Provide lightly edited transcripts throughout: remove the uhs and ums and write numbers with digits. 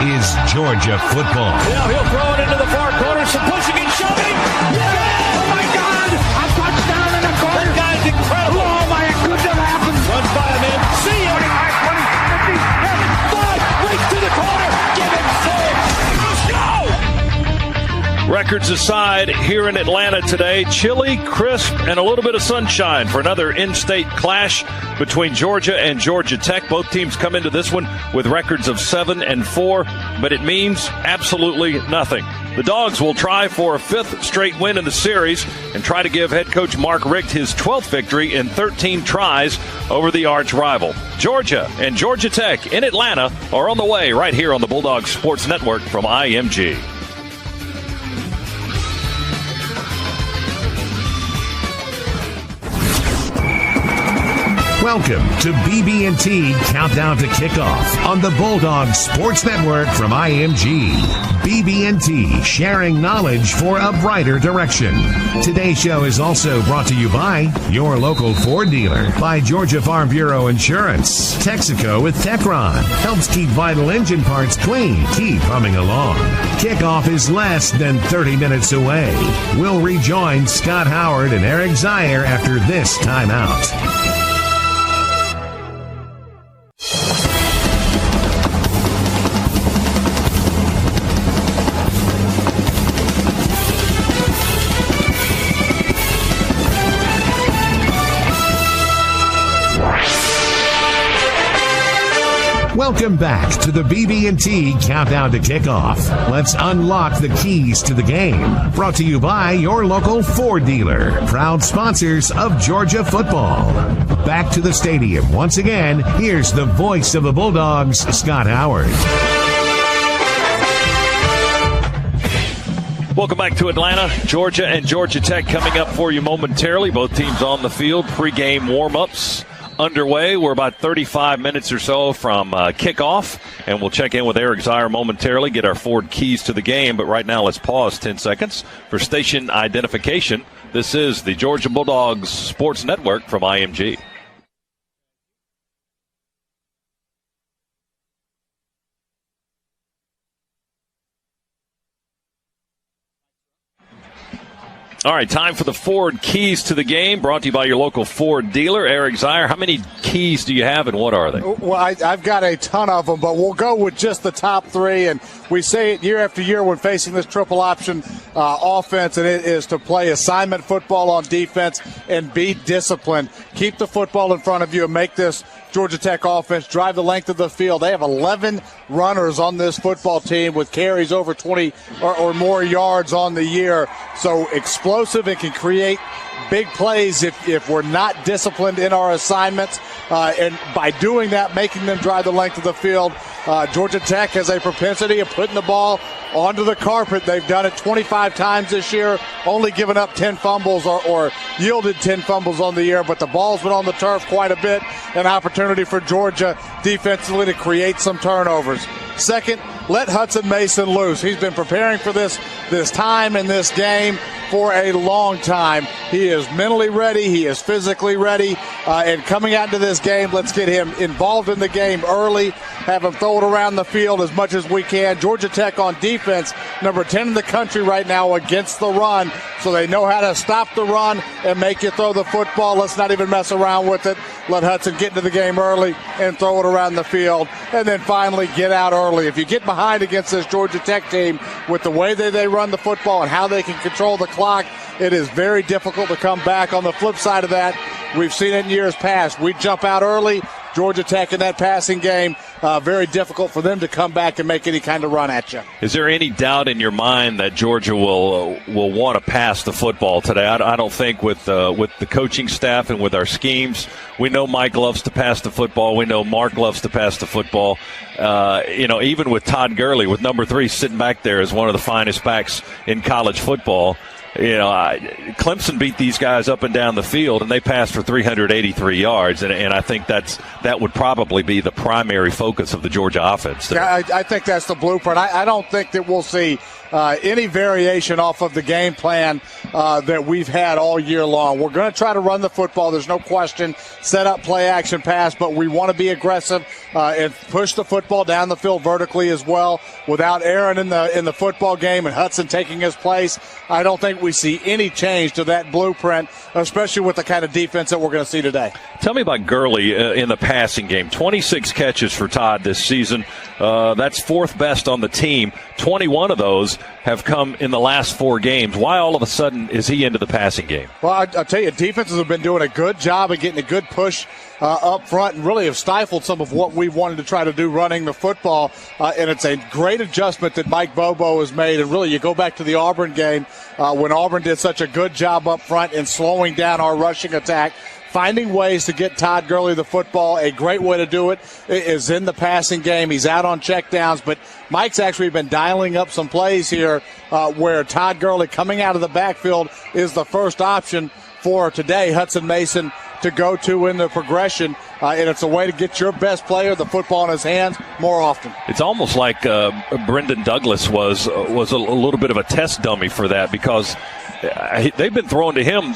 is Georgia football. Now he'll throw it into the far corner. Some pushing and shoving. Yeah! Oh, my God! A touchdown in the corner. That guy's incredible. Oh, my, it couldn't have happened. Runs by him in. See him. 25, 20, 50, 5. Race to the corner. Give him 6. Let's go! Records aside, here in Atlanta today, chilly, crisp, and a little bit of sunshine for another in-state clash between Georgia and Georgia Tech. Both teams come into this one with records of 7-4, but it means absolutely nothing. The Dogs will try for a 5th straight win in the series and try to give head coach Mark Richt his 12th victory in 13 tries over the arch rival. Georgia and Georgia Tech in Atlanta are on the way right here on the Bulldogs Sports Network from IMG. Welcome to BB&T Countdown to Kickoff on the Bulldogs Sports Network from IMG. BB&T, sharing knowledge for a brighter direction. Today's show is also brought to you by your local Ford dealer, by Georgia Farm Bureau Insurance, Texaco with Techron, helps keep vital engine parts clean. Keep humming along. Kickoff is less than 30 minutes away. We'll rejoin Scott Howard and Eric Zier after this timeout. Welcome back to the BB&T Countdown to Kickoff. Let's unlock the keys to the game. Brought to you by your local Ford dealer, proud sponsors of Georgia football. Back to the stadium once again. Here's the voice of the Bulldogs, Scott Howard. Welcome back to Atlanta. Georgia and Georgia Tech coming up for you momentarily. Both teams on the field. Pre-game warm-ups underway. We're about 35 minutes or so from kickoff, and we'll check in with Eric Zier momentarily, get our Ford keys to the game. But right now, let's pause 10 seconds for station identification. This is the Georgia Bulldogs Sports Network from IMG. All right, time for the Ford keys to the game, brought to you by your local Ford dealer, Eric Zier. How many keys do you have, and what are they? Well, I've got a ton of them, but we'll go with just the top 3. And we say it year after year when facing this triple option offense, and it is to play assignment football on defense and be disciplined. Keep the football in front of you and make this Georgia Tech offense drive the length of the field. They have 11 runners on this football team with carries over 20 or more yards on the year. So explosive and can create big plays if we're not disciplined in our assignments. And by doing that, making them drive the length of the field, Georgia Tech has a propensity of putting the ball onto the carpet. They've done it 25 times this year, only given up 10 fumbles or yielded 10 fumbles on the year, but the ball's been on the turf quite a bit. An opportunity for Georgia defensively to create some turnovers. Second, let Hudson Mason loose. He's been preparing for this time in this game for a long time. He is mentally ready. He is physically ready. And coming out into this game, let's get him involved in the game early, have him throw it around the field as much as we can. Georgia Tech on defense, number 10 in the country right now against the run, so they know how to stop the run and make you throw the football. Let's not even mess around with it. Let Hudson get into the game early and throw it around the field. And then finally get out early. If you get behind against this Georgia Tech team with the way that they run the football and how they can control the clock, it is very difficult to come back. On the flip side of that, we've seen it in years past. We jump out early. Georgia Tech in that passing game, very difficult for them to come back and make any kind of run at you. Is there any doubt in your mind that Georgia will want to pass the football today? I don't think with the coaching staff and with our schemes. We know Mike loves to pass the football. We know Mark loves to pass the football. Even with Todd Gurley, with number 3 sitting back there as one of the finest backs in college football. Clemson beat these guys up and down the field, and they passed for 383 yards, and I think that would probably be the primary focus of the Georgia offense. Yeah, I think that's the blueprint. I don't think that we'll see any variation off of the game plan that we've had all year long. We're going to try to run the football. There's no question. Set up, play action, pass, but we want to be aggressive and push the football down the field vertically as well. Without Aaron in the football game and Hudson taking his place, I don't think we see any change to that blueprint, especially with the kind of defense that we're going to see today. Tell me about Gurley in the passing game. 26 catches for Todd this season. That's fourth best on the team. 21 of those have come in the last 4 games. Why all of a sudden is he into the passing game? Well, I'll tell you, defenses have been doing a good job of getting a good push up front and really have stifled some of what we wanted to try to do running the football. And it's a great adjustment that Mike Bobo has made. And really, you go back to the Auburn game when Auburn did such a good job up front in slowing down our rushing attack. Finding ways to get Todd Gurley the football. A great way to do it is in the passing game. He's out on checkdowns, but Mike's actually been dialing up some plays here where Todd Gurley coming out of the backfield is the first option for today Hudson Mason to go to in the progression, and it's a way to get your best player the football in his hands more often. It's almost like Brendan Douglas was a little bit of a test dummy for that, because they've been throwing to him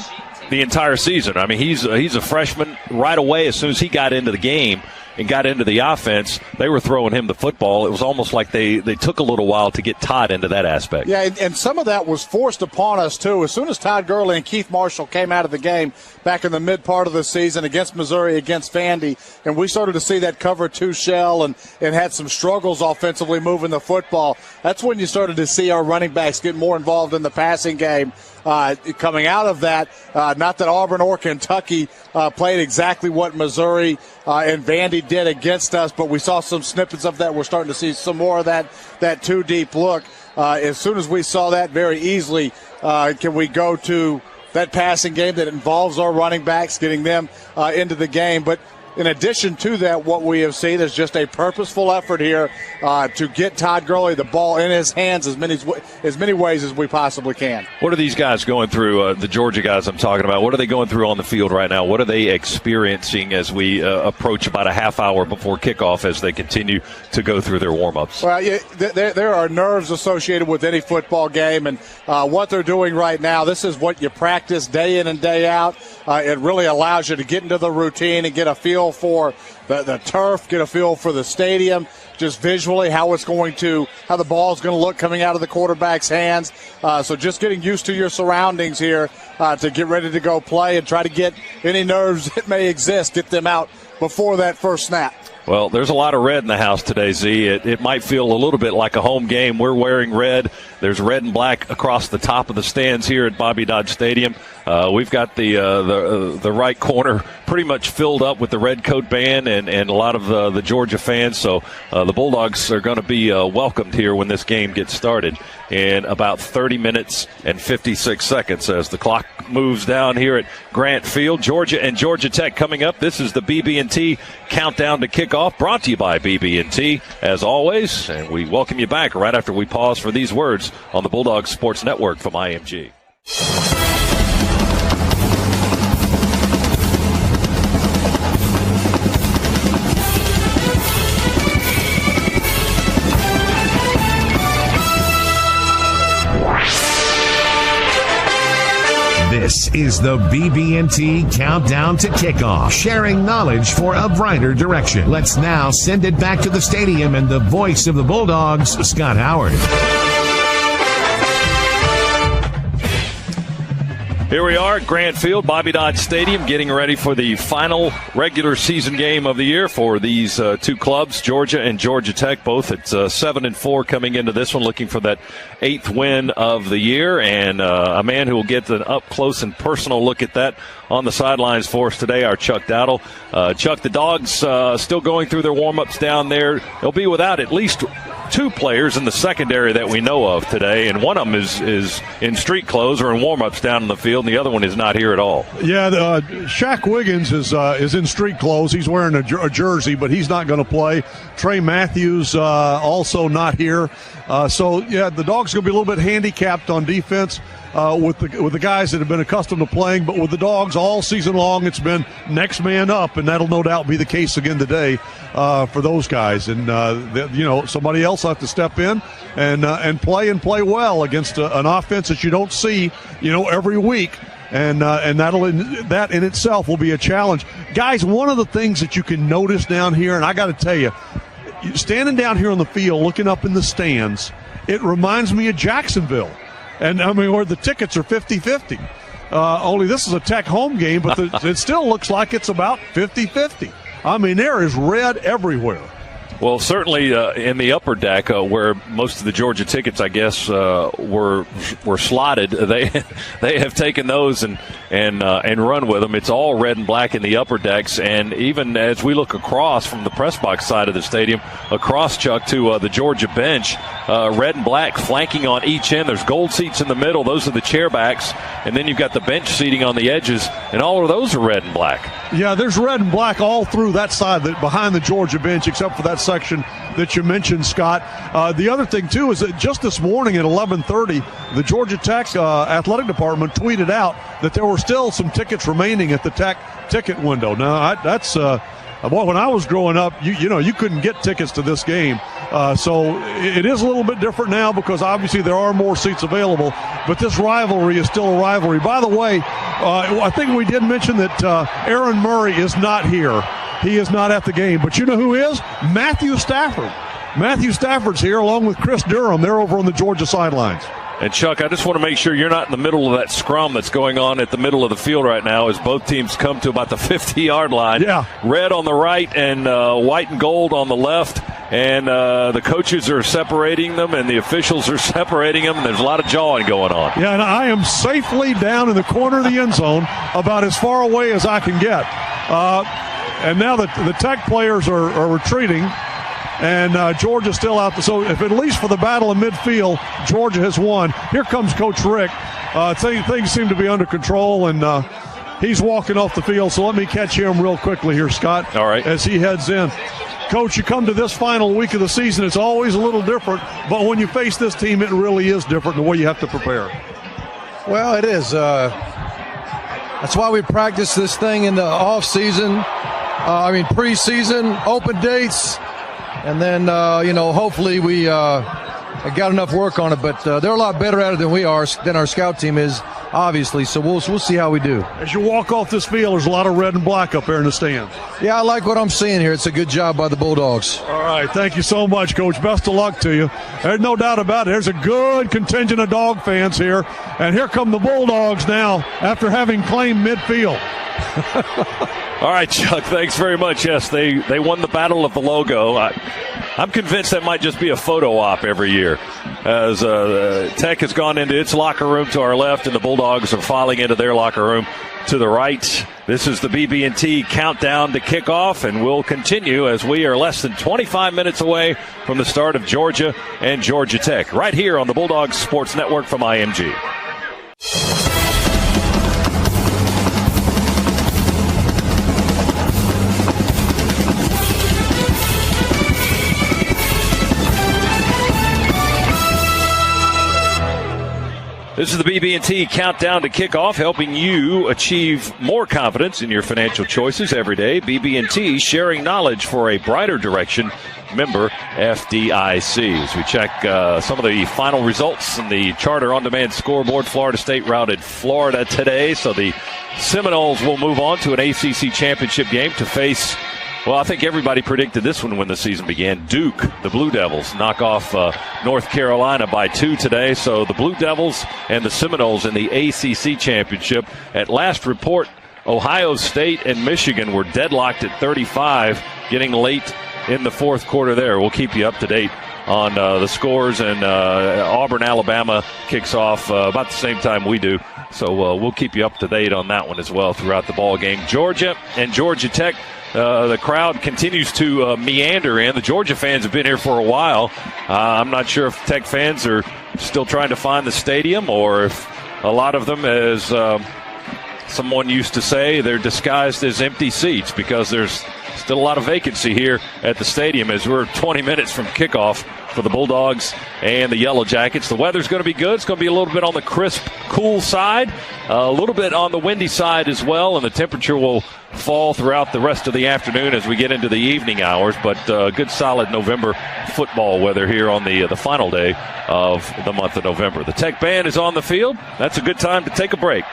the entire season. I mean, he's a freshman. Right away, as soon as he got into the game and got into the offense, they were throwing him the football. It was almost like they took a little while to get Todd into that aspect. Yeah, and some of that was forced upon us, too. As soon as Todd Gurley and Keith Marshall came out of the game back in the mid part of the season against Missouri, against Vandy, and we started to see that cover 2 shell and had some struggles offensively moving the football, that's when you started to see our running backs get more involved in the passing game. Coming out of that, not that Auburn or Kentucky played exactly what Missouri and Vandy did against us, but we saw some snippets of that. We're starting to see some more of that too deep look. As soon as we saw that, very easily can we go to that passing game that involves our running backs, getting them into the game. But in addition to that, what we have seen is just a purposeful effort here to get Todd Gurley the ball in his hands as many ways as we possibly can. What are these guys going through, the Georgia guys I'm talking about? What are they going through on the field right now? What are they experiencing as we approach about a half hour before kickoff as they continue to go through their warm-ups? Well, yeah, there are nerves associated with any football game, and what they're doing right now, this is what you practice day in and day out. It really allows you to get into the routine and get a feel for the turf, get a feel for the stadium, just visually how the ball is going to look coming out of the quarterback's hands. So just getting used to your surroundings here to get ready to go play and try to get any nerves that may exist, get them out before that first snap. Well, there's a lot of red in the house today, Z. It might feel a little bit like a home game. We're wearing red. There's red and black across the top of the stands here at Bobby Dodge Stadium. We've got the right corner pretty much filled up with the red coat band and a lot of the Georgia fans. So the Bulldogs are going to be welcomed here when this game gets started in about 30 minutes and 56 seconds as the clock moves down here at Grant Field. Georgia and Georgia Tech coming up. This is the BB&T Countdown to Kickoff, brought to you by BB&T, as always. And we welcome you back right after we pause for these words on the Bulldogs Sports Network from IMG. This is the BB&T Countdown to Kickoff, sharing knowledge for a brighter direction. Let's now send it back to the stadium and the voice of the Bulldogs, Scott Howard. Here we are at Grant Field, Bobby Dodge Stadium, getting ready for the final regular season game of the year for these two clubs, Georgia and Georgia Tech, both at 7-4 coming into this one, looking for that 8th win of the year. And a man who will get an up-close and personal look at that on the sidelines for us today, our Chuck Dowdle. Chuck, the Dogs still going through their warm-ups down there. They'll be without at least 2 players in the secondary that we know of today, and one of them is in street clothes or in warm-ups down in the field, and the other one is not here at all. Yeah, Shaq Wiggins is in street clothes. He's wearing a jersey, but he's not going to play. Trey Matthews also not here. The Dogs going to be a little bit handicapped on defense with the guys that have been accustomed to playing. But with the Dogs all season long, it's been next man up, and that'll no doubt be the case again today for those guys. And somebody else will have to step in and play well against an offense that you don't see every week. And that in itself will be a challenge. Guys, one of the things that you can notice down here, and I got to tell you, standing down here on the field, looking up in the stands, it reminds me of Jacksonville. And, where the tickets are 50-50. Only this is a Tech home game, but it still looks like it's about 50-50. There is red everywhere. Well, certainly in the upper deck, where most of the Georgia tickets, I guess, were slotted, they have taken those and run with them. It's all red and black in the upper decks, and even as we look across from the press box side of the stadium, across, Chuck, to the Georgia bench, red and black flanking on each end. There's gold seats in the middle. Those are the chair backs, and then you've got the bench seating on the edges, and all of those are red and black. Yeah, there's red and black all through that side, behind the Georgia bench, except for that section that you mentioned, Scott. The other thing, too, is that just this morning at 11:30, the Georgia Tech athletic department tweeted out that there were still some tickets remaining at the Tech ticket window. Now, that's when I was growing up, you couldn't get tickets to this game. So it is a little bit different now because obviously there are more seats available, but this rivalry is still a rivalry. By the way, I think we did mention that Aaron Murray is not here. He is not at the game. But you know who is? Matthew Stafford. Matthew Stafford's here along with Chris Durham. They're over on the Georgia sidelines. And, Chuck, I just want to make sure you're not in the middle of that scrum that's going on at the middle of the field right now as both teams come to about the 50-yard line. Yeah. Red on the right and white and gold on the left. And the coaches are separating them and the officials are separating them. And there's a lot of jawing going on. Yeah, and I am safely down in the corner of the end zone, about as far away as I can get. And now the Tech players are retreating. And Georgia's still out there. So if at least for the battle of midfield, Georgia has won. Here comes Coach Rick. Things seem to be under control, and he's walking off the field. So let me catch him real quickly here, Scott. All right. As he heads in. Coach, you come to this final week of the season, it's always a little different. But when you face this team, it really is different the way you have to prepare. Well, it is. That's why we practice this thing in the off season. Preseason, open dates. And then, hopefully we got enough work on it. But they're a lot better at it than our scout team is, obviously. So we'll see how we do. As you walk off this field, there's a lot of red and black up there in the stands. Yeah, I like what I'm seeing here. It's a good job by the Bulldogs. All right. Thank you so much, Coach. Best of luck to you. There's no doubt about it. There's a good contingent of Dog fans here. And here come the Bulldogs now after having claimed midfield. All right, Chuck, thanks very much. Yes, they won the battle of the logo. I'm convinced that might just be a photo op every year as Tech has gone into its locker room to our left and the Bulldogs are filing into their locker room to the right. This is the BB&T countdown to kickoff, and we'll continue as we are less than 25 minutes away from the start of Georgia and Georgia Tech right here on the Bulldogs Sports Network from IMG. This is the BB&T countdown to kickoff, helping you achieve more confidence in your financial choices every day. BB&T, sharing knowledge for a brighter direction. Member FDIC. As we check some of the final results in the Charter On-Demand scoreboard, Florida State routed Florida today. So the Seminoles will move on to an ACC championship game to face, well, I think everybody predicted this one when the season began. Duke, the Blue Devils, knock off North Carolina by 2 today. So the Blue Devils and the Seminoles in the ACC championship. At last report, Ohio State and Michigan were deadlocked at 35, getting late in the fourth quarter there. We'll keep you up to date on the scores, and Auburn, Alabama kicks off about the same time we do. So we'll keep you up to date on that one as well throughout the ball game. Georgia and Georgia Tech. The crowd continues to meander in. The Georgia fans have been here for a while. I'm not sure if Tech fans are still trying to find the stadium or if a lot of them, as someone used to say, they're disguised as empty seats because there's still a lot of vacancy here at the stadium as we're 20 minutes from kickoff for the Bulldogs and the Yellow Jackets. The weather's going to be good. It's going to be a little bit on the crisp, cool side, a little bit on the windy side as well, and the temperature will fall throughout the rest of the afternoon as we get into the evening hours. But good, solid November football weather here on the final day of the month of November. The Tech Band is on the field. That's a good time to take a break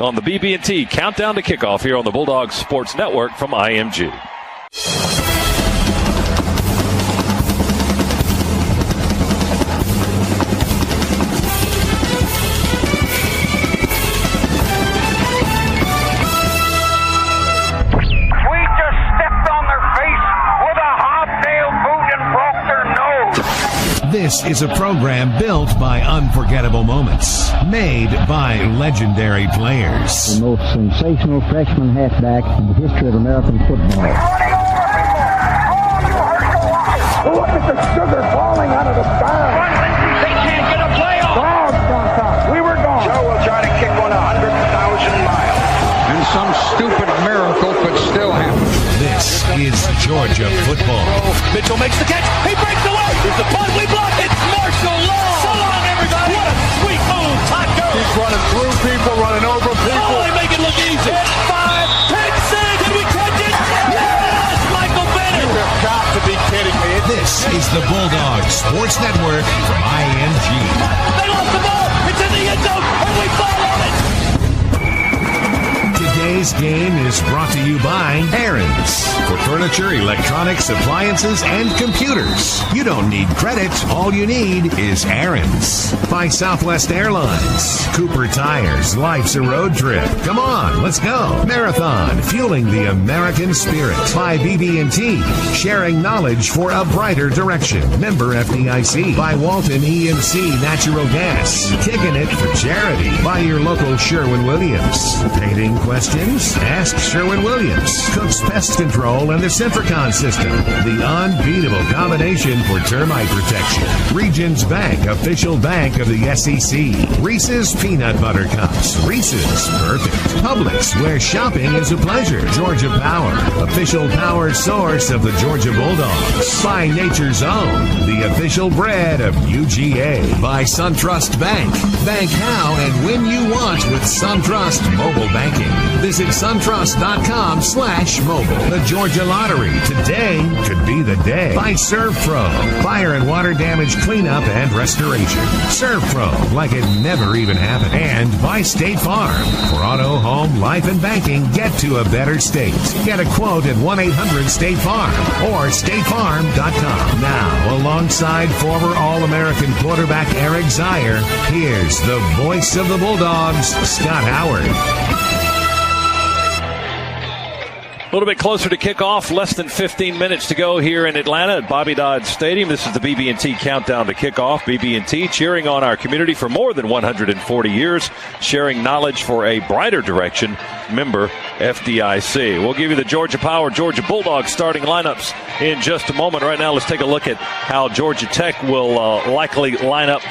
on the BB&T Countdown to Kickoff here on the Bulldogs Sports Network from IMG. This is a program built by unforgettable moments, made by legendary players. The most sensational freshman halfback in the history of American football. Look at the sugar falling out of the barrel. They can't get a play off. Dogs gone top. We were gone. Joe will try to kick one 100,000 miles. And some stupid miracle could still happen. This is Georgia football. Mitchell makes the catch. He breaks away. There's the punt. We block it. Marshall Long. So long, everybody. What a sweet move. Taco. He's running through people, running over people. Oh, they make it look easy. It's 5. Pick six. Did we catch it? Yes, Michael Bennett. You have got to be kidding me. This is the Bulldogs Sports Network from IMG. They lost the ball. It's in the end zone, and we fall on it. Today's game is brought to you by Aaron's. For furniture, electronics, appliances, and computers. You don't need credit. All you need is Aaron's. By Southwest Airlines. Cooper Tires. Life's a road trip. Come on, let's go. Marathon. Fueling the American spirit. By BB&T. Sharing knowledge for a brighter direction. Member FDIC. By Walton EMC Natural Gas. Kicking it for charity. By your local Sherwin-Williams. Painting questions? Ask Sherwin-Williams. Cook's Pest Control and the Centricon system. The unbeatable combination for termite protection. Regions Bank, official bank of the SEC. Reese's Peanut Butter Cups. Reese's, perfect. Publix, where shopping is a pleasure. Georgia Power, official power source of the Georgia Bulldogs. By Nature's Own, the official bread of UGA. By SunTrust Bank. Bank how and when you want with SunTrust Mobile Banking. Visit suntrust.com/mobile. The Georgia Lottery. Today could be the day. By ServPro. Fire and water damage cleanup and restoration. ServPro, like it never even happened. And by State Farm. For auto, home, life, and banking, get to a better state. Get a quote at 1-800-STATE-FARM or statefarm.com. Now, alongside former All-American quarterback Eric Zier, here's the voice of the Bulldogs, Scott Howard. A little bit closer to kickoff, less than 15 minutes to go here in Atlanta at Bobby Dodd Stadium. This is the BB&T Countdown to Kickoff. BB&T cheering on our community for more than 140 years, sharing knowledge for a brighter direction. Member FDIC. We'll give you the Georgia Power, Georgia Bulldogs starting lineups in just a moment. Right now, let's take a look at how Georgia Tech will likely line up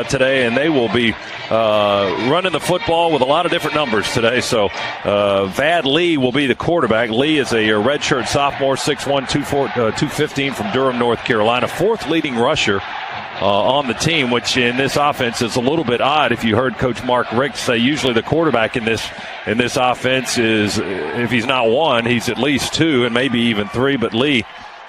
today, and they will be running the football with a lot of different numbers today. So Vad Lee will be the quarterback. Lee is a redshirt sophomore, 6'1", 215 from Durham, North Carolina. Fourth leading rusher on the team, which in this offense is a little bit odd. If you heard Coach Mark Richt say, usually the quarterback in this offense is, if he's not one, he's at least two and maybe even three. But Lee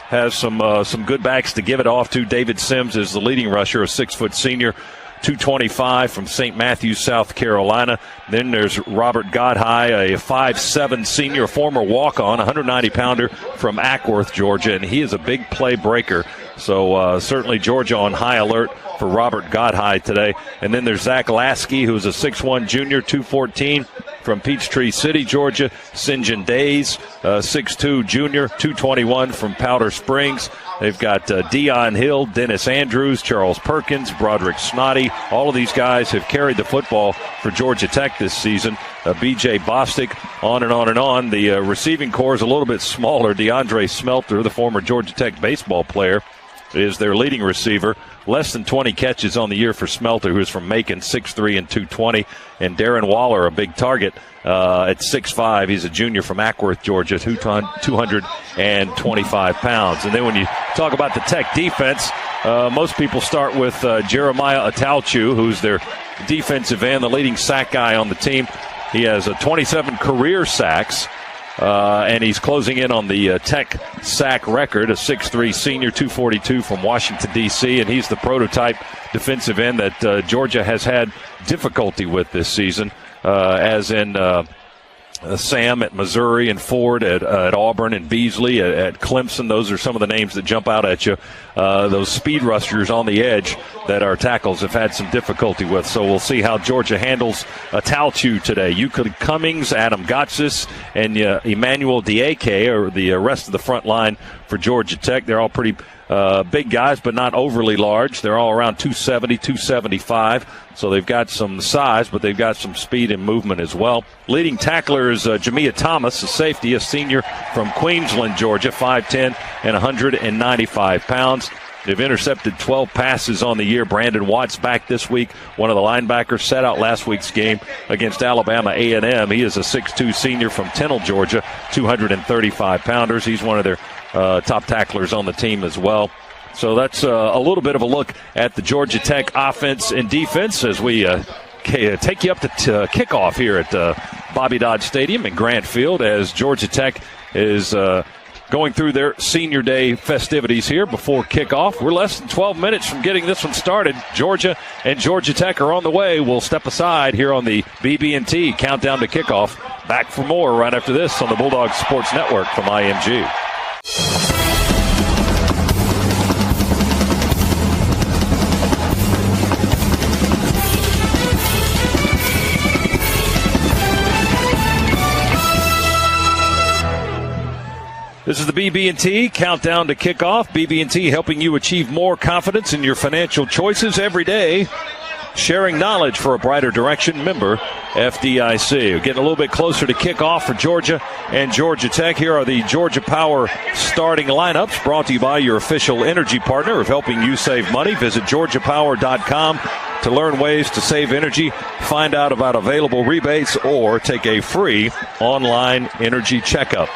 has some good backs to give it off to. David Sims is the leading rusher, a 6-foot senior, 225 from St. Matthews, South Carolina. Then there's Robert Godhigh, a 5'7" senior, former walk-on, 190-pounder from Ackworth, Georgia, and he is a big play breaker. So certainly Georgia on high alert for Robert Godhigh today. And then there's Zach Lasky, who's a 6'1" junior, 214 from Peachtree City, Georgia. St. John Days, 6'2" junior, 221 from Powder Springs. They've got Dion Hill, Dennis Andrews, Charles Perkins, Broderick Snoddy. All of these guys have carried the football for Georgia Tech this season. B.J. Bostic, on and on and on. The receiving corps is a little bit smaller. DeAndre Smelter, the former Georgia Tech baseball player, is their leading receiver. Less than 20 catches on the year for Smelter, who's from Macon, 6'3" and 220. And Darren Waller, a big target at 6'5". He's a junior from Ackworth, Georgia, 225 pounds. And then when you talk about the Tech defense, most people start with Jeremiah Atalchu, who's their defensive end, the leading sack guy on the team. He has 27 career sacks. And he's closing in on the Tech sack record, a 6'3" senior, 242 from Washington, D.C., and he's the prototype defensive end that Georgia has had difficulty with this season, as in Sam at Missouri and Ford at Auburn and Beasley at Clemson. Those are some of the names that jump out at you. Those speed rushers on the edge that our tackles have had some difficulty with. So we'll see how Georgia handles Atalchu today. Euclid Cummings, Adam Gotsis, and Emmanuel Diake are the rest of the front line for Georgia Tech. They're all pretty big guys, but not overly large. They're all around 270, 275. So they've got some size, but they've got some speed and movement as well. Leading tackler is Jamia Thomas, a safety, a senior from Queensland, Georgia, 5'10" and 195 pounds. They've intercepted 12 passes on the year. Brandon Watts back this week. One of the linebackers sat out last week's game against Alabama A&M. He is a 6'2" senior from Tennille, Georgia, 235 pounders. He's one of their top tacklers on the team as well. So that's a little bit of a look at the Georgia Tech offense and defense as we take you up to kickoff here at Bobby Dodd Stadium in Grant Field, as Georgia Tech is going through their senior day festivities here before kickoff. We're less than 12 minutes from getting this one started. Georgia and Georgia Tech are on the way. We'll step aside here on the BB&T countdown to kickoff. Back for more right after this on the Bulldogs Sports Network from IMG. This is the BB&T countdown to kickoff. BB&T helping you achieve more confidence in your financial choices every day. Sharing knowledge for a brighter direction. Member FDIC. We're getting a little bit closer to kickoff for Georgia and Georgia Tech. Here are the Georgia Power starting lineups, brought to you by your official energy partner of helping you save money. Visit GeorgiaPower.com to learn ways to save energy, find out about available rebates, or take a free online energy checkup.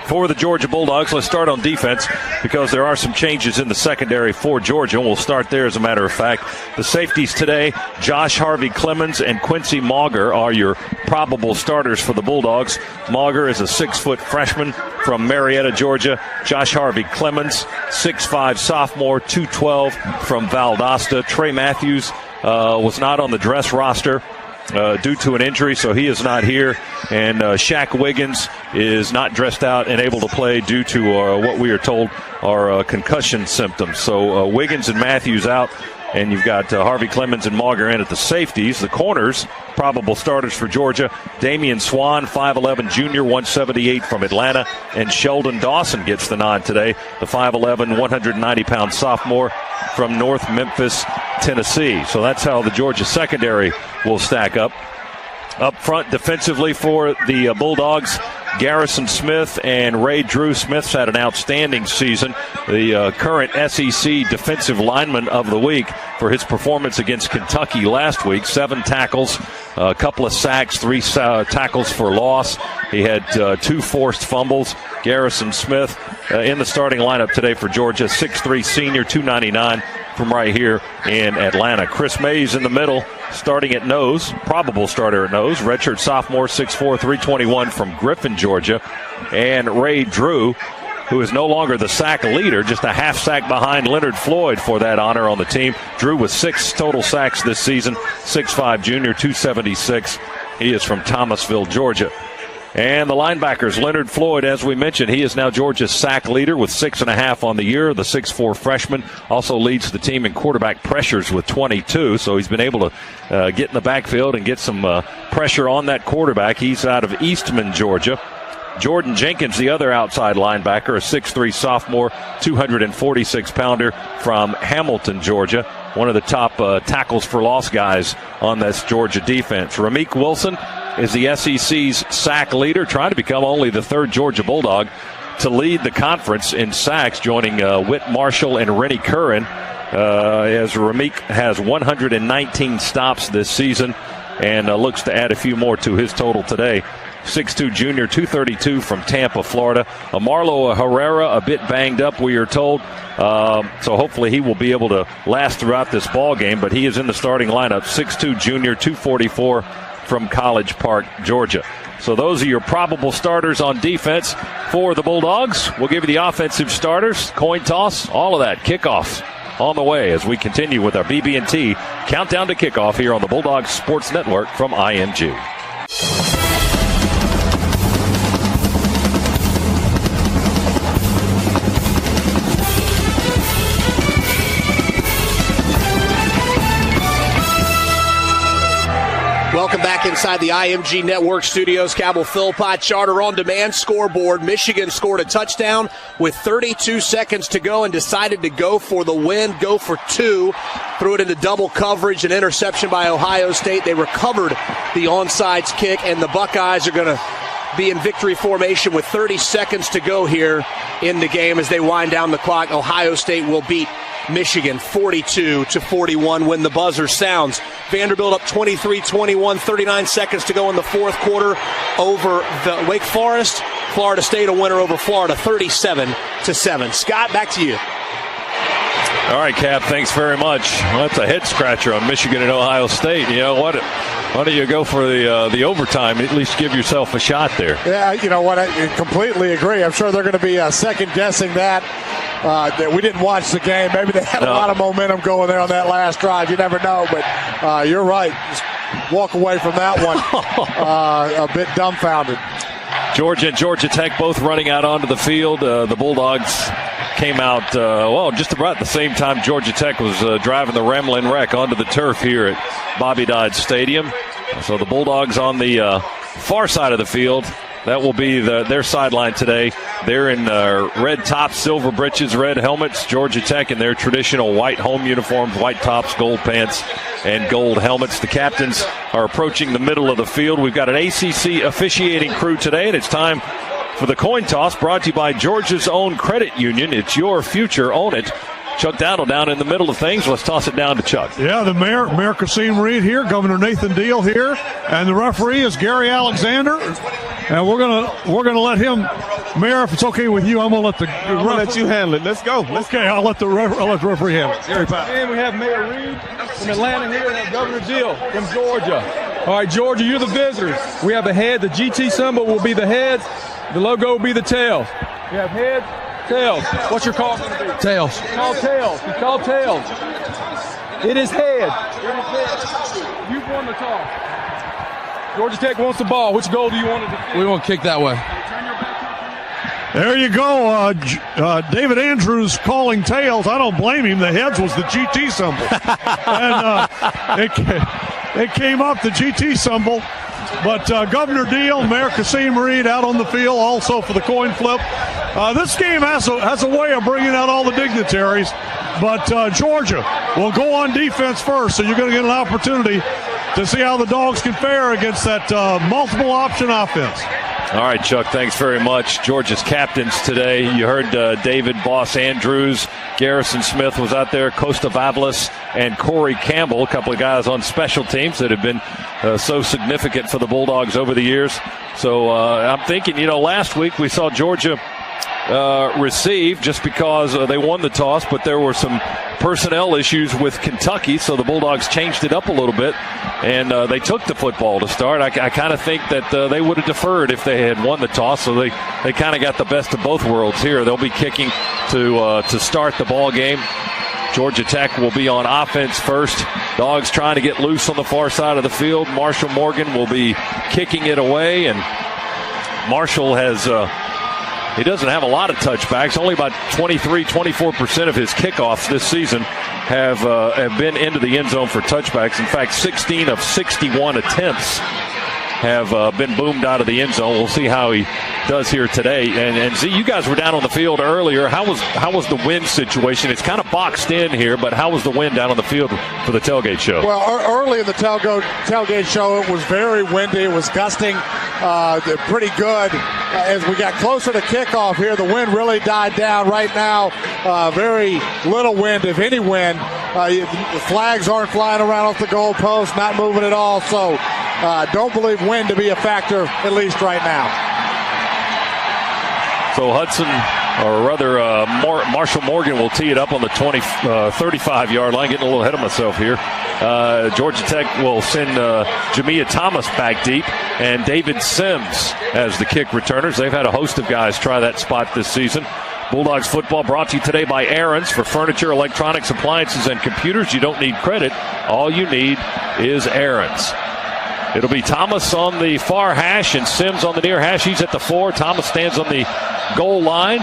For the Georgia Bulldogs, let's start on defense because there are some changes in the secondary for Georgia, and we'll start there as a matter of fact. The safeties today, Josh Harvey Clemens and Quincy Mauger are your probable starters for the Bulldogs. Mauger is a 6-foot freshman from Marietta, Georgia. Josh Harvey Clemens, 6'5" sophomore, 212 from Valdosta. Trey Matthews was not on the dress roster due to an injury, so he is not here. And Shaq Wiggins is not dressed out and able to play due to what we are told are concussion symptoms. So Wiggins and Matthews out, and you've got Harvey Clemens and Mauger in at the safeties. The corners, probable starters for Georgia, Damian Swan, 5'11", junior, 178 from Atlanta, and Sheldon Dawson gets the nod today, the 5'11", 190-pound sophomore from North Memphis, Tennessee. So that's how the Georgia secondary will stack up. Up front defensively for the Bulldogs, Garrison Smith and Ray Drew. Smith's had an outstanding season, the current SEC Defensive Lineman of the Week for his performance against Kentucky last week. 7 tackles, a couple of sacks, 3 tackles for loss. He had 2 forced fumbles. Garrison Smith in the starting lineup today for Georgia, 6'3" senior, 299 from right here in Atlanta. Chris Mays in the middle, starting at nose, probable starter at nose. Redshirt sophomore, 6'4", 321 from Griffin, Georgia. And Ray Drew, who is no longer the sack leader, just a half sack behind Leonard Floyd for that honor on the team. Drew with 6 total sacks this season, 6'5" junior, 276. He is from Thomasville, Georgia. And the linebackers, Leonard Floyd, as we mentioned, he is now Georgia's sack leader with 6.5 on the year. The 6'4" freshman also leads the team in quarterback pressures with 22. So he's been able to get in the backfield and get some pressure on that quarterback. He's out of Eastman, Georgia. Jordan Jenkins, the other outside linebacker, a 6'3" sophomore, 246-pounder from Hamilton, Georgia. One of the top tackles for loss guys on this Georgia defense. Ramik Wilson is the SEC's sack leader, trying to become only the 3rd Georgia Bulldog to lead the conference in sacks, joining Whit Marshall and Rennie Curran, as Ramik has 119 stops this season and looks to add a few more to his total today. 6'2 junior, 232 from Tampa, Florida. Marlo Herrera a bit banged up, we are told, so hopefully he will be able to last throughout this ball game, but he is in the starting lineup. 6'2 junior, 244 from College Park, Georgia. So those are your probable starters on defense for the Bulldogs. We'll give you the offensive starters, coin toss, all of that. Kickoff on the way as we continue with our BB&T countdown to kickoff here on the Bulldogs Sports Network from IMG. Welcome back inside the IMG Network studios. Cabell Philpott Charter on demand scoreboard. Michigan scored a touchdown with 32 seconds to go and decided to go for the win, go for two. Threw it into double coverage, an interception by Ohio State. They recovered the onside kick, and the Buckeyes are going to be in victory formation with 30 seconds to go here in the game as they wind down the clock. Ohio State will beat Michigan 42-41 when the buzzer sounds. Vanderbilt up 23-21, 39 seconds to go in the fourth quarter over the Wake Forest. Florida State a winner over Florida 37-7. Scott, back to you. All right, Cap, thanks very much. Well, that's a head scratcher on Michigan and Ohio State. You know what? Why don't you go for the overtime? At least give yourself a shot there. Yeah, you know what? I completely agree. I'm sure they're going to be second guessing that. That we didn't watch the game. Maybe they had a lot of momentum going there on that last drive. You never know, but you're right. Just walk away from that one a bit dumbfounded. Georgia and Georgia Tech both running out onto the field. The Bulldogs came out, just about the same time Georgia Tech was driving the Remlin Wreck onto the turf here at Bobby Dodd Stadium. So the Bulldogs on the far side of the field. That will be their sideline today. They're in red tops, silver breeches, red helmets. Georgia Tech in their traditional white home uniforms, white tops, gold pants, and gold helmets. The captains are approaching the middle of the field. We've got an ACC officiating crew today, and it's time for the coin toss, brought to you by Georgia's own credit union. It's your future. Own it. Chuck Dowdle down in the middle of things. Let's toss it down to Chuck. Yeah, the Mayor Kasim Reed here, Governor Nathan Deal here, and the referee is Gary Alexander. And we're gonna let him, Mayor, if it's okay with you, I'm gonna let you handle it. Let's go. I'll let the referee handle it. Gary Powell. And we have Mayor Reed from Atlanta here, and Governor Deal from Georgia. All right, Georgia, you're the visitors. We have the head. The GT symbol will be the heads. The logo will be the tails. We have heads, tails. What's your call going to be? Tails. Call tails. You call tails. It is head. You've won the toss. Georgia Tech wants the ball. Which goal do you want to defend? We want to kick that way. There you go. David Andrews calling tails. I don't blame him. The heads was the GT symbol. And it came up, the GT symbol. But Governor Deal, Mayor Kasim Reed out on the field also for the coin flip. This game has a way of bringing out all the dignitaries. But Georgia will go on defense first, so you're going to get an opportunity to see how the Dogs can fare against that multiple option offense. All right, Chuck, thanks very much. Georgia's captains today. You heard David Boss Andrews. Garrison Smith was out there, Costa Vavalis, and Corey Campbell, a couple of guys on special teams that have been so significant for the Bulldogs over the years. So I'm thinking, last week we saw Georgia receive just because they won the toss, but there were some personnel issues with Kentucky, so the Bulldogs changed it up a little bit, and they took the football to start. I kind of think that they would have deferred if they had won the toss, so they kind of got the best of both worlds here. They'll be kicking to start the ball game. Georgia Tech will be on offense first. Dogs trying to get loose on the far side of the field. Marshall Morgan will be kicking it away, and Marshall has he doesn't have a lot of touchbacks. Only about 24% of his kickoffs this season have been into the end zone for touchbacks. In fact, 16 of 61 attempts have been boomed out of the end zone. We'll see how he does here today. And Z, you guys were down on the field earlier. How was the wind situation? It's kind of boxed in here, but how was the wind down on the field for the tailgate show? Well, early in the tailgate show, it was very windy. It was gusting pretty good. As we got closer to kickoff here, the wind really died down. Right now, very little wind, if any wind. The flags aren't flying around off the goalpost, not moving at all. So don't believe wind to be a factor, at least right now. So Hudson, or rather Marshall Morgan, will tee it up on the 35-yard line. Getting a little ahead of myself here. Georgia Tech will send Jamia Thomas back deep and David Sims as the kick returners. They've had a host of guys try that spot this season. Bulldogs football brought to you today by Aaron's. For furniture, electronics, appliances, and computers, you don't need credit. All you need is Aaron's. It'll be Thomas on the far hash and Sims on the near hash. He's at the 4. Thomas stands on the goal line.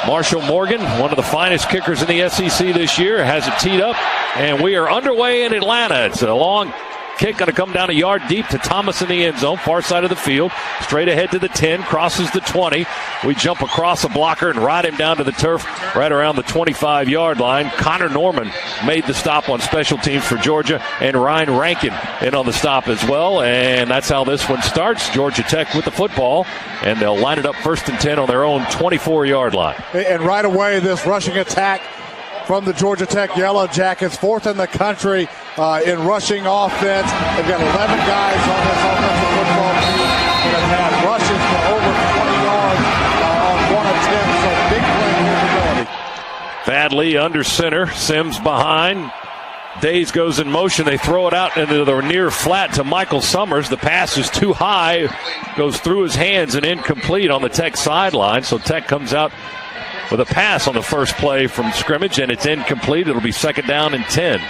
Marshall Morgan, one of the finest kickers in the SEC this year, has it teed up. And we are underway in Atlanta. It's a long kick, going to come down a yard deep to Thomas in the end zone, far side of the field, straight ahead to the 10, crosses the 20. We jump across a blocker and ride him down to the turf right around the 25-yard line. Connor Norman made the stop on special teams for Georgia, and Ryan Rankin in on the stop as well. And that's how this one starts. Georgia Tech with the football, and they'll line it up 1st and 10 on their own 24-yard line. And right away, this rushing attack from the Georgia Tech Yellow Jackets, 4th in the country in rushing offense. They've got 11 guys on this offensive football team that have had rushes for over 20 yards on 1 attempt, so big play capability. Thad Lee under center, Sims behind. Days goes in motion. They throw it out into the near flat to Michael Summers. The pass is too high, goes through his hands and incomplete on the Tech sideline. So Tech comes out with a pass on the first play from scrimmage, and it's incomplete. It'll be 2nd down and 10.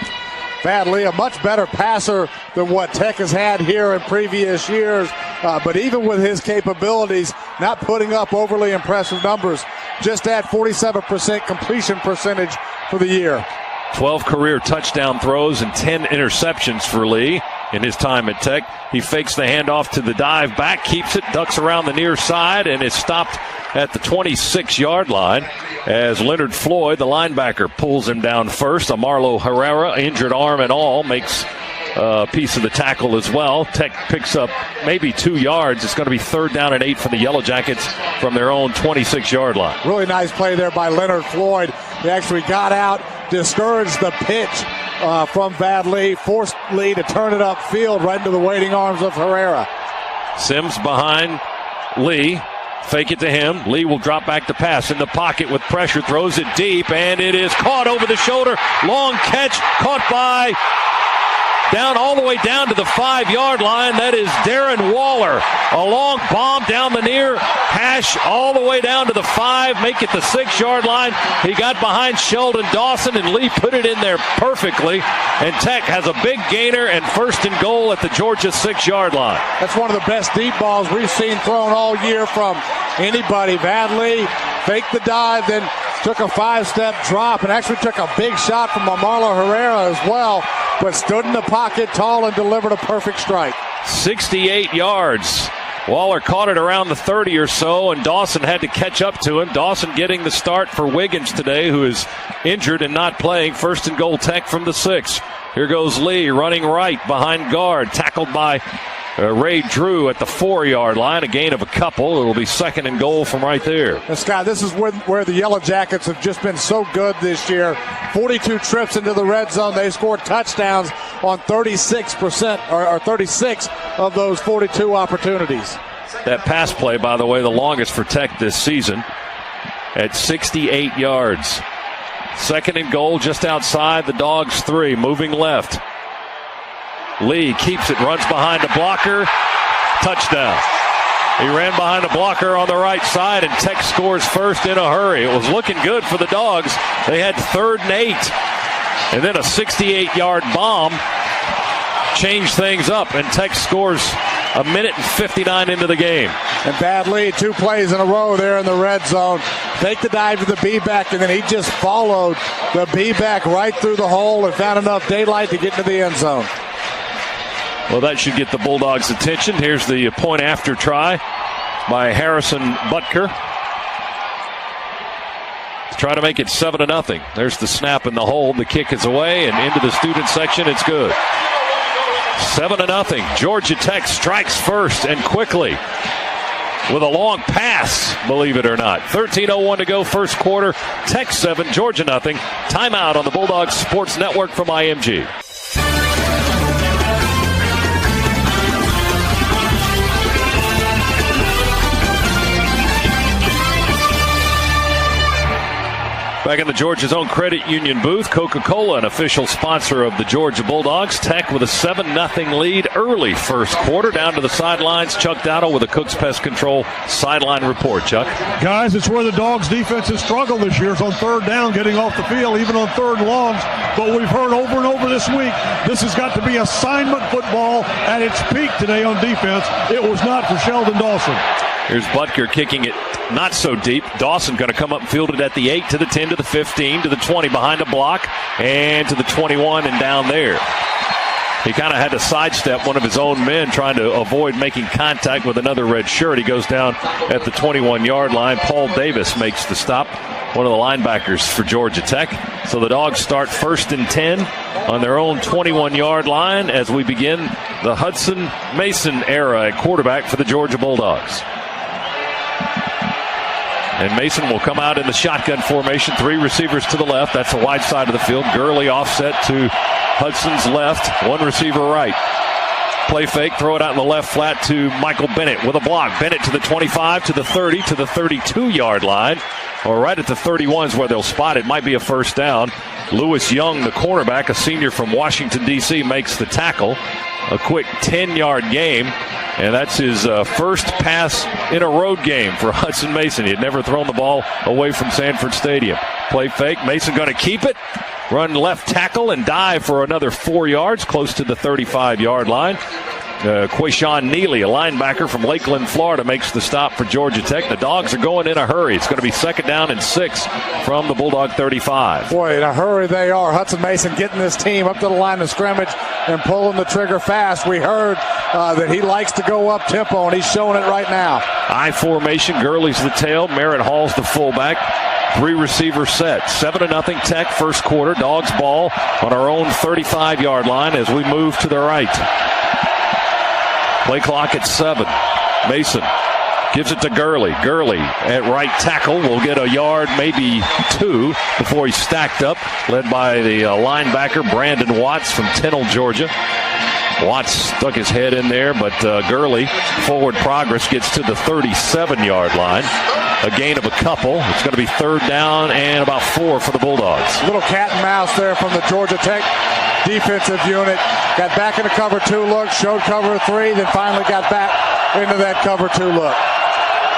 Thad Lee, a much better passer than what Tech has had here in previous years. But even with his capabilities, not putting up overly impressive numbers, just at 47% completion percentage for the year. 12 career touchdown throws and 10 interceptions for Lee in his time at Tech. He fakes the handoff to the dive back, keeps it, ducks around the near side, and is stopped at the 26-yard line as Leonard Floyd, the linebacker, pulls him down first. Amarlo Herrera, injured arm and all, makes a piece of the tackle as well. Tech picks up maybe 2 yards. It's going to be 3rd down and 8 for the Yellow Jackets from their own 26-yard line. Really nice play there by Leonard Floyd. He actually got out, discouraged the pitch from Thad Lee, forced Lee to turn it upfield right into the waiting arms of Herrera. Sims behind Lee. Fake it to him. Lee will drop back to pass in the pocket with pressure, throws it deep, and it is caught over the shoulder. Long catch, caught by down all the way down to the 5-yard line. That is Darren Waller. A long bomb down the near hash all the way down to the 5, make it the 6-yard line. He got behind Sheldon Dawson, and Lee put it in there perfectly. And Tech has a big gainer and 1st and goal at the Georgia 6-yard line. That's one of the best deep balls we've seen thrown all year from anybody. Thad Lee faked the dive, then took a 5-step drop, and actually took a big shot from Amarlo Herrera as well, but stood in the pocket tall and delivered a perfect strike. 68 yards. Waller caught it around the 30 or so, and Dawson had to catch up to him. Dawson getting the start for Wiggins today, who is injured and not playing. 1st and goal, Tech from the 6. Here goes Lee running right behind guard, tackled by Ray Drew at the 4-yard line, a gain of a couple. It'll be 2nd and goal from right there. And Scott, this is where the Yellow Jackets have just been so good this year. 42 trips into the red zone. They scored touchdowns on 36% or 36 of those 42 opportunities. That pass play, by the way, the longest for Tech this season at 68 yards. 2nd and goal just outside the Dogs' 3, moving left. Lee keeps it, runs behind a blocker, touchdown. He ran behind a blocker on the right side, and Tech scores first in a hurry. It was looking good for the Dogs. They had 3rd and 8, and then a 68-yard bomb changed things up, and Tech scores a minute and 59 into the game. And Thad Lee, 2 plays in a row there in the red zone. Take the dive to the B-back, and then he just followed the B-back right through the hole and found enough daylight to get into the end zone. Well, that should get the Bulldogs' attention. Here's the point after try by Harrison Butker to try to make it 7-0. There's the snap and the hold. The kick is away and into the student section. It's good. 7-0. Georgia Tech strikes first and quickly with a long pass, believe it or not. 13:01 to go, first quarter. Tech 7, Georgia nothing. Timeout on the Bulldogs Sports Network from IMG. Back in the Georgia Zone Credit Union booth, Coca-Cola, an official sponsor of the Georgia Bulldogs. Tech with a 7-0 lead early first quarter. Down to the sidelines, Chuck Dowdle with a Cook's Pest Control sideline report. Chuck? Guys, it's where the Dogs' defense has struggled this year. It's on third down, getting off the field, even on third and longs. But we've heard over and over this week, this has got to be assignment football at its peak today on defense. It was not for Sheldon Dawson. Here's Butker kicking it not so deep. Dawson going to come up and field it at the 8, to the 10, to the 15, to the 20 behind a block, and to the 21 and down there. He kind of had to sidestep one of his own men trying to avoid making contact with another red shirt. He goes down at the 21-yard line. Paul Davis makes the stop, one of the linebackers for Georgia Tech. So the Dogs start 1st and 10 on their own 21-yard line as we begin the Hudson Mason era at quarterback for the Georgia Bulldogs. And Mason will come out in the shotgun formation. 3 receivers to the left. That's the wide side of the field. Gurley offset to Hudson's left. 1 receiver right. Play fake. Throw it out in the left flat to Michael Bennett with a block. Bennett to the 25, to the 30, to the 32-yard line. Or right at the 31 is where they'll spot it. Might be a first down. Lewis Young, the cornerback, a senior from Washington, D.C., makes the tackle. A quick 10-yard game. And that's his first pass in a road game for Hudson Mason. He had never thrown the ball away from Sanford Stadium. Play fake. Mason going to keep it. Run left tackle and dive for another 4 yards, close to the 35-yard line. Quayshawn Neely, a linebacker from Lakeland, Florida, makes the stop for Georgia Tech. The Dogs are going in a hurry. It's going to be 2nd down and 6 from the Bulldog 35. Boy, in a hurry they are. Hudson Mason getting this team up to the line of scrimmage and pulling the trigger fast. We heard that he likes to go up tempo, and he's showing it right now. I formation. Gurley's the tail. Merritt Hall's the fullback. 3 receiver set. 7-0 Tech first quarter. Dogs ball on our own 35-yard line as we move to the right. Play clock at 7. Mason gives it to Gurley. Gurley at right tackle will get a yard, maybe 2, before he's stacked up, led by the linebacker Brandon Watts from Tennille, Georgia. Watts stuck his head in there, but Gurley, forward progress, gets to the 37-yard line. A gain of a couple. It's going to be 3rd down and about 4 for the Bulldogs. A little cat and mouse there from the Georgia Tech defensive unit. Got back into cover 2 look, showed cover 3, then finally got back into that cover 2 look.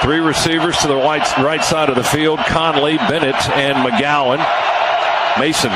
3 receivers to the right side of the field. Conley, Bennett, and McGowan. Mason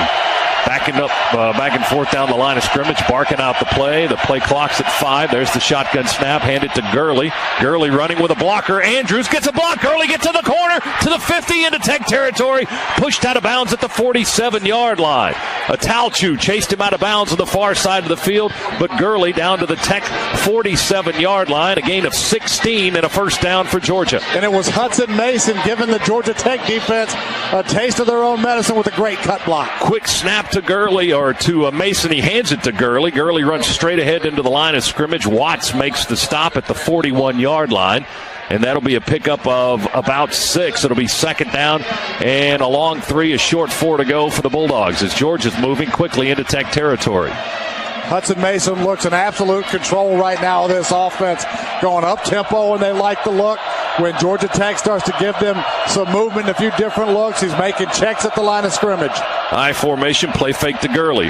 backing up, back and forth down the line of scrimmage, barking out the play. The play clock's at 5. There's the shotgun snap, handed to Gurley. Gurley running with a blocker. Andrews gets a block. Gurley gets to the corner, to the 50 into Tech territory. Pushed out of bounds at the 47-yard line. Atalchu chased him out of bounds on the far side of the field, but Gurley down to the Tech 47-yard line. A gain of 16 and a first down for Georgia. And it was Hudson Mason giving the Georgia Tech defense a taste of their own medicine with a great cut block. Quick snap to Gurley, or to Mason. He hands it to Gurley. Gurley runs straight ahead into the line of scrimmage. Watts makes the stop at the 41-yard line. And that'll be a pickup of about 6. It'll be 2nd down and a long 3, a short 4 to go for the Bulldogs as Georgia's moving quickly into Tech territory. Hudson Mason looks in absolute control right now of this offense, going up tempo, and they like the look. When Georgia Tech starts to give them some movement, a few different looks, he's making checks at the line of scrimmage. I formation, play fake to Gurley.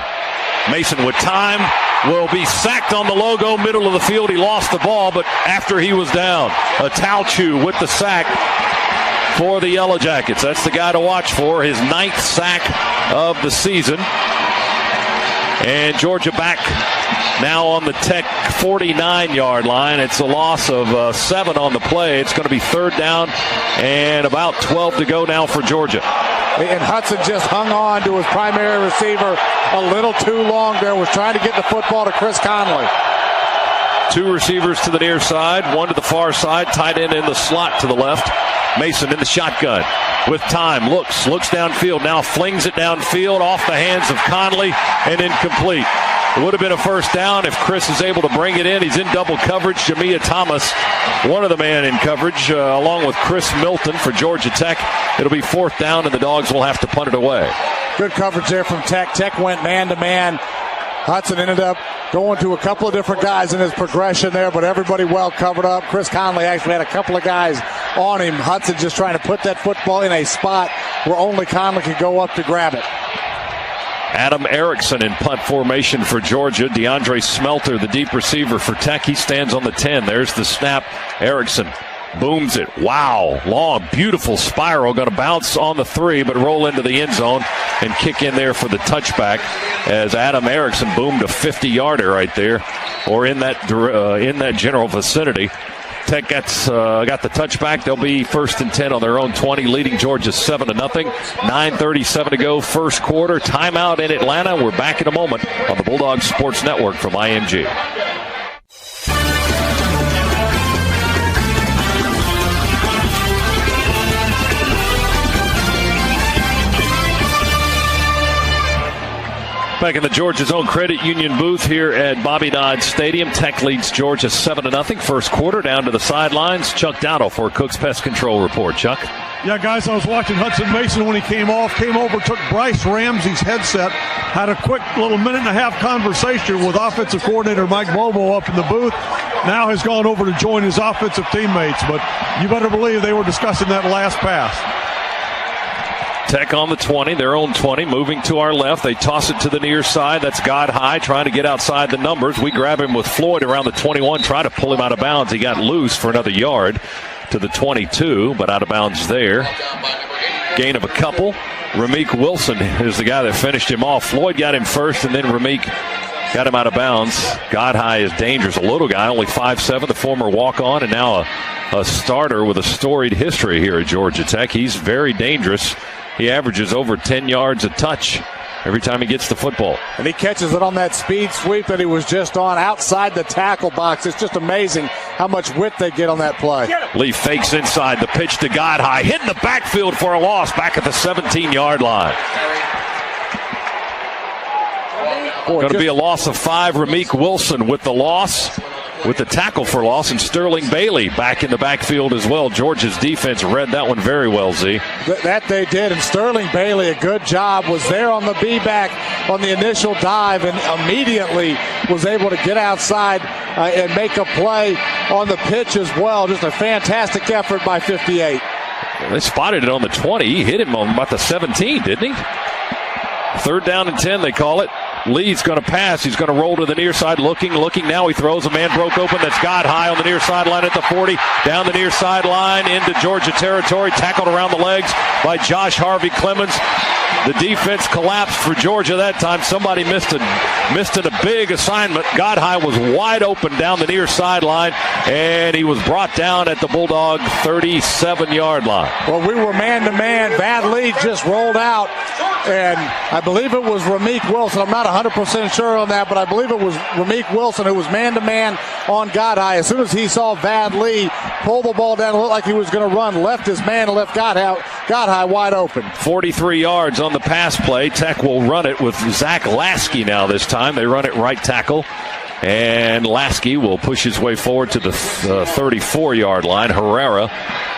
Mason with time will be sacked on the logo, middle of the field. He lost the ball, but after he was down, Atalchu with the sack for the Yellow Jackets. That's the guy to watch for, his 9th sack of the season. And Georgia back now on the Tech 49-yard line. It's a loss of 7 on the play. It's going to be 3rd down and about 12 to go now for Georgia. And Hudson just hung on to his primary receiver a little too long there, was trying to get the football to Chris Conley. Two receivers to the near side, one to the far side, tight end in the slot to the left. Mason in the shotgun with time, looks downfield, now flings it downfield off the hands of Conley and incomplete. It would have been a first down if Chris is able to bring it in. He's in double coverage. Jamia Thomas, one of the man in coverage, along with Chris Milton for Georgia Tech. It'll be fourth down, and the Dogs will have to punt it away. Good coverage there from Tech. Tech went man-to-man. Hudson ended up going to a couple of different guys in his progression there, but everybody well covered up. Chris Conley actually had a couple of guys on him. Hudson just trying to put that football in a spot where only Conley could go up to grab it. Adam Erickson in punt formation for Georgia. DeAndre Smelter, the deep receiver for Tech. He stands on the 10. There's the snap. Erickson booms it. Wow. Long, beautiful spiral. Going to bounce on the 3, but roll into the end zone and kick in there for the touchback as Adam Erickson boomed a 50-yarder right there, or in that general vicinity. Tech got the touchback. They'll be first and 10 on their own 20, leading Georgia 7-0. 9:37 to go, first quarter. Timeout in Atlanta. We're back in a moment on the Bulldog Sports Network from IMG. Back in the Georgia Zone Credit Union booth here at Bobby Dodd Stadium. Tech leads Georgia 7-0. First quarter, down to the sidelines. Chuck Dowdle for Cook's Pest Control Report. Chuck? Yeah, guys, I was watching Hudson Mason when he came over, took Bryce Ramsey's headset, had a quick little minute-and-a-half conversation with offensive coordinator Mike Bobo up in the booth. Now has gone over to join his offensive teammates, but you better believe they were discussing that last pass. Tech on the 20, their own 20, moving to our left. They toss it to the near side. That's God High trying to get outside the numbers. We grab him with Floyd around the 21, try to pull him out of bounds. He got loose for another yard to the 22, but out of bounds there. Gain of a couple. Ramik Wilson is the guy that finished him off. Floyd got him first, and then Ramik got him out of bounds. God High is dangerous. A little guy, only 5'7", the former walk-on, and now a starter with a storied history here at Georgia Tech. He's very dangerous. He averages over 10 yards a touch every time he gets the football. And he catches it on that speed sweep that he was just on outside the tackle box. It's just amazing how much width they get on that play. Lee fakes inside the pitch to God High, hitting the backfield for a loss back at the 17-yard line. Going to be a loss of 5. Ramik Wilson with the loss, with the tackle for loss, and Sterling Bailey back in the backfield as well. Georgia's defense read that one very well, Z. That they did, and Sterling Bailey, a good job, was there on the B-back on the initial dive and immediately was able to get outside and make a play on the pitch as well. Just a fantastic effort by 58. They spotted it on the 20. He hit him on about the 17, didn't he? Third down and 10, they call it. Lee's going to pass. He's going to roll to the near side. Looking. Now he throws. A man broke open. That's God High on the near sideline at the 40. Down the near sideline into Georgia territory. Tackled around the legs by Josh Harvey Clemens. The defense collapsed for Georgia that time. Somebody missed a big assignment. God High was wide open down the near sideline, and he was brought down at the Bulldog 37-yard line. Well, we were man-to-man. Vad Lee just rolled out, and I believe it was Ramik Wilson. I'm not 100% sure on that, but I believe it was Ramik Wilson who was man-to-man on God High. As soon as he saw Vad Lee pull the ball down, it looked like he was going to run, left his man and left God High wide open. 43 yards on the pass play. Tech will run it with Zach Lasky now this time. They run it right tackle. And Lasky will push his way forward to the 34-yard line. Herrera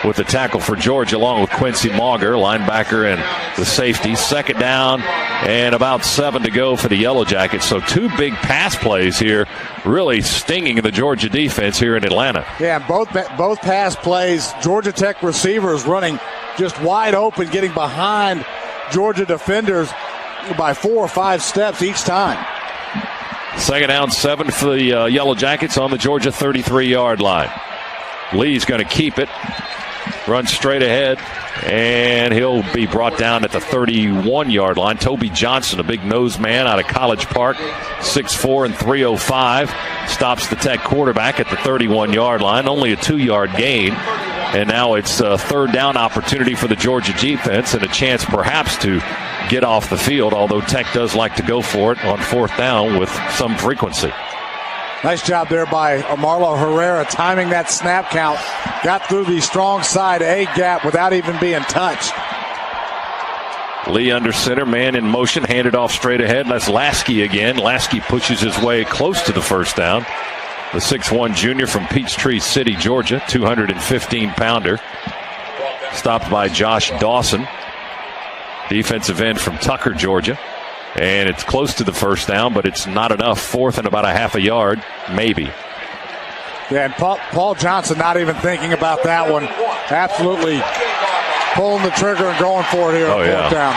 with the tackle for Georgia, along with Quincy Mauger, linebacker, and the safety. Second down and about 7 to go for the Yellow Jackets. So 2 big pass plays here, really stinging the Georgia defense here in Atlanta. Yeah, both pass plays, Georgia Tech receivers running just wide open, getting behind Georgia defenders by 4 or 5 steps each time. Second down, 7 for the Yellow Jackets on the Georgia 33-yard line. Lee's going to keep it, run straight ahead, and he'll be brought down at the 31-yard line. Toby Johnson, a big nose man out of College Park, 6'4" and 305, stops the Tech quarterback at the 31-yard line. Only a 2-yard gain, and now it's a third down opportunity for the Georgia defense and a chance perhaps to get off the field, although Tech does like to go for it on fourth down with some frequency. Nice job there by Marlo Herrera timing that snap count. Got through the strong side A gap without even being touched. Lee under center, man in motion, handed off straight ahead. That's Lasky again. Lasky pushes his way close to the first down. The 6'1 junior from Peachtree City, Georgia, 215-pounder. Stopped by Josh Dawson, defensive end from Tucker, Georgia. And it's close to the first down, but it's not enough. Fourth and about a half a yard, maybe. Yeah, and Paul Johnson not even thinking about that one. Absolutely pulling the trigger and going for it here on fourth down.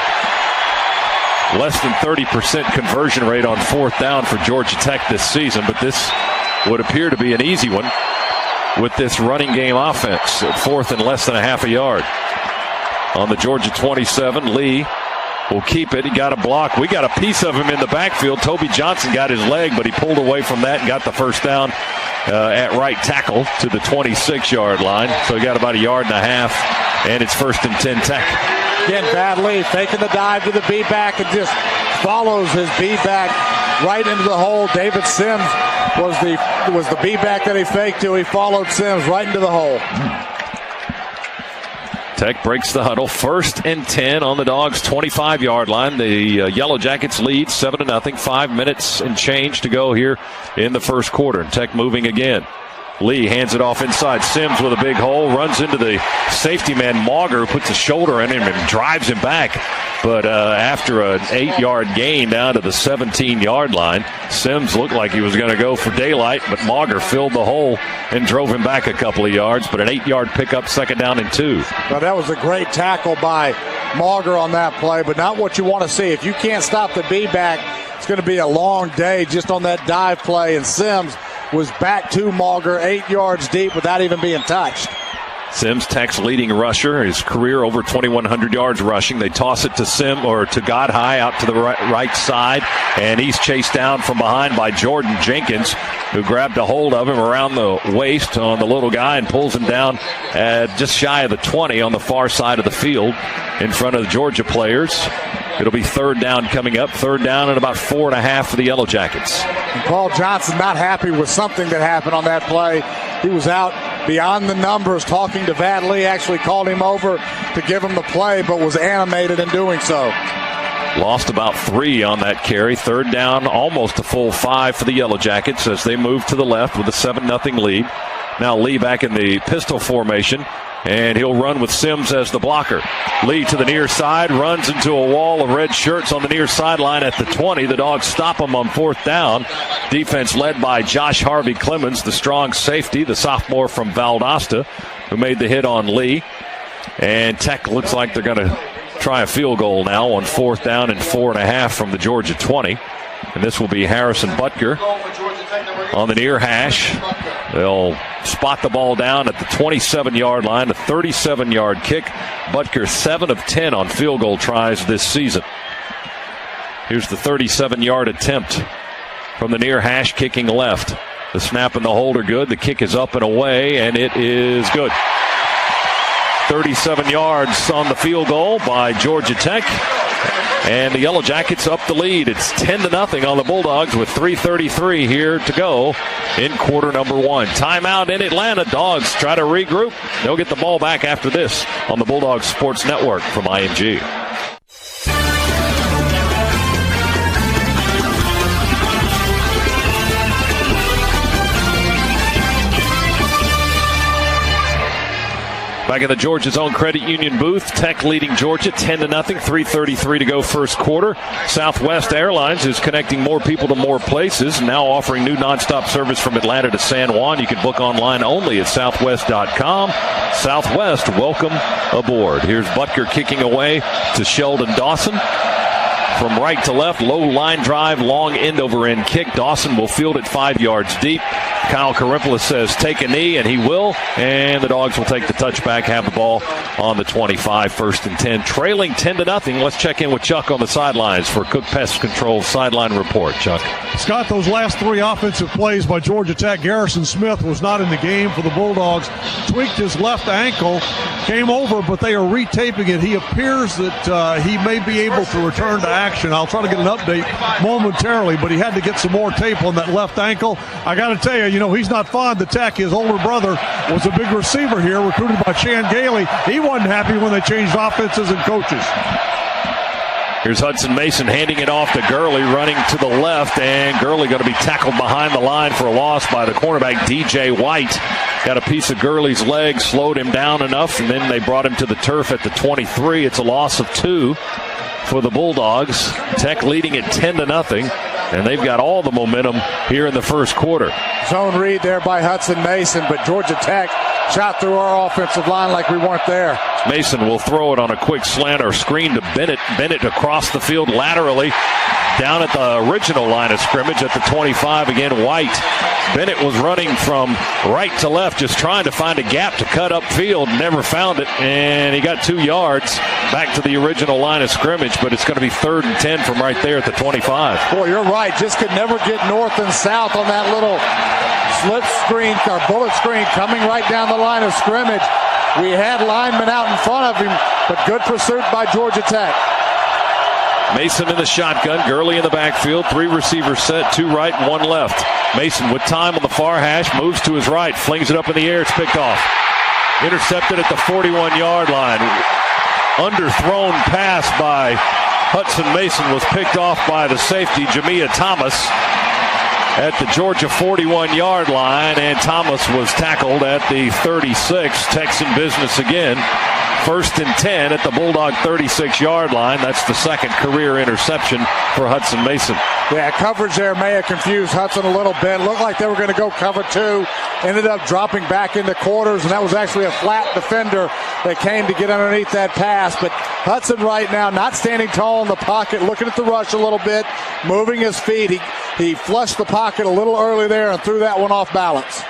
Less than 30% conversion rate on fourth down for Georgia Tech this season, but this would appear to be an easy one with this running game offense at fourth and less than a half a yard. On the Georgia 27, Lee will keep it. He got a block. We got a piece of him in the backfield. Toby Johnson got his leg, but he pulled away from that and got the first down at right tackle to the 26-yard line. So he got about a yard and a half, and it's 1st and 10 Tech. Again, Bad Lee faking the dive to the B-back and just follows his B-back right into the hole. David Sims was the B-back that he faked to. He followed Sims right into the hole. Tech breaks the huddle. 1st and 10 on the Dogs' 25-yard line. The Yellow Jackets lead 7-0. 5 minutes and change to go here in the first quarter. Tech moving again. Lee hands it off inside. Sims with a big hole. Runs into the safety man, Mauger, puts a shoulder in him and drives him back. But after an 8-yard gain down to the 17-yard line, Sims looked like he was going to go for daylight, but Mauger filled the hole and drove him back a couple of yards. But an 8-yard pickup, 2nd down and 2. Well, that was a great tackle by Mauger on that play, but not what you want to see. If you can't stop the B-back, it's going to be a long day just on that dive play, and Sims was back to Mauger 8 yards deep without even being touched. Sims, Tech's leading rusher, his career over 2,100 yards rushing. They toss it to to Godhigh out to the right side, and he's chased down from behind by Jordan Jenkins, who grabbed a hold of him around the waist on the little guy and pulls him down at just shy of the 20 on the far side of the field in front of the Georgia players. It'll be 3rd down coming up. 3rd down and about 4.5 for the Yellow Jackets. And Paul Johnson not happy with something that happened on that play. He was out beyond the numbers talking to Vad Lee, actually called him over to give him the play, but was animated in doing so. Lost about 3 on that carry. 3rd down, almost a full 5 for the Yellow Jackets as they move to the left with a 7-0 lead. Now Lee back in the pistol formation, and he'll run with Sims as the blocker. Lee to the near side, runs into a wall of red shirts on the near sideline at the 20. The Dogs stop him on 4th down. Defense led by Josh Harvey Clemens, the strong safety, the sophomore from Valdosta, who made the hit on Lee. And Tech looks like they're going to try a field goal now on 4th down and 4.5 from the Georgia 20. And this will be Harrison Butker on the near hash. They'll spot the ball down at the 27-yard line, a 37-yard kick. Butker 7 of 10 on field goal tries this season. Here's the 37-yard attempt from the near hash, kicking left. The snap and the hold are good. The kick is up and away, and it is good. 37 yards on the field goal by Georgia Tech. And the Yellow Jackets up the lead. It's 10-0 on the Bulldogs with 3:33 here to go in quarter number 1. Timeout in Atlanta. Dogs try to regroup. They'll get the ball back after this on the Bulldogs Sports Network from IMG. Back in the Georgia Zone Credit Union booth, Tech leading Georgia 10-0, 3:33 to go first quarter. Southwest Airlines is connecting more people to more places, now offering new nonstop service from Atlanta to San Juan. You can book online only at southwest.com. Southwest, welcome aboard. Here's Butker kicking away to Sheldon Dawson. From right to left, low line drive, long end over end kick. Dawson will field it 5 yards deep. Kyle Karimpoulos says take a knee, and he will. And the Dogs will take the touchback, have the ball on the 25, 1st and 10. Trailing 10-0. Let's check in with Chuck on the sidelines for Cook Pest Control sideline report. Chuck. Scott, those last 3 offensive plays by Georgia Tech, Garrison Smith was not in the game for the Bulldogs. Tweaked his left ankle, came over, but they are retaping it. He appears that he may be able to return to action. I'll try to get an update momentarily, but he had to get some more tape on that left ankle. I got to tell you, he's not fond of Tech. His older brother was a big receiver here, recruited by Chan Gailey. He wasn't happy when they changed offenses and coaches. Here's Hudson Mason handing it off to Gurley, running to the left, and Gurley going to be tackled behind the line for a loss by the cornerback, DJ White. Got a piece of Gurley's leg, slowed him down enough, and then they brought him to the turf at the 23. It's a loss of 2 for the Bulldogs. Tech leading at 10-0, and they've got all the momentum here in the first quarter. Zone read there by Hudson Mason, but Georgia Tech shot through our offensive line like we weren't there. Mason will throw it on a quick slant or screen to Bennett. Bennett across the field laterally down at the original line of scrimmage at the 25. Again, White. Bennett was running from right to left, just trying to find a gap to cut upfield. Never found it, and he got 2 yards back to the original line of scrimmage, but it's going to be 3rd and 10 from right there at the 25. Boy, you're right. Just could never get north and south on that little slip screen or bullet screen coming right down the line of scrimmage. We had linemen out in front of him, but good pursuit by Georgia Tech. Mason in the shotgun, Gurley in the backfield, 3 receivers set, 2 right and 1 left. Mason with time on the far hash, moves to his right, flings it up in the air, it's picked off. Intercepted at the 41-yard line. Underthrown pass by Hudson Mason was picked off by the safety, Jamia Thomas, at the Georgia 41-yard line, and Thomas was tackled at the 36. Texan business again. 1st and 10 at the Bulldog 36-yard line. That's the 2nd career interception for Hudson Mason. Yeah, coverage there may have confused Hudson a little bit. Looked like they were going to go cover 2. Ended up dropping back into quarters, and that was actually a flat defender that came to get underneath that pass. But Hudson right now not standing tall in the pocket, looking at the rush a little bit, moving his feet. He flushed the pocket a little early there and threw that one off balance.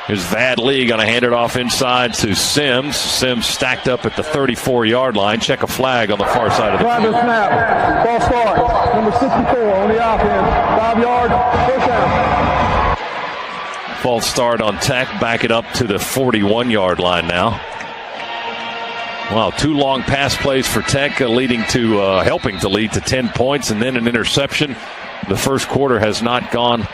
Here's Vad Lee going to hand it off inside to Sims. Sims stacked up at the 34-yard line. Check a flag on the far side of the field. Snap. Ball start. Number 64 on the offense. 5 yards. First down. False start on Tech. Back it up to the 41-yard line now. Wow, 2 long pass plays for Tech, helping to lead to 10 points, and then an interception. The first quarter has not gone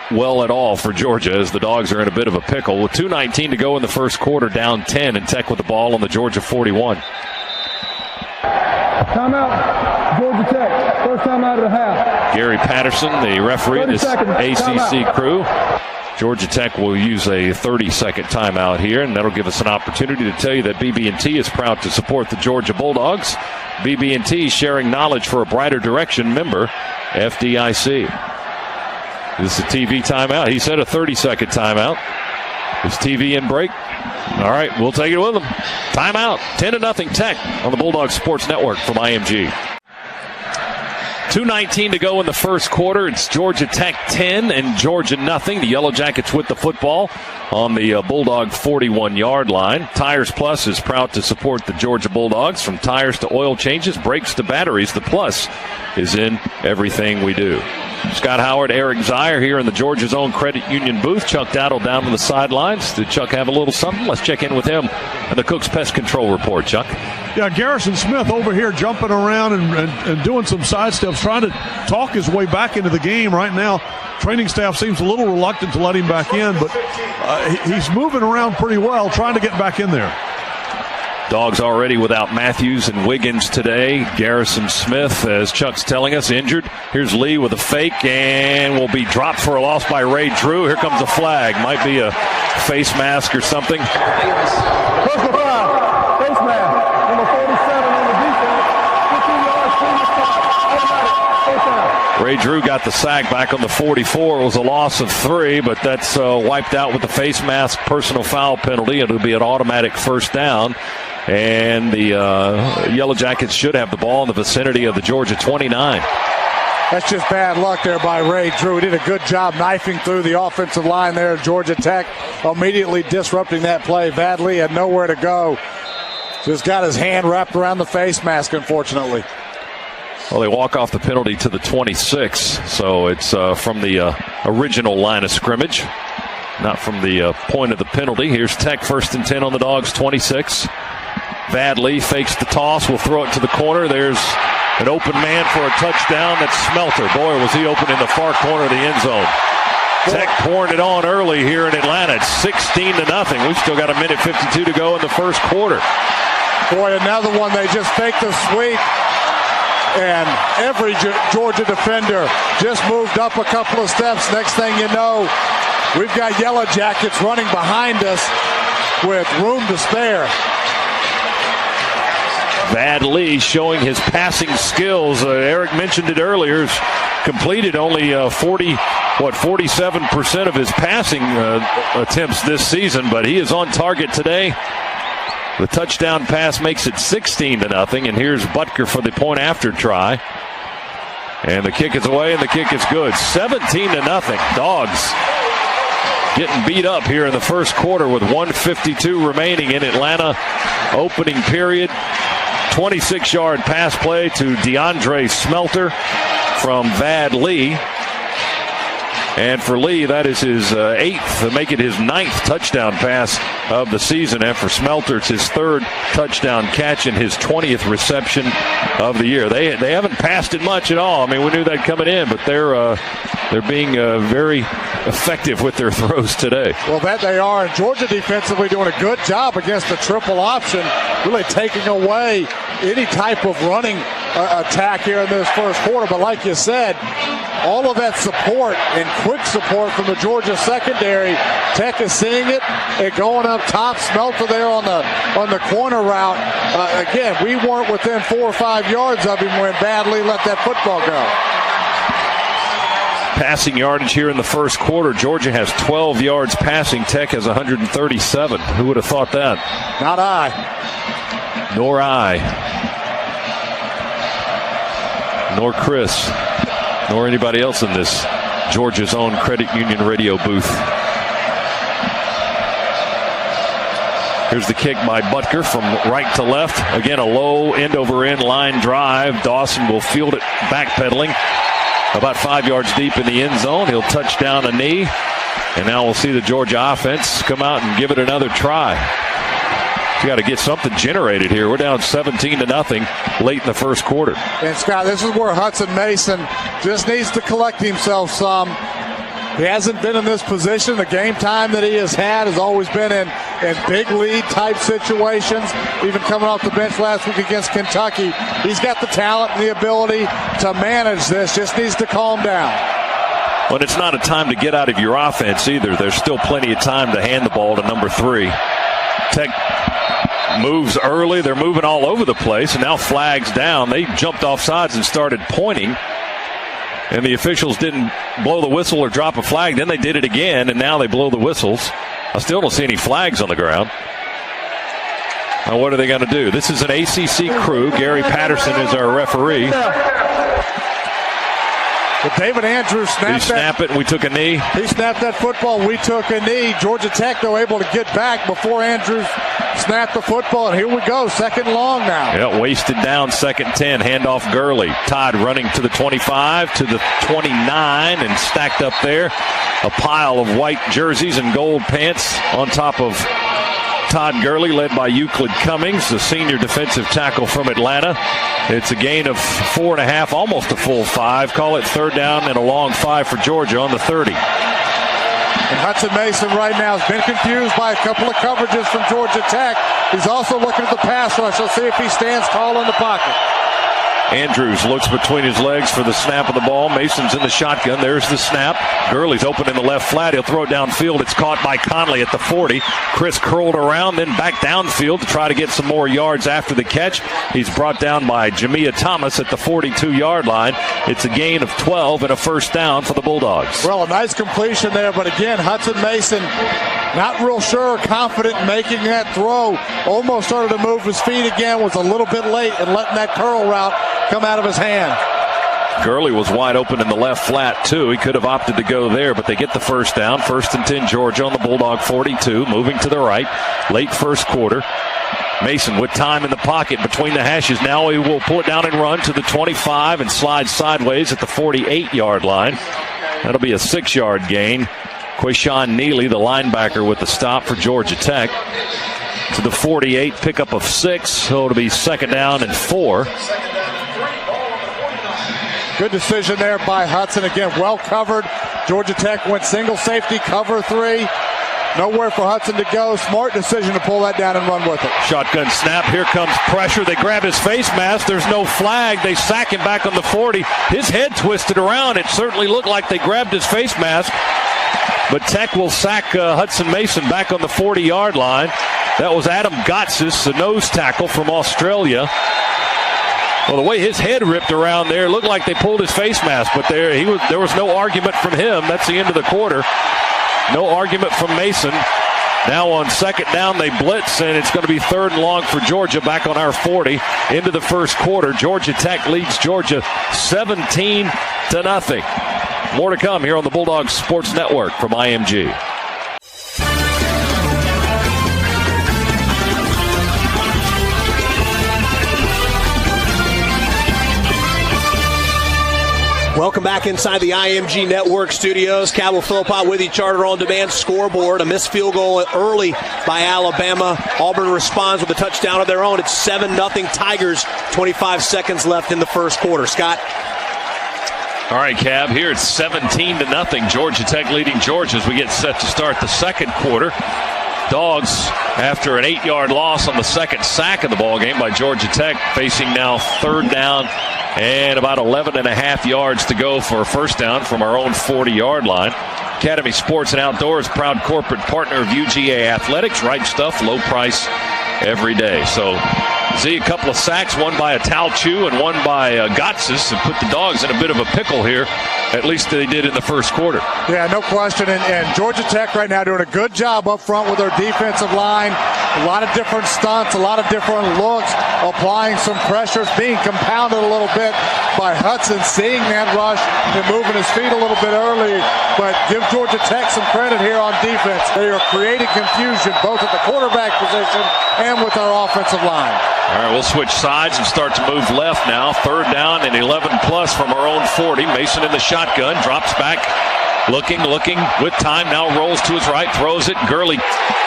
well at all for Georgia, as the Dogs are in a bit of a pickle. With 2:19 to go in the first quarter, down 10, and Tech with the ball on the Georgia 41. Timeout, Georgia Tech. First time out of the half. Gary Patterson, the referee, this ACC crew. Georgia Tech will use a 30-second timeout here, and that'll give us an opportunity to tell you that BB&T is proud to support the Georgia Bulldogs. BB&T, sharing knowledge for a brighter direction. Member FDIC. This is a TV timeout. He said a 30-second timeout. Is TV in break? All right, we'll take it with him. Timeout. 10-0 Tech on the Bulldog Sports Network from IMG. 2:19 to go in the first quarter. It's Georgia Tech 10 and Georgia nothing. The Yellow Jackets with the football on the Bulldog 41-yard line. Tires Plus is proud to support the Georgia Bulldogs. From tires to oil changes, brakes to batteries, the Plus is in everything we do. Scott Howard, Eric Zier here in the Georgia Zone Credit Union booth. Chuck Dowdle down on the sidelines. Did Chuck have a little something? Let's check in with him and the Cook's Pest Control Report. Chuck? Yeah, Garrison Smith over here jumping around and doing some side steps, trying to talk his way back into the game right now. Training staff seems a little reluctant to let him back in, but he's moving around pretty well, trying to get back in there. Dogs already without Matthews and Wiggins today. Garrison Smith, as Chuck's telling us, injured. Here's Lee with a fake and will be dropped for a loss by Ray Drew. Here comes a flag. Might be a face mask or something. Personal foul. Face mask. Number 47 on the defense. 15 yards, previous spot. Automatic. First down. Ray Drew got the sack back on the 44. It was a loss of 3, but that's wiped out with the face mask personal foul penalty. It'll be an automatic first down. And the Yellow Jackets should have the ball in the vicinity of the Georgia 29. That's just bad luck there by Ray Drew. He did a good job knifing through the offensive line there at Georgia Tech, immediately disrupting that play. Vadley had nowhere to go. Just got his hand wrapped around the face mask, unfortunately. Well, they walk off the penalty to the 26, so it's from the original line of scrimmage, not from the point of the penalty. Here's Tech 1st and 10 on the Dogs' 26. Vadley fakes the toss, will throw it to the corner. There's an open man for a touchdown. That's Smelter. Boy, was he open in the far corner of the end zone. Tech pouring it on early here in Atlanta. It's 16-0. We've still got a minute 52 to go in the first quarter. Boy, another one. They just faked the sweep, and every Georgia defender just moved up a couple of steps. Next thing you know, we've got Yellow Jackets running behind us with room to spare. Vadley showing his passing skills. Eric mentioned it earlier. He's completed only 47% of his passing attempts this season, but he is on target today. The touchdown pass makes it 16-0, and here's Butker for the point after try. And the kick is away, and the kick is good. 17-0. Dogs getting beat up here in the first quarter with 1:52 remaining in Atlanta. Opening period. 26-yard pass play to DeAndre Smelter from Vadley. And for Lee, that is his 8th, to make it his 9th touchdown pass of the season. And for Smelter, it's his 3rd touchdown catch and his 20th reception of the year. They haven't passed it much at all. I mean, we knew that coming in, but they're being very effective with their throws today. Well, that they are. And Georgia defensively doing a good job against the triple option, really taking away any type of running attack here in this first quarter. But like you said, all of that support and quick support from the Georgia secondary. Tech is seeing it and going up top. Smelter there on the corner route. Again, we weren't within 4 or 5 yards of him when Vadley let that football go. Passing yardage here in the first quarter. Georgia has 12 yards passing. Tech has 137. Who would have thought that? Not I. Nor I. Nor Chris. Nor anybody else in this Georgia's own Credit Union radio booth. Here's the kick by Butker from right to left. Again, a low end-over-end line drive. Dawson will field it backpedaling about 5 yards deep in the end zone. He'll touch down a knee. And now we'll see the Georgia offense come out and give it another try. You got to get something generated here. We're down 17-0 late in the first quarter. And Scott, this is where Hudson Mason just needs to collect himself some. He hasn't been in this position. The game time that he has had has always been in big lead type situations. Even coming off the bench last week against Kentucky, he's got the talent and the ability to manage this. Just needs to calm down. Well, it's not a time to get out of your offense either. There's still plenty of time to hand the ball to number 3. Tech moves early. They're moving all over the place, and now flags down. They jumped off sides and started pointing, and the officials didn't blow the whistle or drop a flag. Then they did it again, and now they blow the whistles. I still don't see any flags on the ground. Now, what are they going to do? This is an ACC crew. Gary Patterson is our referee. But David Andrews snapped it, and we took a knee. He snapped that football, we took a knee. Georgia Tech, though, able to get back before Andrews snapped the football, and here we go, 2nd long now. Yeah, wasted down, 2nd 10, handoff Gurley. Todd running to the 25, to the 29, and stacked up there. A pile of white jerseys and gold pants on top of Todd Gurley, led by Euclid Cummings, the senior defensive tackle from Atlanta. It's a gain of 4.5, almost a full 5. Call it 3rd down and a long 5 for Georgia on the 30. And Hudson Mason right now has been confused by a couple of coverages from Georgia Tech. He's also looking at the pass rush. Let's see if he stands tall in the pocket. Andrews looks between his legs for the snap of the ball. Mason's in the shotgun. There's the snap. Gurley's open in the left flat. He'll throw it downfield. It's caught by Conley at the 40. Chris curled around, then back downfield to try to get some more yards after the catch. He's brought down by Jamia Thomas at the 42-yard line. It's a gain of 12 and a 1st down for the Bulldogs. Well, a nice completion there, but again, Hudson Mason not real sure, confident in making that throw. Almost started to move his feet again, was a little bit late and letting that curl route come out of his hand. Gurley was wide open in the left flat, too. He could have opted to go there, but they get the first down. 1st and 10, Georgia on the Bulldog 42, moving to the right. Late first quarter. Mason with time in the pocket between the hashes. Now he will pull it down and run to the 25 and slide sideways at the 48-yard line. That'll be a 6-yard gain. Quayshawn Neely, the linebacker, with the stop for Georgia Tech. To the 48, pickup of 6. So it'll be 2nd down and 4. Good decision there by Hudson. Again, well covered. Georgia Tech went single safety, cover 3. Nowhere for Hudson to go. Smart decision to pull that down and run with it. Shotgun snap. Here comes pressure. They grab his face mask. There's no flag. They sack him back on the 40. His head twisted around. It certainly looked like they grabbed his face mask. But Tech will sack Hudson Mason back on the 40-yard line. That was Adam Gotsis, a nose tackle from Australia. Well, the way his head ripped around there, looked like they pulled his face mask. But there was no argument from him. That's the end of the quarter. No argument from Mason. Now on 2nd down, they blitz, and it's going to be 3rd and long for Georgia back on our 40 into the first quarter. Georgia Tech leads Georgia 17-0. More to come here on the Bulldogs Sports Network from IMG. Welcome back inside the IMG Network studios. Cabell Philpott with you, Charter on Demand scoreboard. A missed field goal early by Alabama. Auburn responds with a touchdown of their own. It's 7-0 Tigers. 25 seconds left in the first quarter. Scott? All right, Cab, here it's 17-0. Georgia Tech leading Georgia as we get set to start the second quarter. Dogs, after an 8-yard loss on the second sack of the ball game by Georgia Tech, facing now 3rd down and about 11.5 yards to go for a first down from our own 40-yard line. Academy Sports and Outdoors, proud corporate partner of UGA Athletics. Right stuff, low price every day. So, see a couple of sacks, one by Atalchu and one by Gotsis, and put the Dogs in a bit of a pickle here. At least they did in the first quarter. Yeah, no question. And Georgia Tech right now doing a good job up front with their defensive line. A lot of different stunts, a lot of different looks, applying some pressures, being compounded a little bit by Hudson, seeing that rush and moving his feet a little bit early. But give Georgia Tech some credit here on defense. They are creating confusion both at the quarterback position and with our offensive line. All right, we'll switch sides and start to move left now. 3rd down and 11 plus from our own 40. Mason in the shotgun, drops back, looking with time. Now rolls to his right, throws it. Gurley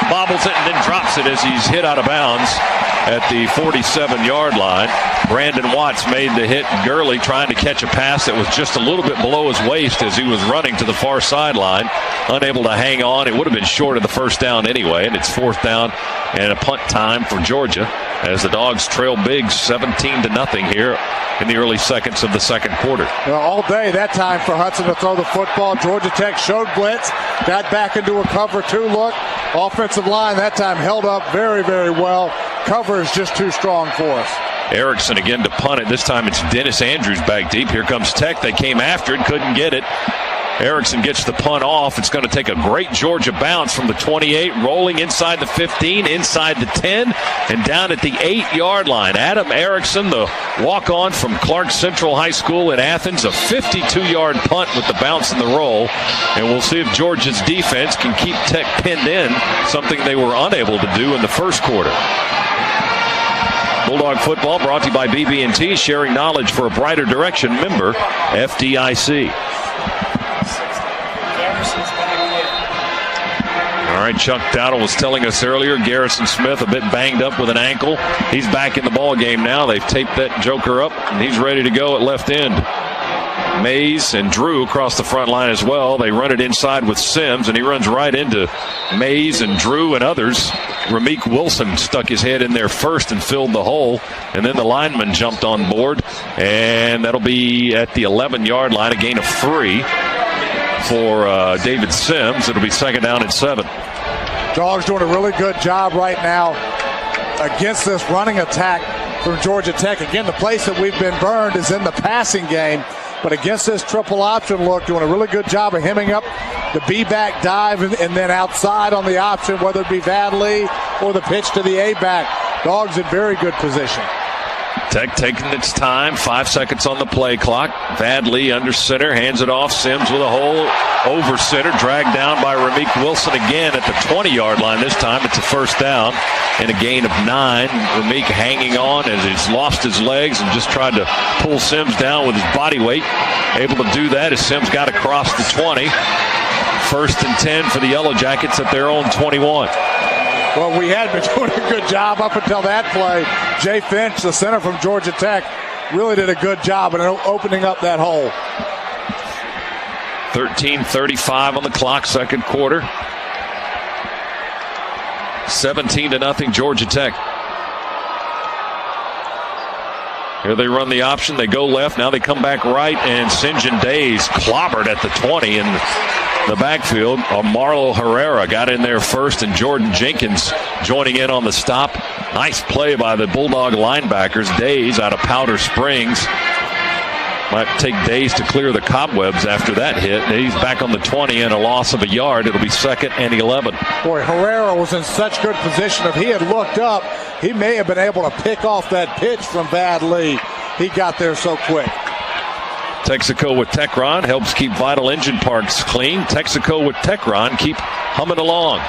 bobbles it and then drops it as he's hit out of bounds at the 47-yard line. Brandon Watts made the hit. Gurley trying to catch a pass that was just a little bit below his waist as he was running to the far sideline. Unable to hang on. It would have been short of the first down anyway, and it's 4th down and a punt time for Georgia as the Dogs trail big 17-0 here in the early seconds of the second quarter. Well, all day that time for Hudson to throw the football. Georgia Tech showed blitz, got back into a cover 2 look. Offensive line that time held up very, very well. Cover is just too strong for us. Erickson again to punt it. This time it's Dennis Andrews back deep. Here comes Tech. They came after it, couldn't get it. Erickson gets the punt off. It's going to take a great Georgia bounce from the 28, rolling inside the 15, inside the 10, and down at the 8-yard line. Adam Erickson, the walk-on from Clark Central High School in Athens, a 52-yard punt with the bounce and the roll. And we'll see if Georgia's defense can keep Tech pinned in, something they were unable to do in the first quarter. Bulldog football brought to you by BB&T, sharing knowledge for a brighter direction. Member FDIC. All right, Chuck Dowdle was telling us earlier, Garrison Smith a bit banged up with an ankle. He's back in the ball game now. They've taped that joker up, and he's ready to go at left end. Mays and Drew across the front line as well. They run it inside with Sims, and he runs right into Mays and Drew and others. Rameek Wilson stuck his head in there first and filled the hole, and then the lineman jumped on board, and that'll be at the 11-yard line, a gain of 3 for David Sims. It'll be 2nd down and 7. Dogs doing a really good job right now against this running attack from Georgia Tech. Again, the place that we've been burned is in the passing game. But against this triple option look, doing a really good job of hemming up the B-back dive and then outside on the option, whether it be Vadley or the pitch to the A-back. Dogs in very good position. Tech taking its time. 5 seconds on the play clock. Vad Lee under center. Hands it off. Sims with a hole over center. Dragged down by Ramik Wilson again at the 20-yard line. This time it's a first down and a gain of 9. Ramik hanging on as he's lost his legs and just tried to pull Sims down with his body weight. Able to do that as Sims got across the 20. First and 10 for the Yellow Jackets at their own 21. Well, we had been doing a good job up until that play. Jay Finch, the center from Georgia Tech, really did a good job in opening up that hole. 13:35 on the clock, second quarter. 17-0 Georgia Tech. Here they run the option. They go left. Now they come back right, and St. John Days clobbered at the 20 in the backfield. Marlo Herrera got in there first, and Jordan Jenkins joining in on the stop. Nice play by the Bulldog linebackers. Days out of Powder Springs. Might take Days to clear the cobwebs after that hit. Days back on the 20 and a loss of a yard. It'll be 2nd and 11. Boy, Herrera was in such good position. If he had looked up, he may have been able to pick off that pitch from Vad Lee. He got there so quick. Texaco with Techron helps keep Vital Engine Parts clean. Texaco with Techron keep humming along.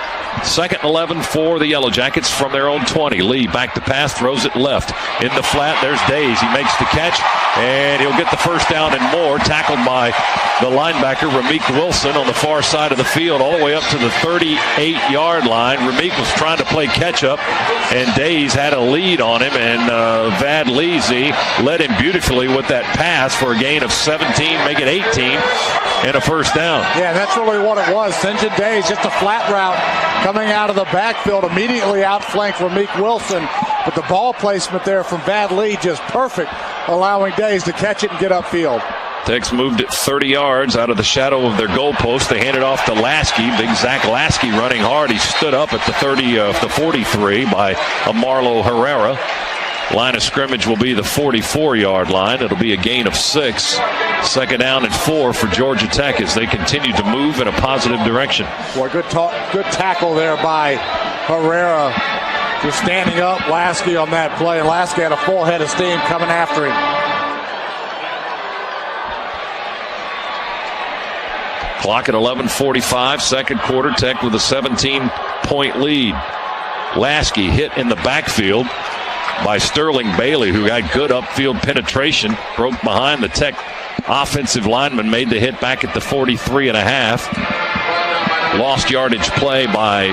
2nd and 11 for the Yellow Jackets from their own 20. Lee back to pass, throws it left. In the flat, there's Days. He makes the catch, and he'll get the first down and more. Tackled by the linebacker, Ramik Wilson, on the far side of the field, all the way up to the 38-yard line. Ramik was trying to play catch-up, and Days had a lead on him, and Vad Leezy led him beautifully with that pass for a gain of 17, make it 18, and a first down. Yeah, that's really what it was. St. John Days, just a flat route coming out of the backfield, immediately outflanked Ramik Wilson, but the ball placement there from Vad Lee just perfect, allowing Days to catch it and get upfield. Tech's moved it 30 yards out of the shadow of their goalpost. They hand it off to Lasky. Big Zach Lasky running hard. He stood up at the 43 by Marlo Herrera. Line of scrimmage will be the 44-yard line. It'll be a gain of 6. 2nd down and 4 for Georgia Tech as they continue to move in a positive direction. Boy, good tackle there by Herrera. Just standing up Lasky on that play. And Lasky had a full head of steam coming after him. Clock at 11:45, second quarter. Tech with a 17-point lead. Lasky hit in the backfield by Sterling Bailey, who got good upfield penetration. Broke behind the Tech offensive lineman, made the hit back at the 43.5. Lost yardage play by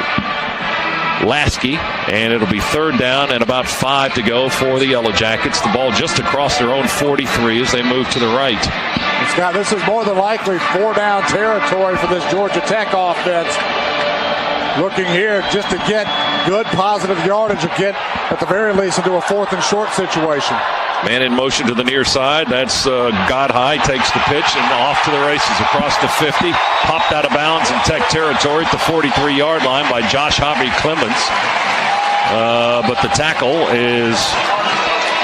Lasky, and it'll be 3rd down and about 5 to go for the Yellow Jackets. The ball just across their own 43 as they move to the right. Scott, this is more than likely 4-down territory for this Georgia Tech offense. Looking here just to get good positive yardage or get, at the very least, into a 4th and short situation. Man in motion to the near side. That's Godhigh takes the pitch and off to the races across the 50. Popped out of bounds in Tech territory at the 43-yard line by Josh Hobby Clemens. But the tackle is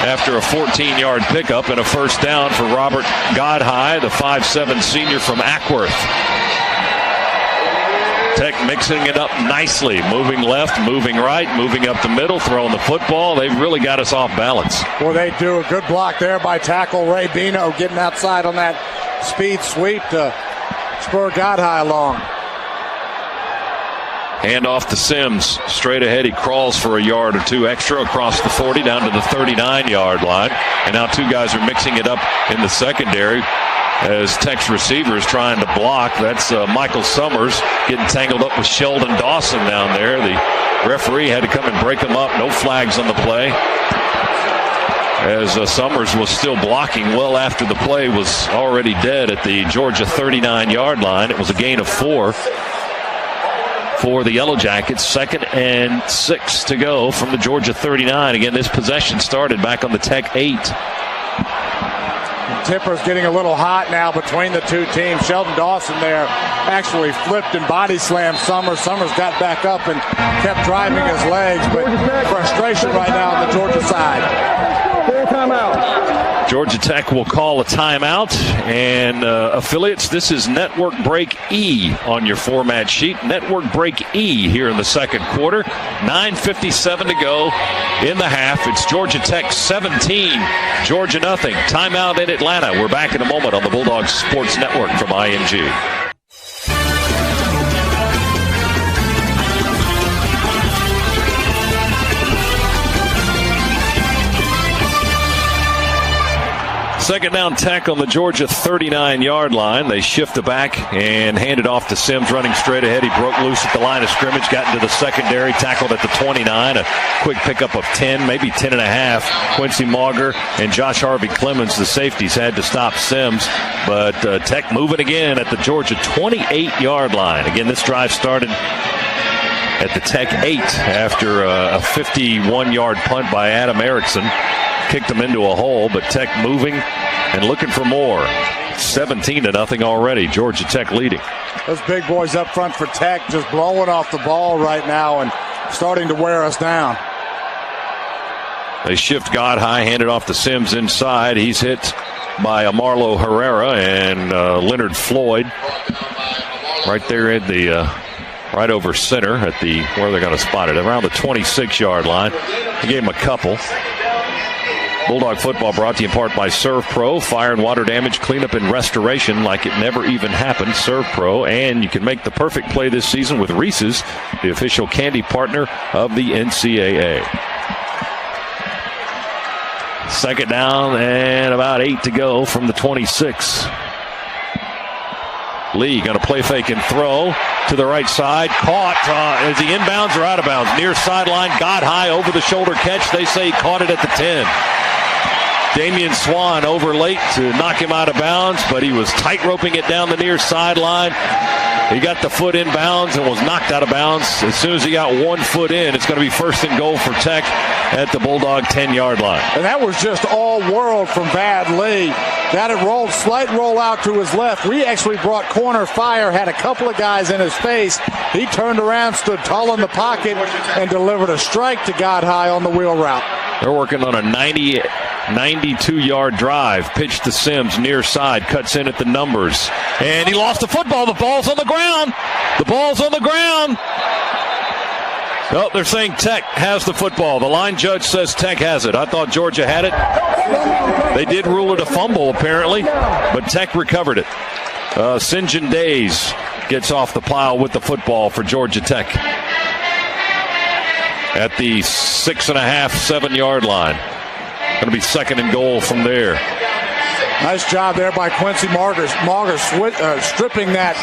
after a 14-yard pickup and a first down for Robert Godhigh, the 5'7" senior from Ackworth. Tech mixing it up nicely, moving left, moving right, moving up the middle, throwing the football. They've really got us off balance. Well, they do. A good block there by tackle Ray Bino, getting outside on that speed sweep to spur Godhigh along. Hand off to Sims. Straight ahead, he crawls for a yard or 2 extra across the 40 down to the 39-yard line. And now 2 guys are mixing it up in the secondary as Tech's receiver is trying to block. That's Michael Summers getting tangled up with Sheldon Dawson down there. The referee had to come and break him up. No flags on the play, as Summers was still blocking well after the play was already dead at the Georgia 39-yard line. It was a gain of 4 for the Yellow Jackets. 2nd and 6 to go from the Georgia 39. Again, this possession started back on the Tech 8. Tipper's getting a little hot now between the two teams. Sheldon Dawson there actually flipped and body slammed Summers. Summers got back up and kept driving his legs, but frustration right now on the Georgia side. Full timeout. Georgia Tech will call a timeout, and affiliates, this is Network Break E on your format sheet. Network Break E here in the second quarter. 9:57 to go in the half. It's Georgia Tech 17, Georgia nothing. Timeout in Atlanta. We're back in a moment on the Bulldogs Sports Network from IMG. Second down, Tech on the Georgia 39-yard line. They shift the back and hand it off to Sims running straight ahead. He broke loose at the line of scrimmage, got into the secondary, tackled at the 29. A quick pickup of 10, maybe 10 and a half. Quincy Mauger and Josh Harvey Clemens, the safeties, had to stop Sims. But Tech moving again at the Georgia 28-yard line. Again, this drive started at the Tech 8 after a 51-yard punt by Adam Erickson. Kicked them into a hole, but Tech moving and looking for more. 17-0 already. Georgia Tech leading. Those big boys up front for Tech just blowing off the ball right now and starting to wear us down. They shift God high, hand it off to Sims inside. He's hit by Marlo Herrera and Leonard Floyd right there at the right over center at the where they're going to spot it, around the 26-yard line. He gave him a couple. Bulldog football brought to you in part by Serve Pro. Fire and water damage cleanup and restoration like it never even happened. Serve Pro. And you can make the perfect play this season with Reese's, the official candy partner of the NCAA. Second down and about 8 to go from the 26. Lee going to play fake and throw to the right side. Caught. Is he inbounds or out of bounds? Near sideline. God high over the shoulder catch. They say he caught it at the 10. Damian Swan over late to knock him out of bounds, but he was tight roping it down the near sideline. He got the foot in bounds and was knocked out of bounds. As soon as he got 1 foot in, it's going to be first and goal for Tech at the Bulldog 10-yard line. And that was just all world from Vad Lee. Got it rolled, slight roll out to his left. We actually brought corner fire, had a couple of guys in his face. He turned around, stood tall in the pocket, and delivered a strike to God high on the wheel route. They're working on a 92-yard drive. Pitch to Sims, near side, cuts in at the numbers. And he lost the football. The ball's on the ground. The ball's on the ground. Oh, they're saying Tech has the football. The line judge says Tech has it. I thought Georgia had it. They did rule it a fumble, apparently, but Tech recovered it. St. John Days gets off the pile with the football for Georgia Tech at the 6.5, 7-yard line. Going to be second and goal from there. Nice job there by Quincy Mauger stripping that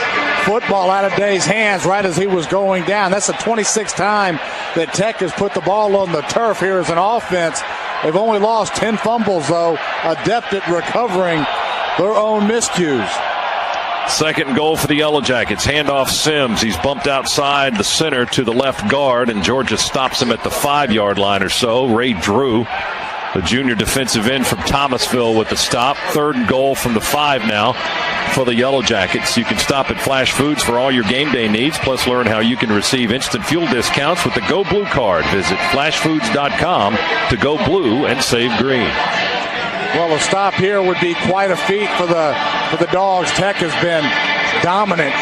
football out of Day's hands right as he was going down. That's the 26th time that Tech has put the ball on the turf here as an offense. They've only lost 10 fumbles, though, adept at recovering their own miscues. Second and goal for the Yellow Jackets. Handoff Sims. He's bumped outside the center to the left guard, and Georgia stops him at the 5-yard line or so. Ray Drew, the junior defensive end from Thomasville, with the stop. Third and goal from the 5 now for the Yellow Jackets. You can stop at Flash Foods for all your game day needs, plus learn how you can receive instant fuel discounts with the Go Blue card. Visit flashfoods.com to go blue and save green. Well, a stop here would be quite a feat for the Dogs. Tech has been dominant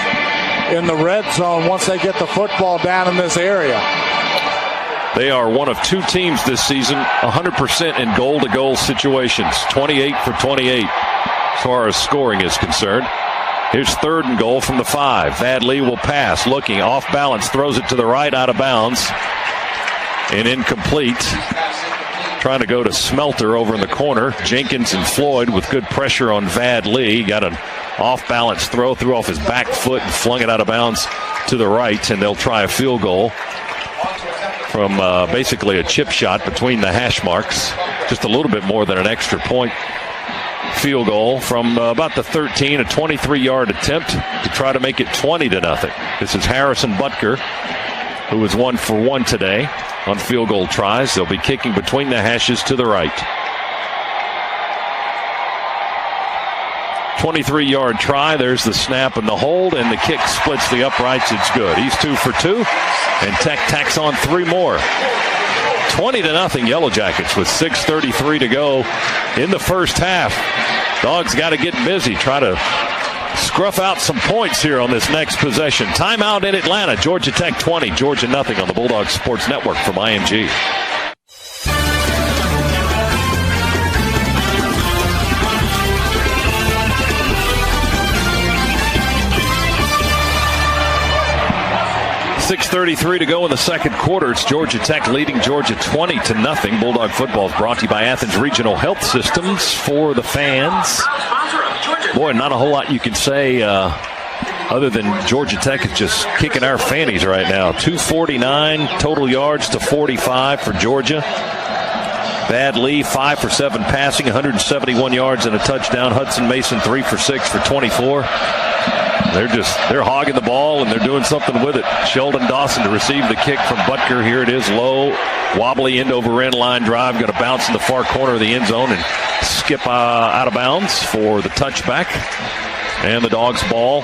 in the red zone once they get the football down in this area. They are one of 2 teams this season 100% in goal-to-goal situations, 28 for 28 as far as scoring is concerned. Here's third and goal from the 5. Vad Lee will pass, looking off balance, throws it to the right, out of bounds, and incomplete. Trying to go to Smelter over in the corner. Jenkins and Floyd with good pressure on Vad Lee. Got an off-balance throw, threw off his back foot and flung it out of bounds to the right, and they'll try a field goal from basically a chip shot between the hash marks. Just a little bit more than an extra point field goal from about the 13, a 23-yard attempt to try to make it 20-0. This is Harrison Butker, who was 1 for 1 today on field goal tries. They'll be kicking between the hashes to the right. 23-yard try. There's the snap and the hold, and the kick splits the uprights. It's good. He's 2 for 2, and Tech tacks on 3 more. 20-0 Yellow Jackets with 6:33 to go in the first half. Dogs got to get busy, try to scruff out some points here on this next possession. Timeout in Atlanta. Georgia Tech 20, Georgia nothing on the Bulldogs Sports Network from IMG. .633 to go in the second quarter. It's Georgia Tech leading Georgia 20-0. Bulldog football is brought to you by Athens Regional Health Systems for the fans. Boy, not a whole lot you can say other than Georgia Tech is just kicking our fannies right now. 249 total yards to 45 for Georgia. Bad Lee, 5 for 7 passing, 171 yards and a touchdown. Hudson Mason, 3 for 6 for 24. They're hogging the ball and they're doing something with it. Sheldon Dawson to receive the kick from Butker. Here it is, low, wobbly end over end line drive. Going to bounce in the far corner of the end zone and skip out of bounds for the touchback. And the Dogs' ball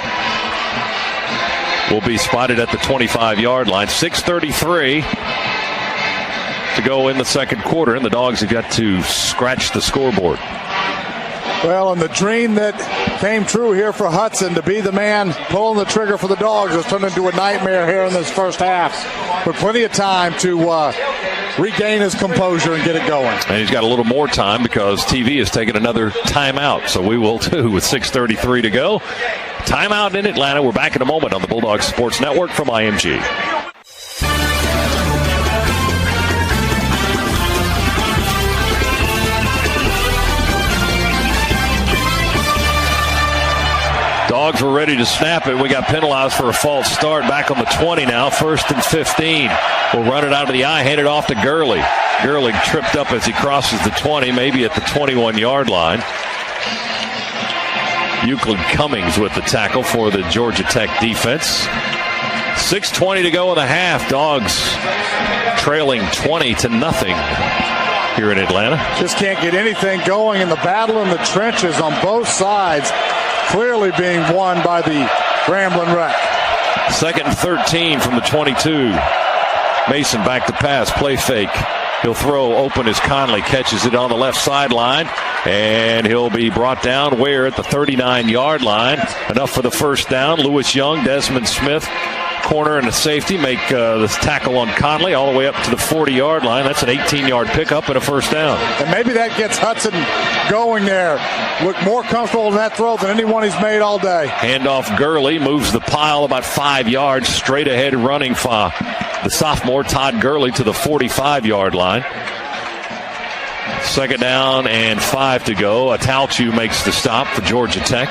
will be spotted at the 25-yard line. 6:33 to go in the second quarter, and the Dogs have got to scratch the scoreboard. Well, and the dream that came true here for Hudson to be the man pulling the trigger for the Dogs has turned into a nightmare here in this first half. But plenty of time to regain his composure and get it going. And he's got a little more time because TV has taken another timeout. So we will too with 6:33 to go. Timeout in Atlanta. We're back in a moment on the Bulldogs Sports Network from IMG. Dogs were ready to snap it. We got penalized for a false start back on the 20 now. 1st and 15. We'll run it out of the eye, hand it off to Gurley. Gurley tripped up as he crosses the 20, maybe at the 21-yard line. Euclid Cummings with the tackle for the Georgia Tech defense. 6:20 to go in the half. Dogs trailing 20-0 here in Atlanta. Just can't get anything going in the battle in the trenches on both sides. Clearly being won by the Grambling Wreck. 2nd and 13 from the 22. Mason back to pass, play fake. He'll throw, open as Conley catches it on the left sideline, and he'll be brought down where at the 39-yard line. Enough for the first down. Lewis Young, Desmond Smith, corner and a safety make this tackle on Conley all the way up to the 40-yard line. That's an 18-yard pickup and a first down. And maybe that gets Hudson going there. Look more comfortable in that throw than anyone he's made all day. Handoff Gurley moves the pile about 5 yards straight ahead running for the sophomore Todd Gurley to the 45-yard line. 2nd down and 5 to go. Atalchu makes the stop for Georgia Tech.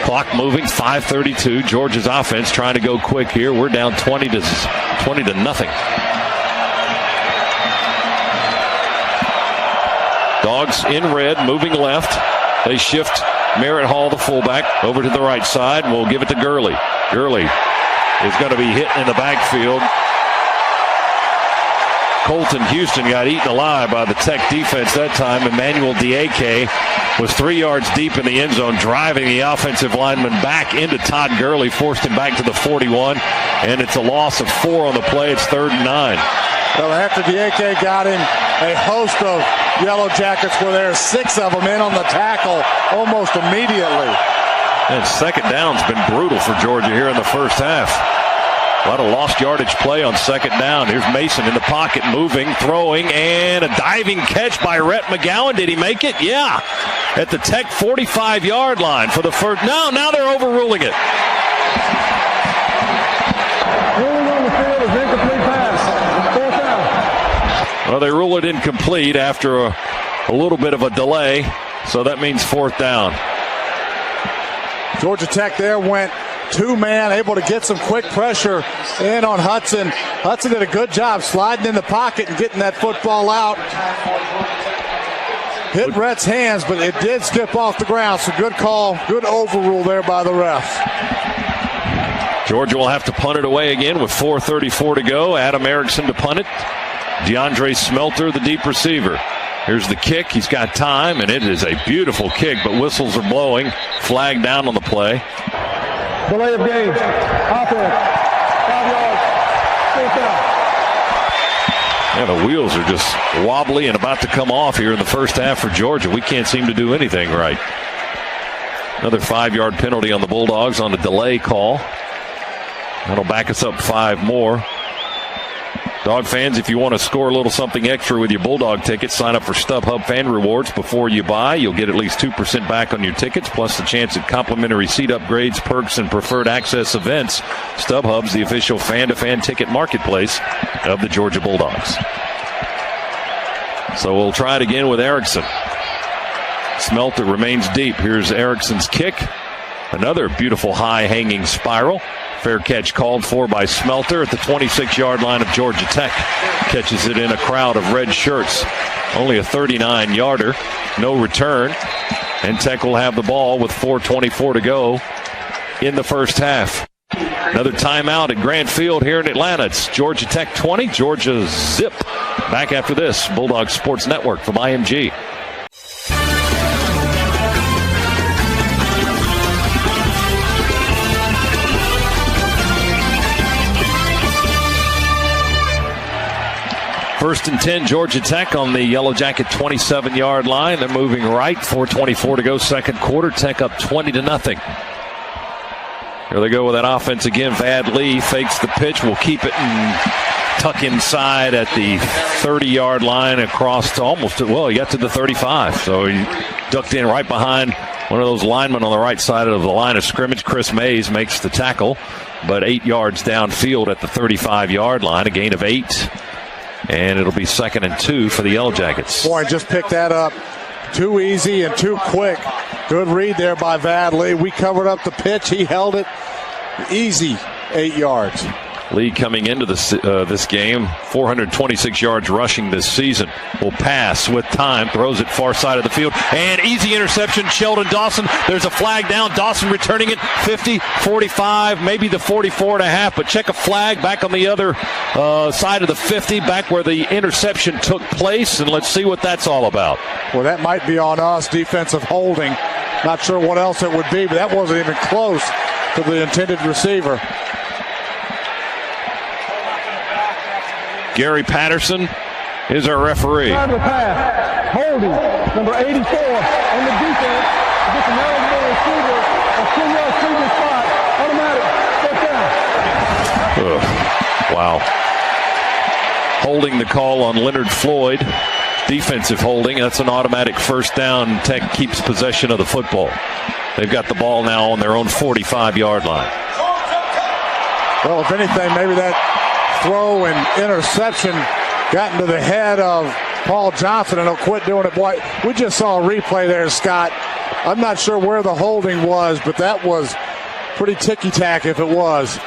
Clock moving, 5:32. Georgia's offense trying to go quick here. We're down 20-0. Dogs in red, moving left. They shift Merritt Hall, the fullback, over to the right side. We'll give it to Gurley. Gurley is going to be hit in the backfield. Colton Houston got eaten alive by the Tech defense that time. Emmanuel Diake was 3 yards deep in the end zone, driving the offensive lineman back into Todd Gurley, forced him back to the 41, and it's a loss of 4 on the play. It's 3rd and 9. Well, after Diake got him, a host of Yellow Jackets were there, 6 of them in on the tackle almost immediately. And 2nd down's been brutal for Georgia here in the first half. A lot of lost yardage play on 2nd down. Here's Mason in the pocket, moving, throwing, and a diving catch by Rhett McGowan. Did he make it? Yeah. At the Tech 45-yard line for the first. Now they're overruling it. Ruling on the field is incomplete pass. 4th down. Well, they rule it incomplete after a little bit of a delay, so that means 4th down. Georgia Tech there went 2-man, able to get some quick pressure in on Hudson. Hudson did a good job sliding in the pocket and getting that football out. Hit Rhett's hands, but it did skip off the ground. So good call, good overrule there by the refs. Georgia will have to punt it away again with 4:34 to go. Adam Erickson to punt it. DeAndre Smelter, the deep receiver. Here's the kick. He's got time, and it is a beautiful kick, but whistles are blowing. Flag down on the play. Delay of game. Offense. 5 yards. 4th down. Yeah, the wheels are just wobbly and about to come off here in the first half for Georgia. We can't seem to do anything right. Another 5-yard penalty on the Bulldogs on a delay call. That'll back us up 5 more. Dog fans, if you want to score a little something extra with your Bulldog ticket, sign up for StubHub Fan Rewards before you buy. You'll get at least 2% back on your tickets, plus the chance at complimentary seat upgrades, perks, and preferred access events. StubHub's the official fan-to-fan ticket marketplace of the Georgia Bulldogs. So we'll try it again with Erickson. Smelter remains deep. Here's Erickson's kick. Another beautiful high-hanging spiral. Fair catch called for by Smelter at the 26-yard line of Georgia Tech. Catches it in a crowd of red shirts. Only a 39-yarder. No return. And Tech will have the ball with 4:24 to go in the first half. Another timeout at Grant Field here in Atlanta. It's Georgia Tech 20, Georgia zip. Back after this, Bulldog Sports Network from IMG. First and 10, Georgia Tech on the Yellow Jacket 27-yard line. They're moving right. 4:24 to go, second quarter. Tech up 20-0. Here they go with that offense again. Vad Lee fakes the pitch. Will keep it and tuck inside at the 30-yard line across to almost, well, he got to the 35. So he ducked in right behind one of those linemen on the right side of the line of scrimmage. Chris Mays makes the tackle, but 8 yards downfield at the 35-yard line, a gain of 8. And it'll be 2nd and 2 for the Yellow Jackets. Boy, just picked that up. Too easy and too quick. Good read there by Vad Lee. We covered up the pitch. He held it. Easy 8 yards. Lee coming into this game, 426 yards rushing this season. Will pass with time, throws it far side of the field, and easy interception, Sheldon Dawson. There's a flag down. Dawson returning it 50, 45, maybe the 44.5, but check a flag back on the other side of the 50, back where the interception took place, and let's see what that's all about. Well, that might be on us, defensive holding. Not sure what else it would be, but that wasn't even close to the intended receiver. Gary Patterson is our referee. Side of the pass, holding, number 84 on the defense. Gets an eligible receiver, a 2-yard previous spot, automatic, step down. Wow. Holding the call on Leonard Floyd. Defensive holding. That's an automatic first down. Tech keeps possession of the football. They've got the ball now on their own 45-yard line. Well, if anything, maybe that throw and interception got into the head of Paul Johnson, and he'll quit doing it. Boy, we just saw a replay there, Scott. I'm not sure where the holding was, but that was pretty ticky-tack if it was.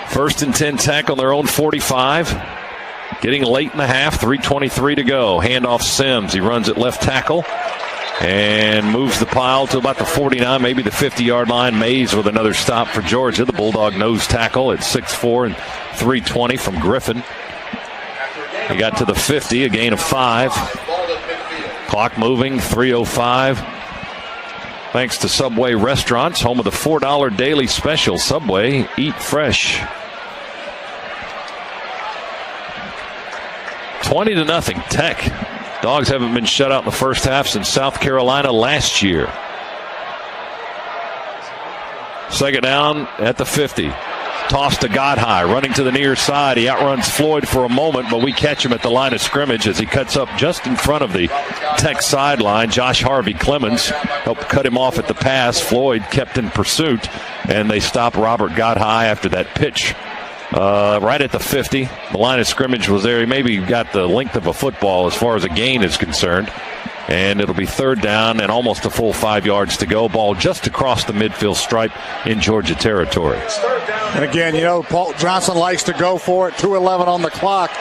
First and 10, Tech on their own 45. Getting late in the half, 3:23 to go. Handoff Sims. He runs at left tackle and moves the pile to about the 49, maybe the 50-yard line. Mays with another stop for Georgia. The Bulldog nose tackle at 6'4" and 320 from Griffin. He got to the 50, a gain of 5. Clock moving, 3:05. Thanks to Subway Restaurants, home of the $4 daily special. Subway, eat fresh. 20-0, Tech. Dogs haven't been shut out in the first half since South Carolina last year. Second down at the 50. Toss to Godhigh, running to the near side. He outruns Floyd for a moment, but we catch him at the line of scrimmage as he cuts up just in front of the Tech sideline. Josh Harvey Clemens helped cut him off at the pass. Floyd kept in pursuit, and they stop Robert Godhigh after that pitch. Right at the 50. The line of scrimmage was there. He maybe got the length of a football as far as a gain is concerned. And it'll be third down and almost a full 5 yards to go. Ball just across the midfield stripe in Georgia territory. And again, you know, Paul Johnson likes to go for it. 2:11 on the clock.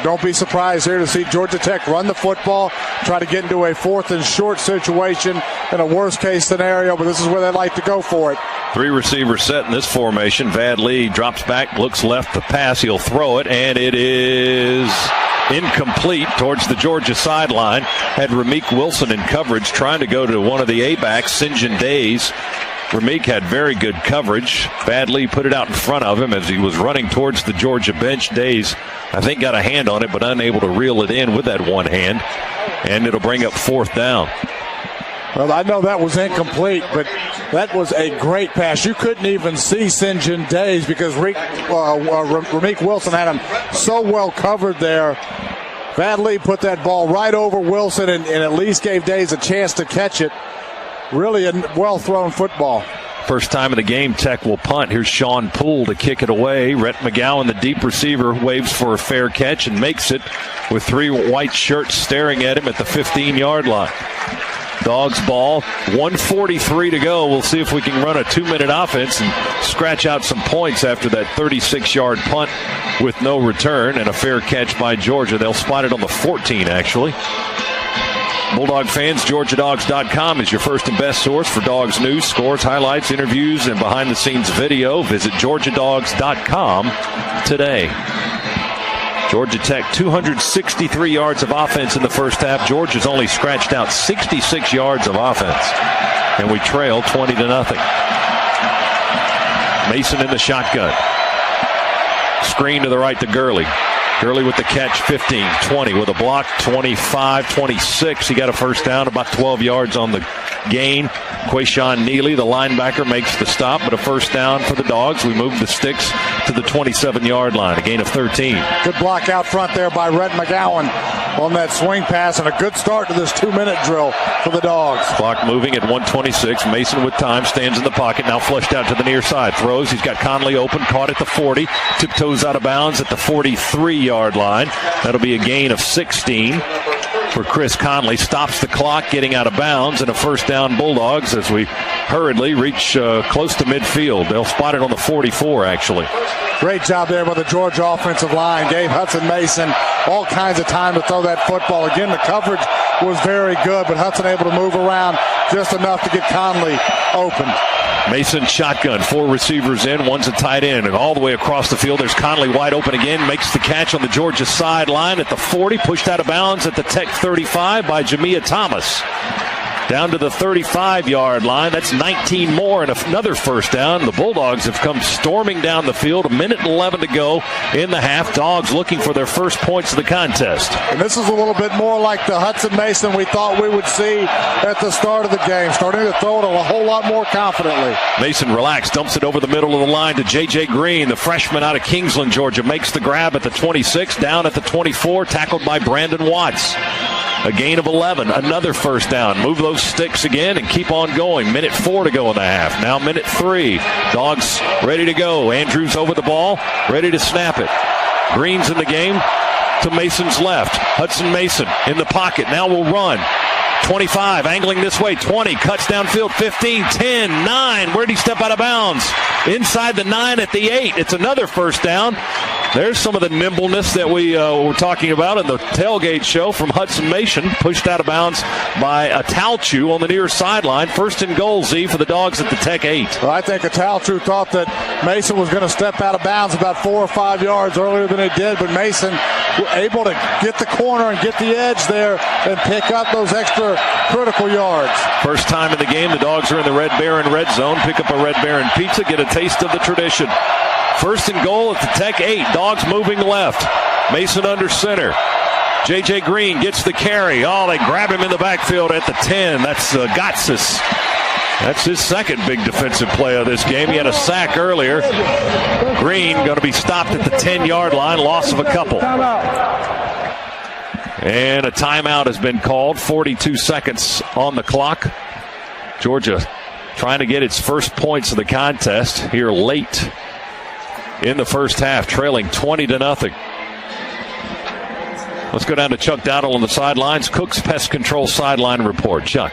Don't be surprised here to see Georgia Tech run the football, try to get into a 4th and short situation in a worst-case scenario, but this is where they like to go for it. 3 receivers set in this formation. Vad Lee drops back, looks left, the pass. He'll throw it, and it is incomplete towards the Georgia sideline. Had Ramik Wilson in coverage trying to go to one of the A-backs, St. John Days. Rameek had very good coverage. Badley put it out in front of him as he was running towards the Georgia bench. Days, I think, got a hand on it, but unable to reel it in with that one hand. And it'll bring up 4th down. Well, I know that was incomplete, but that was a great pass. You couldn't even see St. John Days because Rameek Wilson had him so well covered there. Badley put that ball right over Wilson and at least gave Days a chance to catch it. Really a well-thrown football. First time of the game, Tech will punt. Here's Sean Poole to kick it away. Rhett McGowan, the deep receiver, waves for a fair catch and makes it with 3 white shirts staring at him at the 15-yard line. Dogs ball, 1:43 to go. We'll see if we can run a 2-minute offense and scratch out some points after that 36-yard punt with no return and a fair catch by Georgia. They'll spot it on the 14, actually. Bulldog fans, GeorgiaDogs.com is your first and best source for Dogs news, scores, highlights, interviews, and behind-the-scenes video. Visit GeorgiaDogs.com today. Georgia Tech, 263 yards of offense in the first half. Georgia's only scratched out 66 yards of offense. And we trail 20-0. Mason in the shotgun. Screen to the right to Gurley. Gurley with the catch, 15, 20 with a block, 25, 26. He got a first down, about 12 yards on the gain. Quayshawn Neely, the linebacker, makes the stop, but a first down for the Dogs. We move the sticks to the 27-yard line, a gain of 13. Good block out front there by Rhett McGowan on that swing pass, and a good start to this 2-minute drill for the Dogs. Clock moving at 1:26. Mason with time, stands in the pocket, now flushed out to the near side. Throws, he's got Conley open, caught at the 40, tiptoes out of bounds at the 43-yard line. That'll be a gain of 16 for Chris Conley. Stops the clock, getting out of bounds, and a first down Bulldogs as we hurriedly reach close to midfield. They'll spot it on the 44, actually. Great job there by the Georgia offensive line. Gave Hudson Mason all kinds of time to throw that football. Again, the coverage was very good, but Hudson able to move around just enough to get Conley open. Mason shotgun, 4 receivers in, one's a tight end, and all the way across the field, there's Conley wide open again, makes the catch on the Georgia sideline at the 40, pushed out of bounds at the Tech 35 by Jamia Thomas. Down to the 35-yard line. That's 19 more and another first down. The Bulldogs have come storming down the field. 1:11 to go in the half. Dogs looking for their first points of the contest. And this is a little bit more like the Hudson Mason we thought we would see at the start of the game. Starting to throw it a whole lot more confidently. Mason relaxed, dumps it over the middle of the line to J.J. Green, the freshman out of Kingsland, Georgia. Makes the grab at the 26, down at the 24, tackled by Brandon Watts. A gain of 11, another first down. Move those sticks again and keep on going. 1:04 to go in the half. Now 3. Dogs ready to go. Andrews over the ball, ready to snap it. Green's in the game to Mason's left. Hudson Mason in the pocket. Now will run. 25, angling this way. 20, cuts downfield. 15, 10, 9. Where'd he step out of bounds? Inside the 9 at the 8. It's another first down. There's some of the nimbleness that we were talking about in the tailgate show from Hudson Mason. Pushed out of bounds by Atalchu on the near sideline. First and goal, Z, for the Dogs at the Tech 8. Well, I think Atalchu thought that Mason was going to step out of bounds about 4 or 5 yards earlier than he did, but Mason was able to get the corner and get the edge there and pick up those extra critical yards. First time in the game, the Dogs are in the Red Baron red zone. Pick up a Red Baron pizza, get a taste of the tradition. First and goal at the Tech 8. Dogs moving left. Mason under center. J.J. Green gets the carry. Oh, they grab him in the backfield at the 10. That's Gotsis. That's his second big defensive play of this game. He had a sack earlier. Green going to be stopped at the 10-yard line. Loss of a couple. And a timeout has been called. 42 seconds on the clock. Georgia trying to get its first points of the contest here late in the first half, trailing 20-0. Let's go down to Chuck Dowdle on the sidelines. Cook's Pest Control sideline report. Chuck.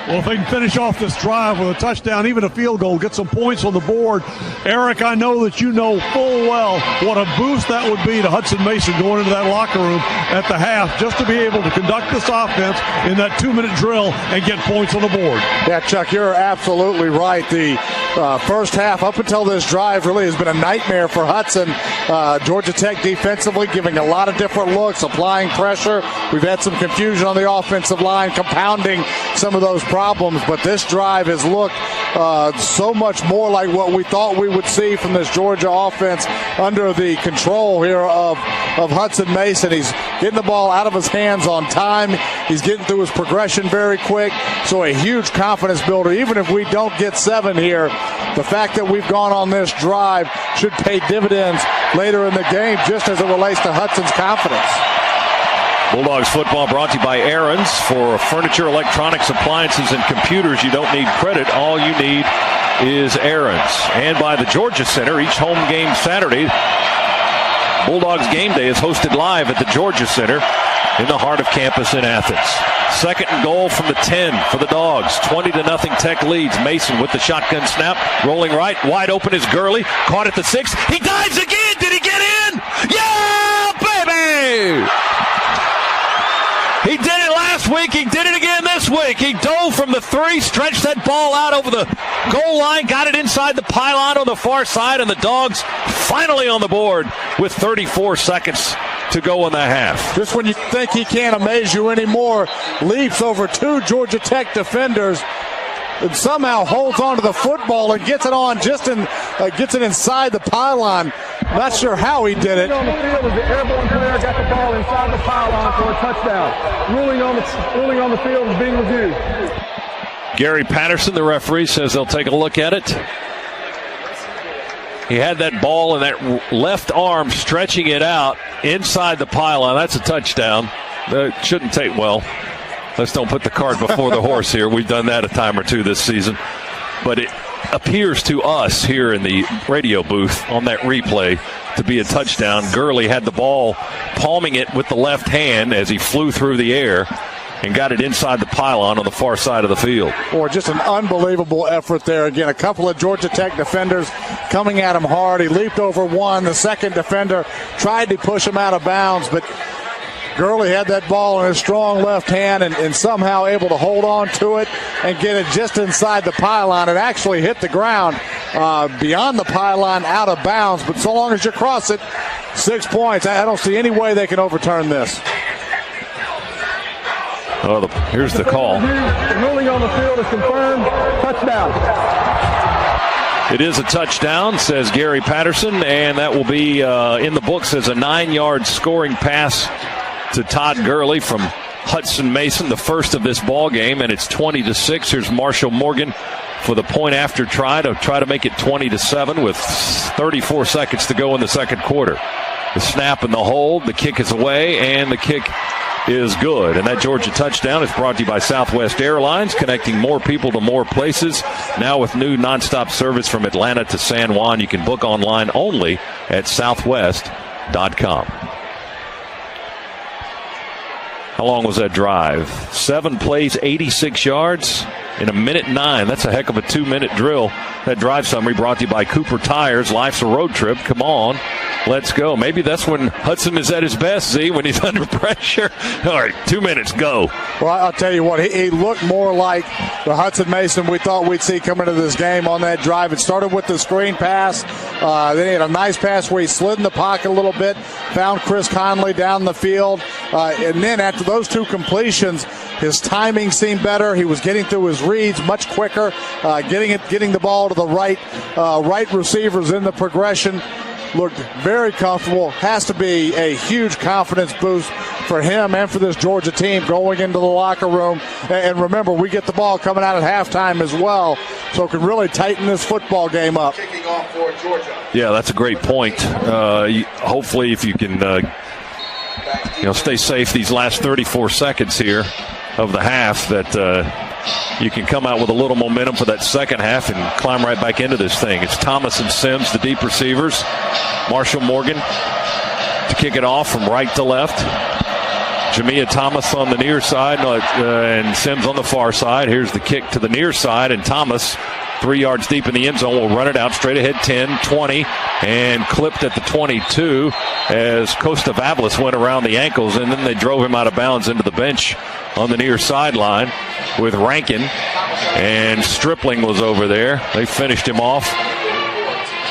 Well, if they can finish off this drive with a touchdown, even a field goal, get some points on the board. Eric, I know that you know full well what a boost that would be to Hudson Mason going into that locker room at the half, just to be able to conduct this offense in that 2-minute drill and get points on the board. Yeah, Chuck, you're absolutely right. The first half up until this drive really has been a nightmare for Hudson. Georgia Tech defensively giving a lot of different looks, applying pressure. We've had some confusion on the offensive line, compounding some of those problems. problems, but this drive has looked so much more like what we thought we would see from this Georgia offense under the control here of Hudson Mason. He's getting the ball out of his hands on time. He's getting through his progression very quick. So a huge confidence builder. Even if we don't get 7 here, the fact that we've gone on this drive should pay dividends later in the game, just as it relates to Hudson's confidence. Bulldogs football brought to you by Aaron's. For furniture, electronics, appliances, and computers, you don't need credit. All you need is Aaron's. And by the Georgia Center, each home game Saturday, Bulldogs Game Day is hosted live at the Georgia Center in the heart of campus in Athens. Second and goal from the 10 for the Dogs. 20-0 Tech leads. Mason with the shotgun snap. Rolling right. Wide open is Gurley. Caught at the 6. He dives again. Did he get in? Yeah, baby! He did it last week. He did it again this week. He dove from the 3, stretched that ball out over the goal line, got it inside the pylon on the far side, and the Dogs finally on the board with 34 seconds to go in the half. Just when you think he can't amaze you anymore, leaps over 2 Georgia Tech defenders and somehow holds onto the football and gets it on gets it inside the pylon. Not sure how he did it. On the field as the airborne player got the ball inside the pylon for a touchdown. Ruling on the field is being reviewed. Gary Patterson, the referee, says they'll take a look at it. He had that ball in that left arm, stretching it out inside the pylon. That's a touchdown. That shouldn't take, well, let's don't put the cart before the horse here. We've done that a time or two this season. But it appears to us here in the radio booth on that replay to be a touchdown. Gurley had the ball, palming it with the left hand as he flew through the air and got it inside the pylon on the far side of the field. Boy, just an unbelievable effort there. Again, a couple of Georgia Tech defenders coming at him hard. He leaped over one. The second defender tried to push him out of bounds, but Gurley had that ball in his strong left hand and somehow able to hold on to it and get it just inside the pylon. It actually hit the ground beyond the pylon, out of bounds. But so long as you cross it, 6 points. I don't see any way they can overturn this. Oh, here's the call. The ruling on the field is confirmed. Touchdown. It is a touchdown, says Gary Patterson, and that will be in the books as a 9-yard scoring pass to Todd Gurley from Hudson Mason, the first of this ball game, and it's 20-6. Here's Marshall Morgan for the point after try to make it 20-7 with 34 seconds to go in the second quarter. The snap and the hold, the kick is away, and the kick is good. And that Georgia touchdown is brought to you by Southwest Airlines, connecting more people to more places. Now with new nonstop service from Atlanta to San Juan, you can book online only at southwest.com. How long was that drive? 7 plays, 86 yards in 1:09. That's a heck of a 2-minute drill. That drive summary brought to you by Cooper Tires. Life's a road trip. Come on, let's go. Maybe that's when Hudson is at his best, Z, when he's under pressure. All right, 2 minutes, go. Well, I'll tell you what, he looked more like the Hudson Mason we thought we'd see coming into this game on that drive. It started with the screen pass. Then he had a nice pass where he slid in the pocket a little bit, found Chris Conley down the field. And then after those 2 completions, his timing seemed better. He was getting through his reads much quicker, getting the ball to the right receivers in the progression. Looked very comfortable. Has to be a huge confidence boost for him and for this Georgia team going into the locker room. And remember, we get the ball coming out at halftime as well, so it can really tighten this football game up. Kicking off for Georgia. Yeah, that's a great point. Hopefully, if you can stay safe these last 34 seconds here of the half, that you can come out with a little momentum for that second half and climb right back into this thing. It's Thomas and Sims, the deep receivers. Marshall Morgan to kick it off from right to left. Jamia Thomas on the near side and Sims on the far side. Here's the kick to the near side, and Thomas 3 yards deep in the end zone will run it out straight ahead, 10, 20, and clipped at the 22 as Costa Vavlis went around the ankles, and then they drove him out of bounds into the bench on the near sideline with Rankin, and Stripling was over there. They finished him off.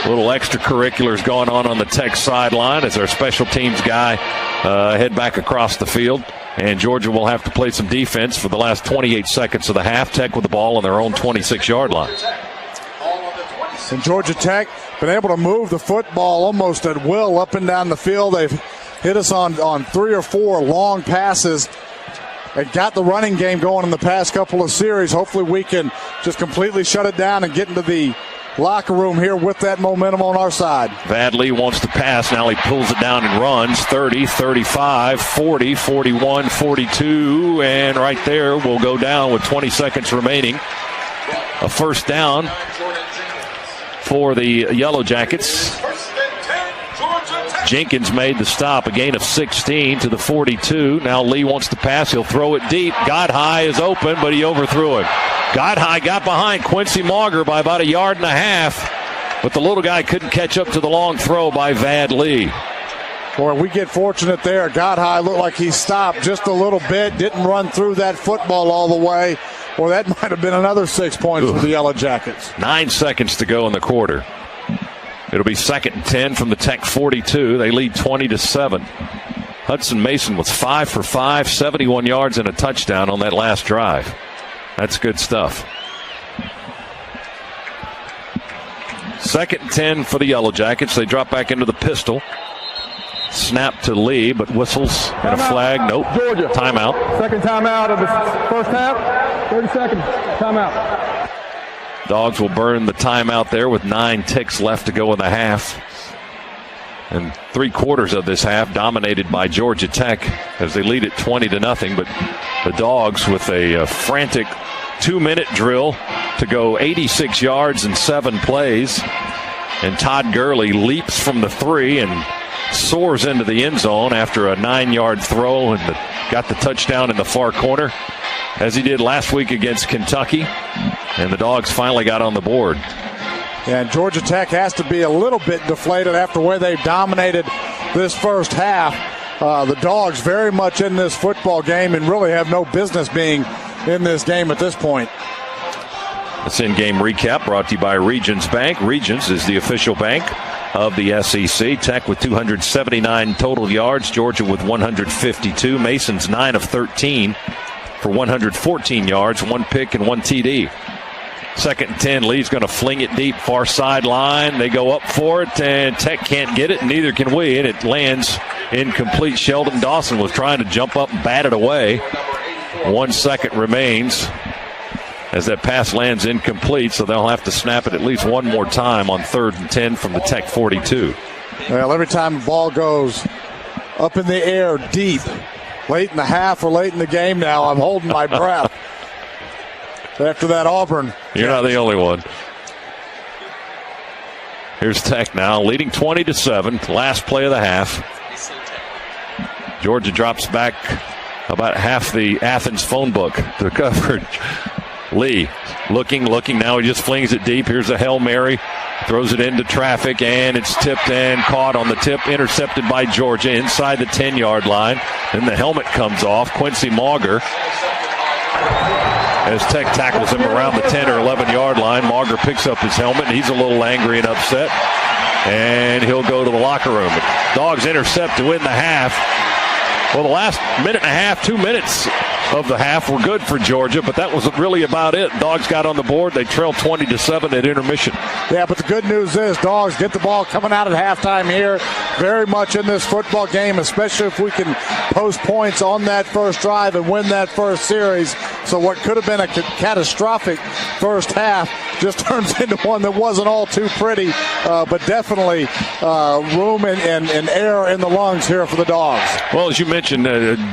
A little extracurriculars going on the Tech sideline as our special teams guy head back across the field. And Georgia will have to play some defense for the last 28 seconds of the half. Tech with the ball on their own 26-yard line. And Georgia Tech been able to move the football almost at will up and down the field. They've hit us on 3 or 4 long passes. They got the running game going in the past couple of series. Hopefully we can just completely shut it down and get into the locker room here with that momentum on our side. Vadley wants to pass. Now he pulls it down and runs. 30, 35, 40, 41, 42. And right there will go down with 20 seconds remaining. A first down for the Yellow Jackets. Jenkins made the stop, a gain of 16 to the 42. Now Lee wants to pass. He'll throw it deep. Godhigh is open, but he overthrew him. Godhigh got behind Quincy Mauger by about 1.5 yards, but the little guy couldn't catch up to the long throw by Vad Lee. Boy, we get fortunate there. Godhigh looked like he stopped just a little bit, didn't run through that football all the way. Well, that might have been another 6 points for the Yellow Jackets. 9 seconds to go in the quarter. It'll be 2nd and 10 from the Tech 42. They lead 20-7. Hudson Mason was 5 for 5, 71 yards and a touchdown on that last drive. That's good stuff. 2nd and 10 for the Yellow Jackets. They drop back into the pistol. Snap to Lee, but whistles and a flag. Nope. Georgia. Timeout. Second timeout of the first half. 30 seconds. Timeout. Dogs will burn the timeout there with 9 ticks left to go in the half. And 3/4 of this half dominated by Georgia Tech as they lead it 20-0. But the Dogs with a frantic 2-minute drill to go 86 yards in 7 plays. And Todd Gurley leaps from the 3 and soars into the end zone after a 9-yard throw and got the touchdown in the far corner, as he did last week against Kentucky. And the Dogs finally got on the board. And Georgia Tech has to be a little bit deflated after where they've dominated this first half. The Dogs very much in this football game and really have no business being in this game at this point. This in-game recap brought to you by Regions Bank. Regions is the official bank of the SEC. Tech with 279 total yards. Georgia with 152. Mason's 9 of 13 for 114 yards, 1 pick and 1 TD. 2nd and 10. Lee's going to fling it deep, far sideline. They go up for it, and Tech can't get it, and neither can we. And it lands incomplete. Sheldon Dawson was trying to jump up and bat it away. 1 second remains as that pass lands incomplete, so they'll have to snap it at least one more time on 3rd and 10 from the Tech 42. Well, every time the ball goes up in the air deep, late in the half or late in the game now, I'm holding my breath. After that Auburn. You're not the only one. Here's Tech now, leading 20-7. Last play of the half. Georgia drops back about half the Athens phone book to coverage. Lee looking. Now he just flings it deep. Here's a Hail Mary. Throws it into traffic, and it's tipped and caught on the tip. Intercepted by Georgia inside the 10-yard line. Then the helmet comes off. Quincy Mauger, as Tech tackles him around the 10 or 11-yard line. Mauger picks up his helmet, and he's a little angry and upset. And he'll go to the locker room. Dogs intercept to win the half. Well, the last minute and a half, 2 minutes of the half were good for Georgia, but that was really about it. Dogs got on the board. They trailed 20-7 at intermission. Yeah, but the good news is Dogs get the ball coming out at halftime here. Very much in this football game, especially if we can post points on that first drive and win that first series. So what could have been a catastrophic first half just turns into one that wasn't all too pretty, but definitely room and air in the lungs here for the Dogs. Well, as you mentioned,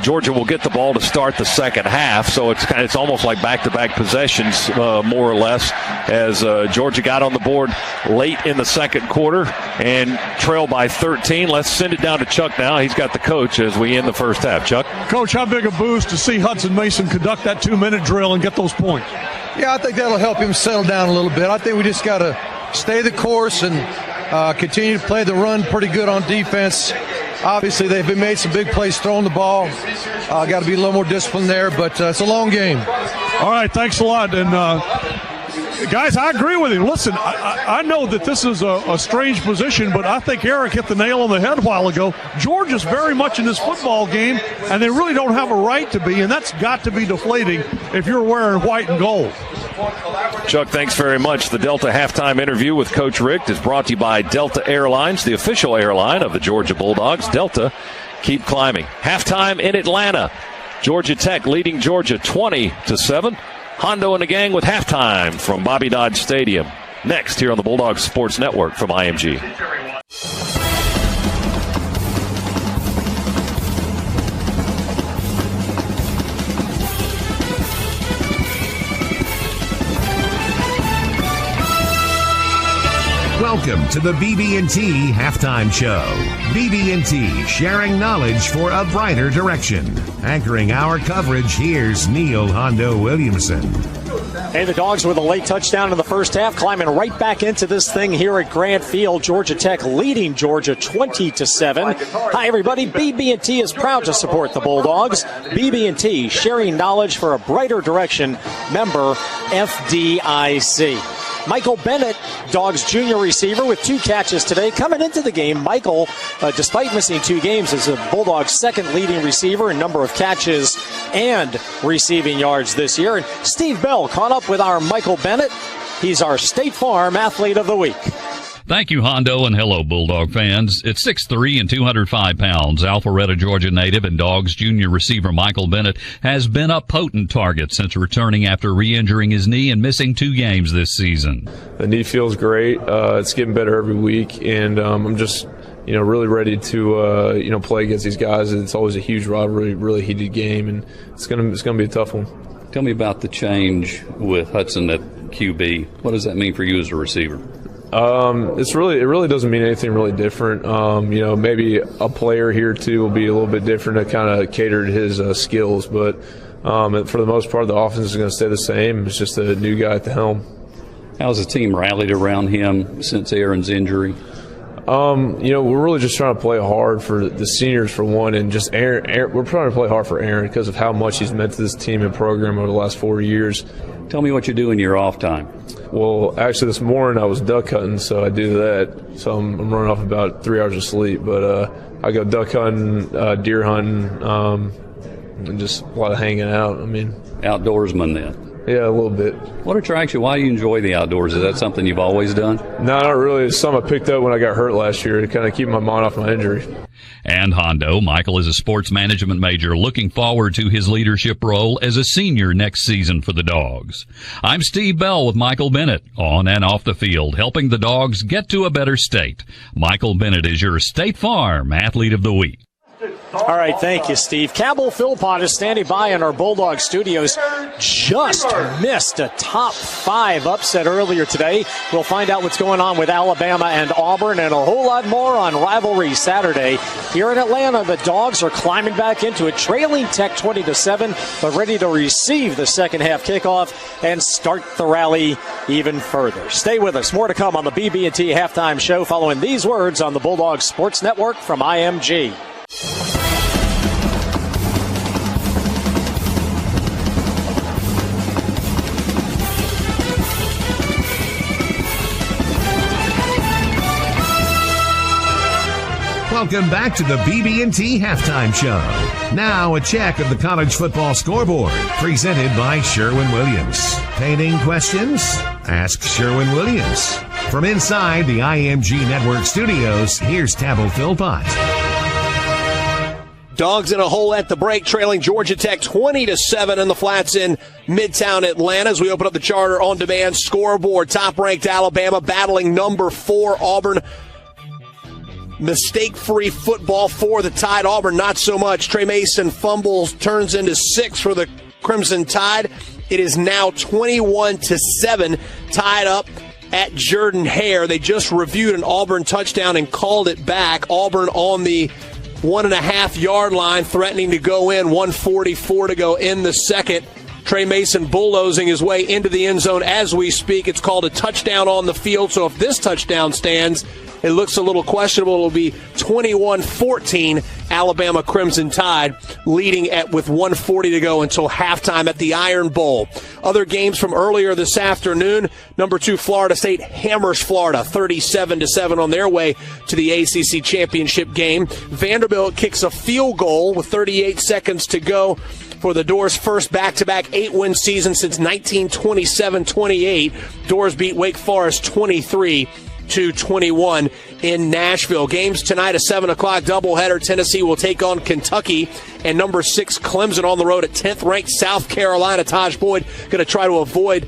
Georgia will get the ball to start the second half, so it's almost like back-to-back possessions, more or less, as Georgia got on the board late in the second quarter and trailed by 13. Let's send it down to Chuck now. He's got the coach as we end the first half. Chuck? Coach, how big a boost to see Hudson Mason conduct that 2-minute drill and get those points? Yeah, I think that'll help him settle down a little bit. I think we just got to stay the course and continue to play the run pretty good on defense. Obviously, they've made some big plays throwing the ball. Got to be a little more disciplined there, but it's a long game. All right, thanks a lot. And Guys, I agree with you. Listen, I know that this is a strange position, but I think Eric hit the nail on the head a while ago. Georgia's very much in this football game, and they really don't have a right to be, and that's got to be deflating if you're wearing white and gold. Chuck, thanks very much. The Delta halftime interview with Coach Richt is brought to you by Delta Airlines, the official airline of the Georgia Bulldogs. Delta, keep climbing. Halftime in Atlanta. Georgia Tech leading Georgia 20-7. Hondo and the gang with halftime from Bobby Dodd Stadium. Next here on the Bulldogs Sports Network from IMG. Welcome to the BB&T Halftime Show. BB&T, sharing knowledge for a brighter direction. Anchoring our coverage, here's Neil Hondo Williamson. Hey, the Dogs with a late touchdown in the first half, climbing right back into this thing here at Grant Field. Georgia Tech leading Georgia 20-7. Hi, everybody. BB&T is proud to support the Bulldogs. BB&T, sharing knowledge for a brighter direction. Member FDIC. Michael Bennett, Dogs junior receiver with 2 catches today. Coming into the game, Michael, despite missing 2 games, is the Bulldogs' second leading receiver in number of catches and receiving yards this year. And Steve Bell caught up with our Michael Bennett. He's our State Farm Athlete of the Week. Thank you, Hondo, and hello, Bulldog fans. At 6'3" and 205 pounds, Alpharetta, Georgia native and Dogs junior receiver Michael Bennett has been a potent target since returning after re-injuring his knee and missing 2 games this season. The knee feels great. It's getting better every week, and I'm just really ready to play against these guys. It's always a huge rivalry, really heated game, and it's gonna be a tough one. Tell me about the change with Hudson at QB. What does that mean for you as a receiver? It really doesn't mean anything really different. Maybe a player here too will be a little bit different to kind of cater to his skills, but for the most part, the offense is going to stay the same. It's just a new guy at the helm. How's the team rallied around him since Aaron's injury? We're really just trying to play hard for the seniors for one, and just Aaron. We're trying to play hard for Aaron because of how much he's meant to this team and program over the last 4 years. Tell me what you do in your off time. Well, actually, this morning I was duck hunting, so I do that. So I'm running off about 3 hours of sleep, but I go duck hunting, deer hunting, and just a lot of hanging out. Outdoorsman then. Yeah, a little bit. What attracts you? Why do you enjoy the outdoors? Is that something you've always done? No, not really. It's something I picked up when I got hurt last year to kind of keep my mind off my injury. And Hondo, Michael is a sports management major looking forward to his leadership role as a senior next season for the Dogs. I'm Steve Bell with Michael Bennett on and off the field, helping the Dogs get to a better state. Michael Bennett is your State Farm Athlete of the Week. All right, thank you, Steve. Cabell Philpott is standing by in our Bulldog studios. Just missed a top 5 upset earlier today. We'll find out what's going on with Alabama and Auburn and a whole lot more on Rivalry Saturday. Here in Atlanta, the Dogs are climbing back into it, trailing Tech 20-7, but ready to receive the second half kickoff and start the rally even further. Stay with us. More to come on the BB&T Halftime Show following these words on the Bulldog Sports Network from IMG. Welcome back to the BB&T Halftime Show. Now a check of the college football scoreboard, presented by Sherwin-Williams. Painting questions? Ask Sherwin-Williams. From inside the IMG Network studios, here's Cabell Philpott. Dogs in a hole at the break, trailing Georgia Tech 20-7 in the flats in Midtown Atlanta as we open up the Charter On Demand scoreboard. Top-ranked Alabama battling number 4 Auburn. Mistake-free football for the Tide. Auburn, not so much. Trey Mason fumbles, turns into 6 for the Crimson Tide. It is now 21-7, tied up at Jordan-Hare. They just reviewed an Auburn touchdown and called it back. Auburn on the 1.5 yard line, threatening to go in. 1:44 to go in the second. Trey Mason bulldozing his way into the end zone as we speak. It's called a touchdown on the field. So if this touchdown stands, it looks a little questionable. It'll be 21-14, Alabama Crimson Tide leading with 1:40 to go until halftime at the Iron Bowl. Other games from earlier this afternoon, number 2 Florida State hammers Florida 37-7 on their way to the ACC championship game. Vanderbilt kicks a field goal with 38 seconds to go for the Doors' first back-to-back 8-win season since 1927-28. Doors beat Wake Forest 23-21 in Nashville. Games tonight, a 7 o'clock doubleheader. Tennessee will take on Kentucky, and number 6 Clemson on the road at 10th-ranked South Carolina. Taj Boyd going to try to avoid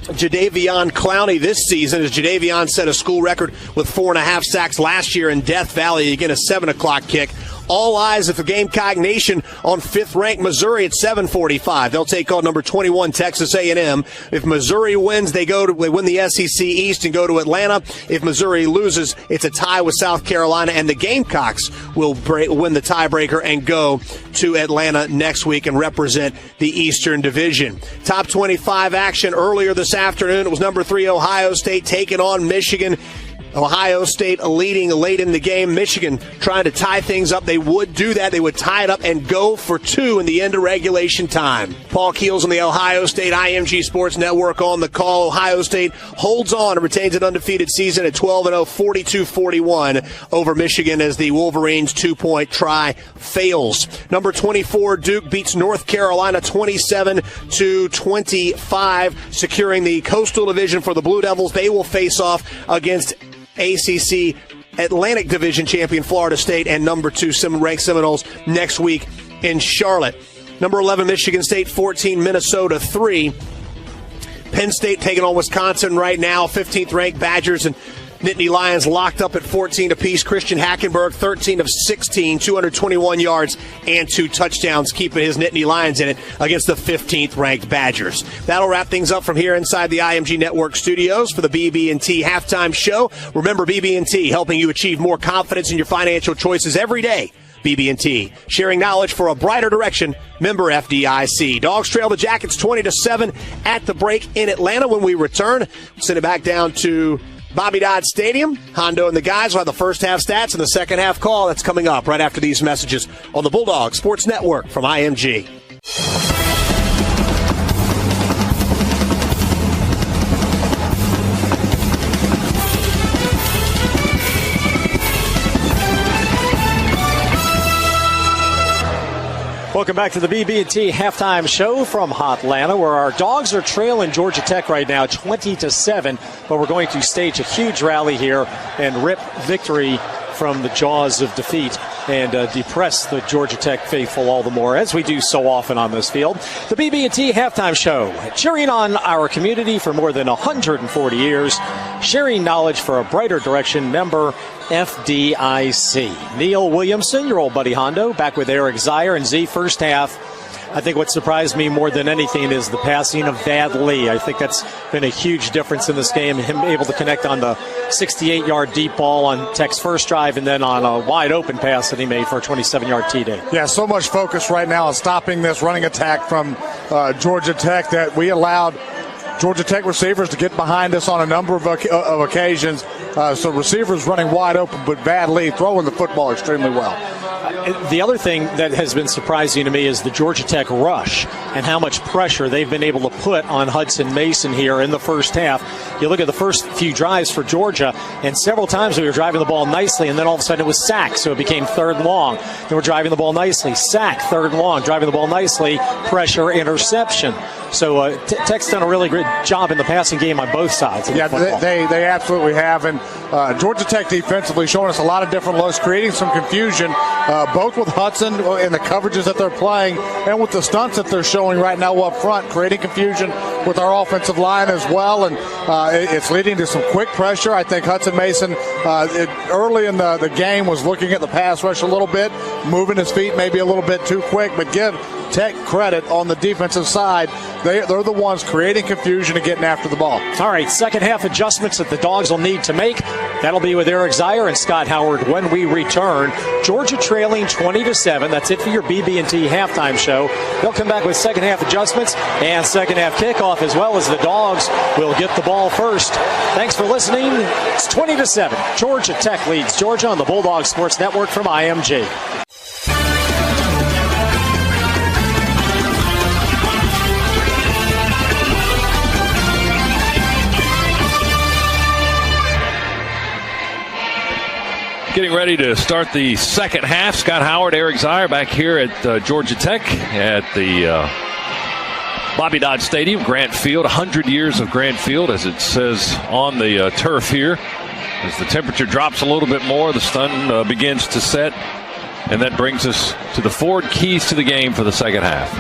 Jadeveon Clowney this season, as Jadeveon set a school record with 4.5 sacks last year in Death Valley. Again, a 7 o'clock kick. All eyes at the Gamecock Nation on 5th-ranked Missouri at 7:45. They'll take on number 21 Texas A&M. If Missouri wins, they win the SEC East and go to Atlanta. If Missouri loses, it's a tie with South Carolina, and the Gamecocks will win the tiebreaker and go to Atlanta next week and represent the Eastern Division. Top 25 action earlier this afternoon. It was number 3 Ohio State taking on Michigan. Ohio State leading late in the game. Michigan trying to tie things up. They would do that. They would tie it up and go for 2 in the end of regulation time. Paul Keels on the Ohio State IMG Sports Network on the call. Ohio State holds on and retains an undefeated season at 12-0, 42-41 over Michigan as the Wolverines' 2-point try fails. Number 24 Duke beats North Carolina 27-25, securing the Coastal Division for the Blue Devils. They will face off against ACC Atlantic Division champion Florida State and number 2 ranked Seminoles next week in Charlotte. Number 11 Michigan State 14, Minnesota 3. Penn State taking on Wisconsin right now. 15th ranked Badgers and Nittany Lions locked up at 14 apiece. Christian Hackenberg, 13 of 16, 221 yards and 2 touchdowns, keeping his Nittany Lions in it against the 15th-ranked Badgers. That'll wrap things up from here inside the IMG Network studios for the BB&T halftime show. Remember, BB&T helping you achieve more confidence in your financial choices every day. BB&T, sharing knowledge for a brighter direction. Member FDIC. Dogs trail the Jackets 20-7 at the break in Atlanta. When we return, we'll send it back down to Bobby Dodd Stadium. Hondo and the guys will have the first half stats and the second half call. That's coming up right after these messages on the Bulldog Sports Network from IMG. Welcome back to the BB&T halftime show from Hotlanta, where our Dogs are trailing Georgia Tech right now 20-7, but we're going to stage a huge rally here and rip victory from the jaws of defeat and depress the Georgia Tech faithful all the more, as we do so often on this field. The BB&T halftime show, cheering on our community for more than 140 years, sharing knowledge for a brighter direction. Member FDIC. Neil Williamson, your old buddy Hondo, back with Eric Zier and Z. First half, I think what surprised me more than anything is the passing of Vad Lee. I think that's been a huge difference in this game, him able to connect on the 68-yard deep ball on Tech's first drive and then on a wide-open pass that he made for a 27-yard TD. Yeah, so much focus right now on stopping this running attack from Georgia Tech that we allowed Georgia Tech receivers to get behind us on a number of occasions. So receivers running wide open, but Vad Lee throwing the football extremely well. The other thing that has been surprising to me is the Georgia Tech rush and how much pressure they've been able to put on Hudson Mason here in the first half. You look at the first few drives for Georgia, and several times we were driving the ball nicely, and then all of a sudden it was sacked, so it became 3rd and long. Then we're driving the ball nicely, sack, 3rd and long, driving the ball nicely, pressure, interception. So Tech's done a really good job in the passing game on both sides. Yeah, they absolutely have. And Georgia Tech defensively showing us a lot of different looks, creating some confusion, both with Hudson and the coverages that they're playing and with the stunts that they're showing right now up front, creating confusion with our offensive line as well. And it's leading to some quick pressure. I think Hudson Mason early in the game was looking at the pass rush a little bit, moving his feet maybe a little bit too quick, but give Tech credit on the defensive side. they're the ones creating confusion and getting after the ball. All right, second half adjustments that the Dogs will need to make. That'll be with Eric Zeier and Scott Howard when we return. Georgia trailing 20-7. That's it for your BB&T halftime show. They'll come back with second half adjustments and second half kickoff, as well as the Dogs will get the ball first. Thanks for listening. It's 20-7. Georgia Tech leads Georgia on the Bulldog Sports Network from IMG. Getting ready to start the second half. Scott Howard, Eric Zeier back here at Georgia Tech at the Bobby Dodd Stadium, Grant Field. 100 years of Grant Field, as it says on the turf here. As the temperature drops a little bit more, the sun begins to set, and that brings us to the forward keys to the game for the second half.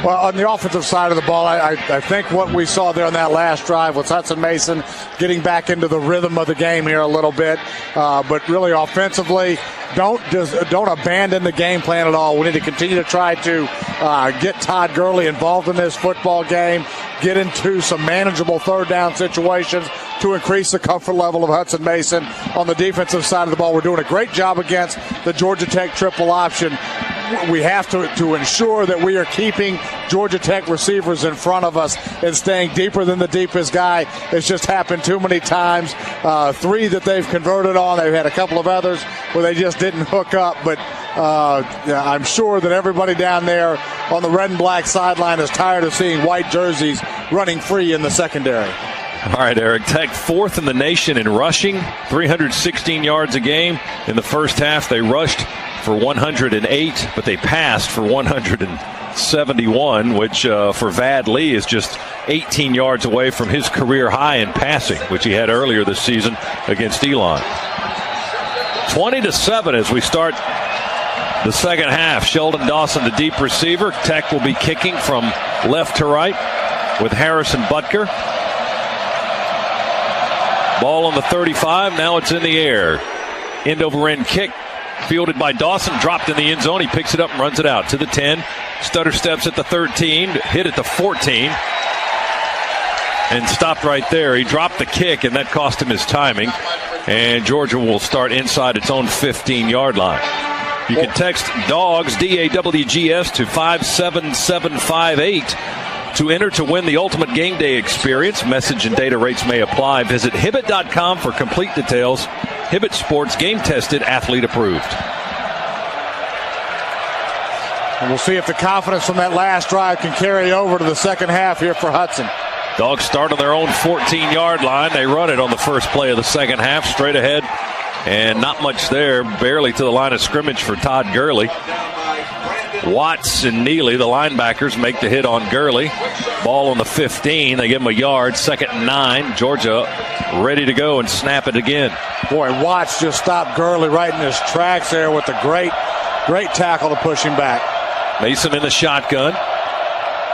Well, on the offensive side of the ball, I think what we saw there on that last drive was Hudson Mason getting back into the rhythm of the game here a little bit. But really offensively, don't abandon the game plan at all. We need to continue to try to get Todd Gurley involved in this football game, get into some manageable third down situations to increase the comfort level of Hudson Mason. On the defensive side of the ball, we're doing a great job against the Georgia Tech triple option. We have to ensure that we are keeping Georgia Tech receivers in front of us and staying deeper than the deepest guy. It's just happened too many times. 3 that they've converted on. They've had a couple of others where they just didn't hook up. But I'm sure that everybody down there on the red and black sideline is tired of seeing white jerseys running free in the secondary. All right, Eric. Tech 4th in the nation in rushing, 316 yards a game. In the first half, they rushed for 108, but they passed for 171, which for Vad Lee is just 18 yards away from his career high in passing, which he had earlier this season against Elon. 20-7 as we start the second half. Sheldon Dawson, the deep receiver. Tech will be kicking from left to right with Harrison Butker. Ball on the 35. Now it's in the air. End over end kick. Fielded by Dawson, dropped in the end zone. He picks it up and runs it out to the 10. Stutter steps at the 13, hit at the 14, and stopped right there. He dropped the kick, and that cost him his timing. And Georgia will start inside its own 15-yard line. You can text DAWGS, DAWGS, to 57758 to enter to win the ultimate game day experience. Message and data rates may apply. Visit Hibbett.com for complete details. Hibbett Sports, game tested, athlete approved. And we'll see if the confidence from that last drive can carry over to the second half here for Hudson. Dogs start on their own 14-yard line. They run it on the first play of the second half, straight ahead, and not much there, barely to the line of scrimmage for Todd Gurley. Watts and Neely, the linebackers, make the hit on Gurley. Ball on the 15. They give him a yard. 2nd and 9. Georgia ready to go and snap it again. Boy, Watts just stopped Gurley right in his tracks there with a great tackle to push him back. Mason in the shotgun.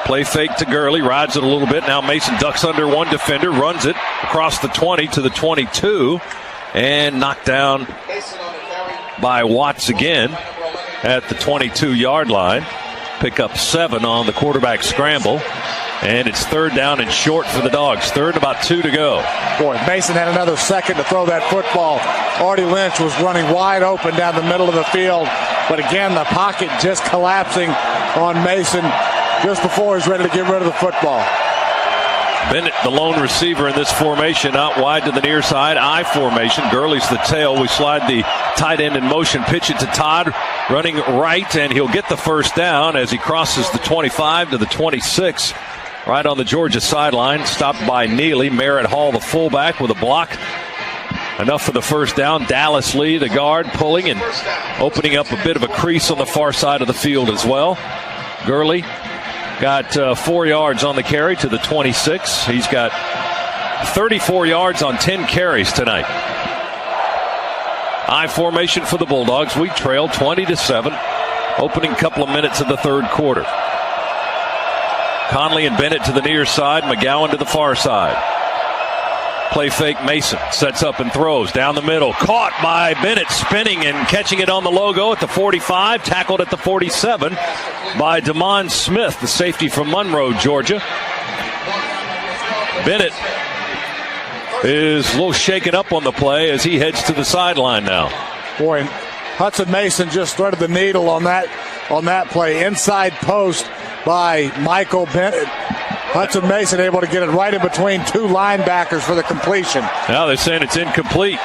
Play fake to Gurley. Rides it a little bit. Now Mason ducks under one defender. Runs it across the 20 to the 22. And knocked down by Watts again at the 22-yard line. Pick up 7 on the quarterback scramble. And it's 3rd down and short for the Dogs. 3rd, about 2 to go. Boy, Mason had another second to throw that football. Artie Lynch was running wide open down the middle of the field. But again, the pocket just collapsing on Mason just before he's ready to get rid of the football. Bennett, the lone receiver in this formation, out wide to the near side. I formation. Gurley's the tail. We slide the tight end in motion. Pitch it to Todd, running right, and he'll get the first down as he crosses the 25 to the 26. Right on the Georgia sideline. Stopped by Neely. Merritt Hall, the fullback, with a block. Enough for the first down. Dallas Lee, the guard, pulling and opening up a bit of a crease on the far side of the field as well. Gurley got 4 yards on the carry to the 26. He's got 34 yards on 10 carries tonight. I formation for the Bulldogs. We trail 20-7. Opening couple of minutes of the third quarter. Conley and Bennett to the near side. McGowan to the far side. Play fake Mason. Sets up and throws. Down the middle. Caught by Bennett. Spinning and catching it on the logo at the 45. Tackled at the 47 by Damon Smith, the safety from Monroe, Georgia. Bennett is a little shaken up on the play as he heads to the sideline now. Boy, Hudson Mason just threaded the needle on that play. Inside post by Michael Bennett. Hudson Mason able to get it right in between two linebackers for the completion. Now they're saying it's incomplete.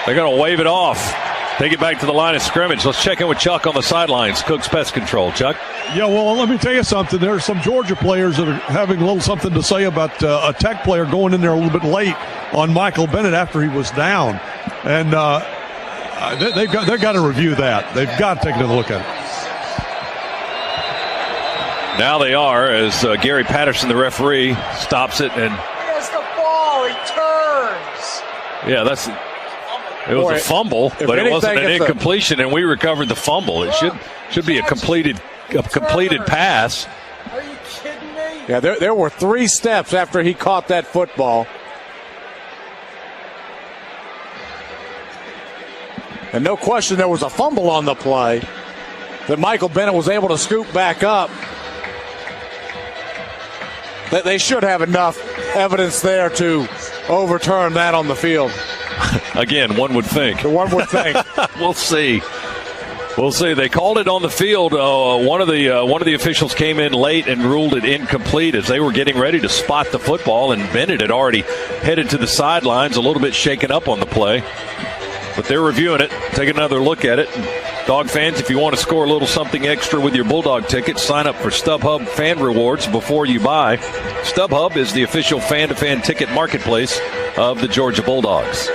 They're going to wave it off. Take it back to the line of scrimmage. Let's check in with Chuck on the sidelines. Cook's Pest Control. Chuck? Yeah, well, let me tell you something. There's some Georgia players that are having a little something to say about a Tech player going in there a little bit late on Michael Bennett after he was down. And they've got to review that. They've got to take another look at it. Now they are, as Gary Patterson, the referee, stops it. And he has the ball. He turns. Yeah, it was a fumble, but it wasn't an incompletion, and we recovered the fumble. It should be a completed pass. Are you kidding me? Yeah, there were 3 steps after he caught that football. And no question there was a fumble on the play that Michael Bennett was able to scoop back up. They should have enough evidence there to overturn that on the field. Again, one would think. One would think. We'll see. We'll see. They called it on the field. One of the officials came in late and ruled it incomplete as they were getting ready to spot the football, and Bennett had already headed to the sidelines, a little bit shaken up on the play. But they're reviewing it, taking another look at it. Dog fans, if you want to score a little something extra with your Bulldog ticket, sign up for StubHub Fan Rewards before you buy. StubHub is the official fan-to-fan ticket marketplace of the Georgia Bulldogs.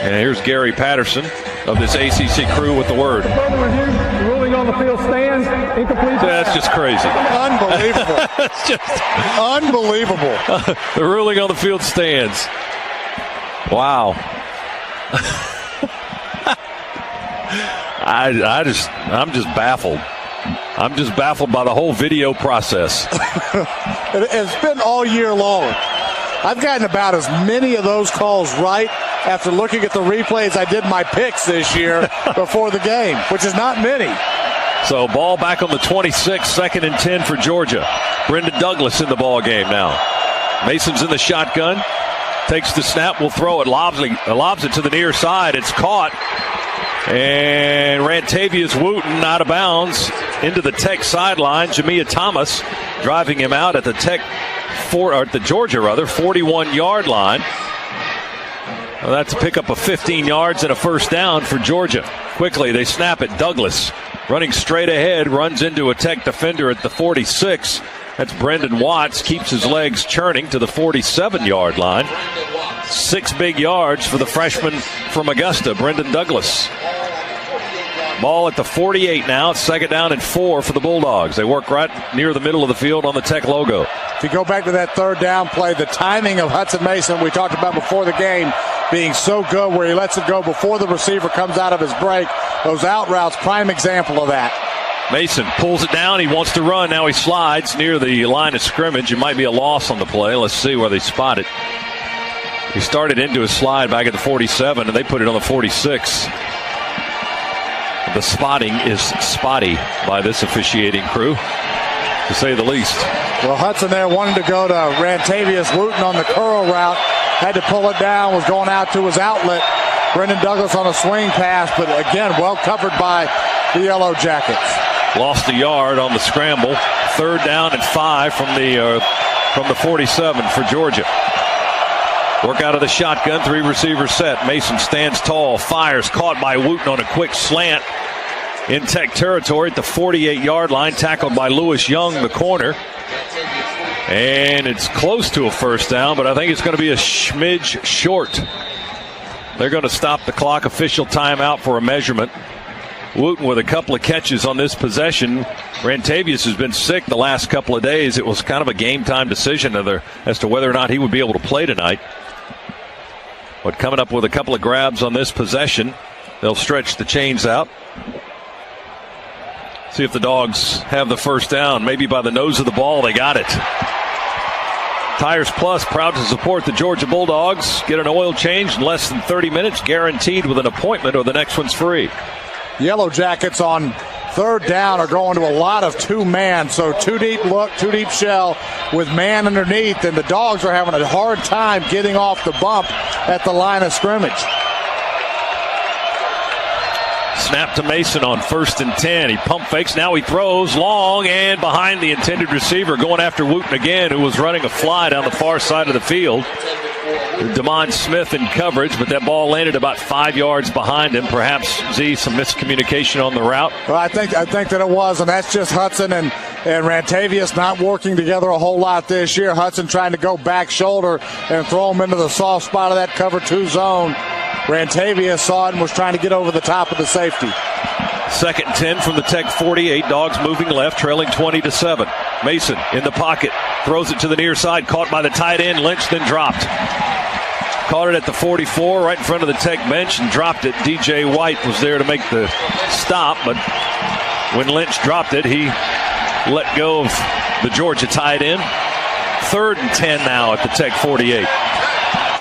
And here's Gary Patterson of this ACC crew with the word. The ruling on the field stands. Incomplete. That's just crazy. Unbelievable. That's just unbelievable. The ruling on the field stands. Wow. I'm just baffled. I'm just baffled by the whole video process. It's been all year long. I've gotten about as many of those calls right after looking at the replays I did my picks this year before the game, which is not many. So ball back on the 26, 2nd and 10 for Georgia. Brendan Douglas in the ball game now. Mason's in the shotgun. Takes the snap, will throw it, lobs it to the near side. It's caught. And Rantavius Wooten out of bounds into the Tech sideline. Jamia Thomas driving him out at the Georgia 41-yard line. Well, that's a pickup of 15 yards and a first down for Georgia. Quickly, they snap it. Douglas running straight ahead, runs into a Tech defender at the 46. That's Brendan Watts, keeps his legs churning to the 47-yard line. 6 big yards for the freshman from Augusta, Brendan Douglas. Ball at the 48 now. It's 2nd down and 4 for the Bulldogs. They work right near the middle of the field on the Tech logo. If you go back to that 3rd down play, the timing of Hudson Mason we talked about before the game being so good where he lets it go before the receiver comes out of his break. Those out routes, prime example of that. Mason pulls it down. He wants to run. Now he slides near the line of scrimmage. It might be a loss on the play. Let's see where they spot it. He started into a slide back at the 47, and they put it on the 46. The spotting is spotty by this officiating crew, to say the least. Well, Hudson there wanted to go to Rantavius Wooten on the curl route. Had to pull it down, was going out to his outlet. Brendan Douglas on a swing pass, but again, well covered by the Yellow Jackets. Lost a yard on the scramble. 3rd down and 5 from the 47 for Georgia. Work out of the shotgun, 3 receivers set. Mason stands tall, fires, caught by Wooten on a quick slant in Tech territory at the 48-yard line, tackled by Lewis Young, the corner. And it's close to a first down, but I think it's going to be a smidge short. They're going to stop the clock. Official timeout for a measurement. Wooten with a couple of catches on this possession. Rantavius has been sick the last couple of days. It was kind of a game-time decision as to whether or not he would be able to play tonight. But coming up with a couple of grabs on this possession, they'll stretch the chains out. See if the Dogs have the first down. Maybe by the nose of the ball, they got it. Tires Plus, proud to support the Georgia Bulldogs. Get an oil change in less than 30 minutes, guaranteed with an appointment, or the next one's free. Yellow Jackets on third down are going to a lot of two-man, so two-deep look, two-deep shell with man underneath, and the Dogs are having a hard time getting off the bump at the line of scrimmage. Snap to Mason on 1st and 10. He pump fakes. Now he throws long and behind the intended receiver, going after Wooten again, who was running a fly down the far side of the field. DeMond Smith in coverage, but that ball landed about 5 yards behind him. Perhaps, some miscommunication on the route? Well, I think that it was, and that's just Hudson and Rantavius not working together a whole lot this year. Hudson trying to go back shoulder and throw him into the soft spot of that cover 2 zone. Rantavius saw it and was trying to get over the top of the safety. 2nd and 10 from the Tech 48. Dogs moving left, trailing 20-7. Mason in the pocket, throws it to the near side, caught by the tight end. Lynch then dropped. Caught it at the 44, right in front of the Tech bench, and dropped it. DJ White was there to make the stop, but when Lynch dropped it, he let go of the Georgia tight end. 3rd and 10 now at the Tech 48.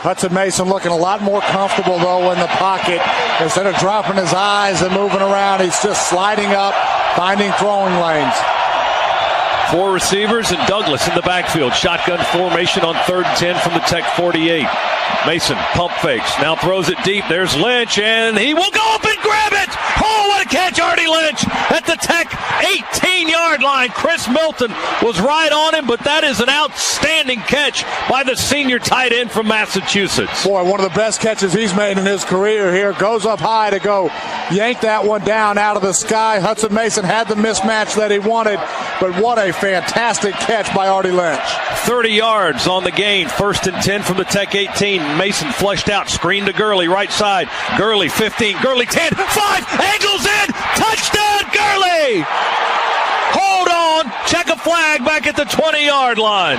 Hudson Mason looking a lot more comfortable, though, in the pocket. Instead of dropping his eyes and moving around, he's just sliding up, finding throwing lanes. 4 receivers and Douglas in the backfield. Shotgun formation on 3rd and 10 from the Tech 48. Mason pump fakes. Now throws it deep. There's Lynch, and he will go up and grab it. Oh, what a catch, Artie Lynch at the Tech 18-yard line. Chris Milton was right on him, but that is an outstanding catch by the senior tight end from Massachusetts. Boy, one of the best catches he's made in his career here. Goes up high to go yank that one down out of the sky. Hudson Mason had the mismatch that he wanted, but what a fantastic catch by Artie Lynch. 30 yards on the gain. 1st and 10 from the Tech 18. Mason flushed out. Screen to Gurley, right side. Gurley 15. Gurley 10. 5. Angles in. Touchdown, Gurley. Hold on. Check a flag back at the 20-yard line.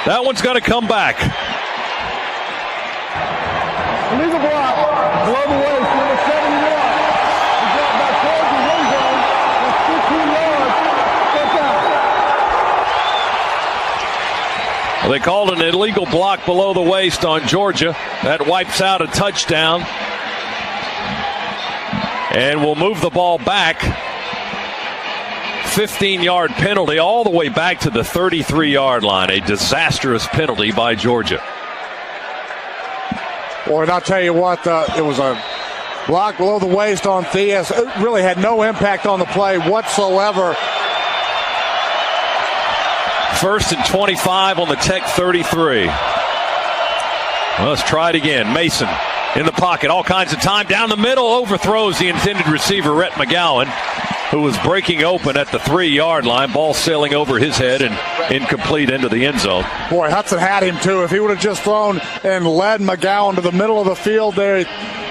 That one's going to come back. Illegal block. Below the waist. Number 7 yards. He dropped back towards the end zone. That's 15 yards. Check out. Well, they called an illegal block below the waist on Georgia. That wipes out a touchdown. And we'll move the ball back. 15-yard penalty all the way back to the 33-yard line. A disastrous penalty by Georgia. Boy, and I'll tell you what, it was a block below the waist on Theus. It really had no impact on the play whatsoever. 1st and 25 on the Tech 33. Well, let's try it again. Mason in the pocket, all kinds of time. Down the middle, overthrows the intended receiver, Rhett McGowan, who was breaking open at the 3-yard line. Ball sailing over his head and incomplete into the end zone. Boy, Hudson had him, too. If he would have just thrown and led McGowan to the middle of the field there,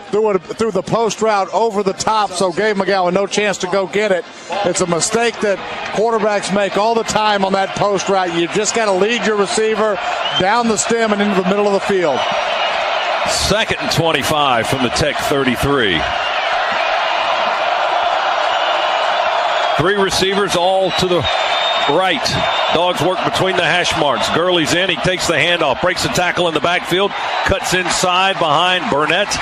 threw the post route over the top, so gave McGowan no chance to go get it. It's a mistake that quarterbacks make all the time on that post route. You just got to lead your receiver down the stem and into the middle of the field. 2nd and 25 from the Tech 33. 3 receivers all to the right. Dogs work between the hash marks. Gurley's in. He takes the handoff. Breaks the tackle in the backfield. Cuts inside behind Burnett.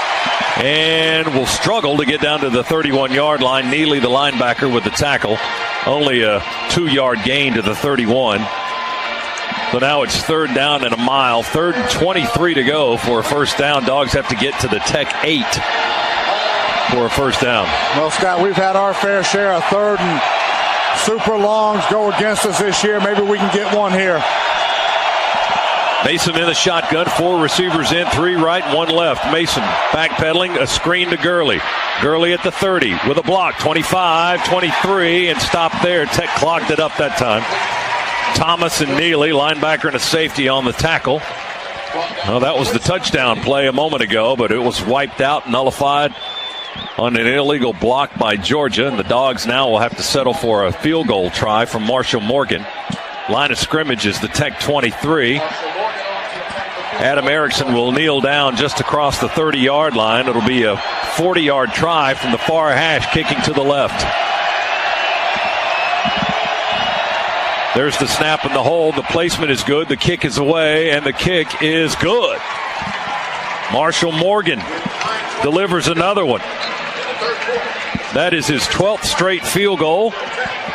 And will struggle to get down to the 31-yard line. Neely, the linebacker, with the tackle. Only a 2-yard gain to the 31. So now it's 3rd down and a mile. 3rd and 23 to go for a first down. Dogs have to get to the Tech 8 for a first down. Well, Scott, we've had our fair share of 3rd and super longs go against us this year. Maybe we can get one here. Mason in the shotgun. 4 receivers in, 3 right, 1 left. Mason backpedaling, a screen to Gurley. Gurley at the 30 with a block. 25, 23, and stopped there. Tech clocked it up that time. Thomas and Neely, linebacker and a safety on the tackle. Well, that was the touchdown play a moment ago, but it was wiped out, nullified on an illegal block by Georgia. And the Dogs now will have to settle for a field goal try from Marshall Morgan. Line of scrimmage is the Tech 23. Adam Erickson will kneel down just across the 30-yard line. It'll be a 40-yard try from the far hash, kicking to the left. There's the snap and the hold. The placement is good. The kick is away, and the kick is good. Marshall Morgan delivers another one. That is his 12th straight field goal.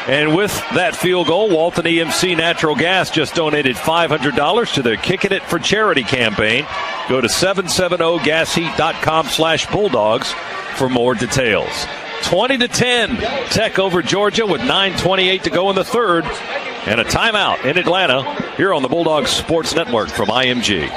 And with that field goal, Walton EMC Natural Gas just donated $500 to their Kicking It for Charity campaign. Go to 770gasheat.com/Bulldogs for more details. 20-10, Tech over Georgia with 9:28 to go in the third. And a timeout in Atlanta here on the Bulldogs Sports Network from IMG.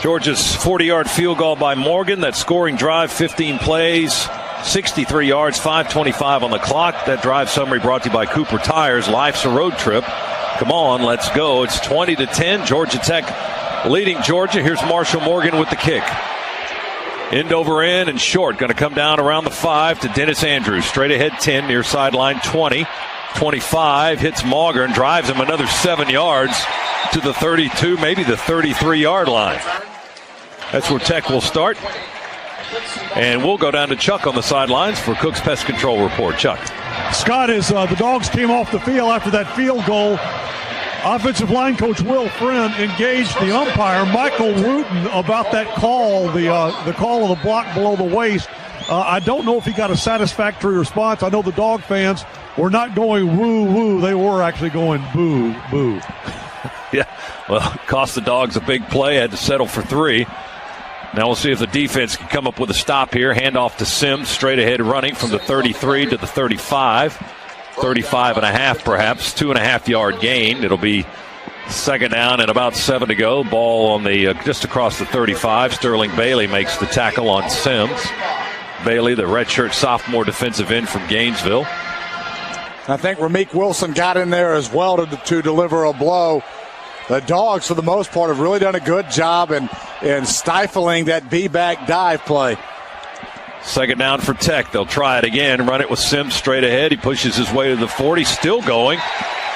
Georgia's 40-yard field goal by Morgan. That scoring drive, 15 plays, 63 yards, 5:25 on the clock. That drive summary brought to you by Cooper Tires. Life's a road trip. Come on, let's go. It's 20-10. Georgia Tech leading Georgia. Here's Marshall Morgan with the kick. End over end and short. Going to come down around the 5 to Dennis Andrews. Straight ahead 10 near sideline 20. 25 hits Mauger and drives him another 7 yards to the 32, maybe the 33-yard line. That's where Tech will start. And we'll go down to Chuck on the sidelines for Cook's Pest Control Report. Chuck. Scott, as the Dogs came off the field after that field goal, offensive line coach Will Friend engaged the umpire, Michael Wooten, about that call, the call of the block below the waist. I don't know if he got a satisfactory response. I know the Dog fans were not going woo-woo. They were actually going boo-boo. Yeah, well, it cost the Dogs a big play. Had to settle for 3. Now we'll see if the defense can come up with a stop here. Handoff to Sims, straight ahead running from the 33 to the 35. 35 and a half perhaps, 2.5-yard gain. It'll be second down and about 7 to go. Ball on the just across the 35. Sterling Bailey makes the tackle on Sims. Bailey, the redshirt sophomore defensive end from Gainesville. I think Rameek Wilson got in there as well to deliver a blow. The Dogs, for the most part, have really done a good job in stifling that B-back dive play. Second down for Tech. They'll try it again. Run it with Sims straight ahead. He pushes his way to the 40. Still going.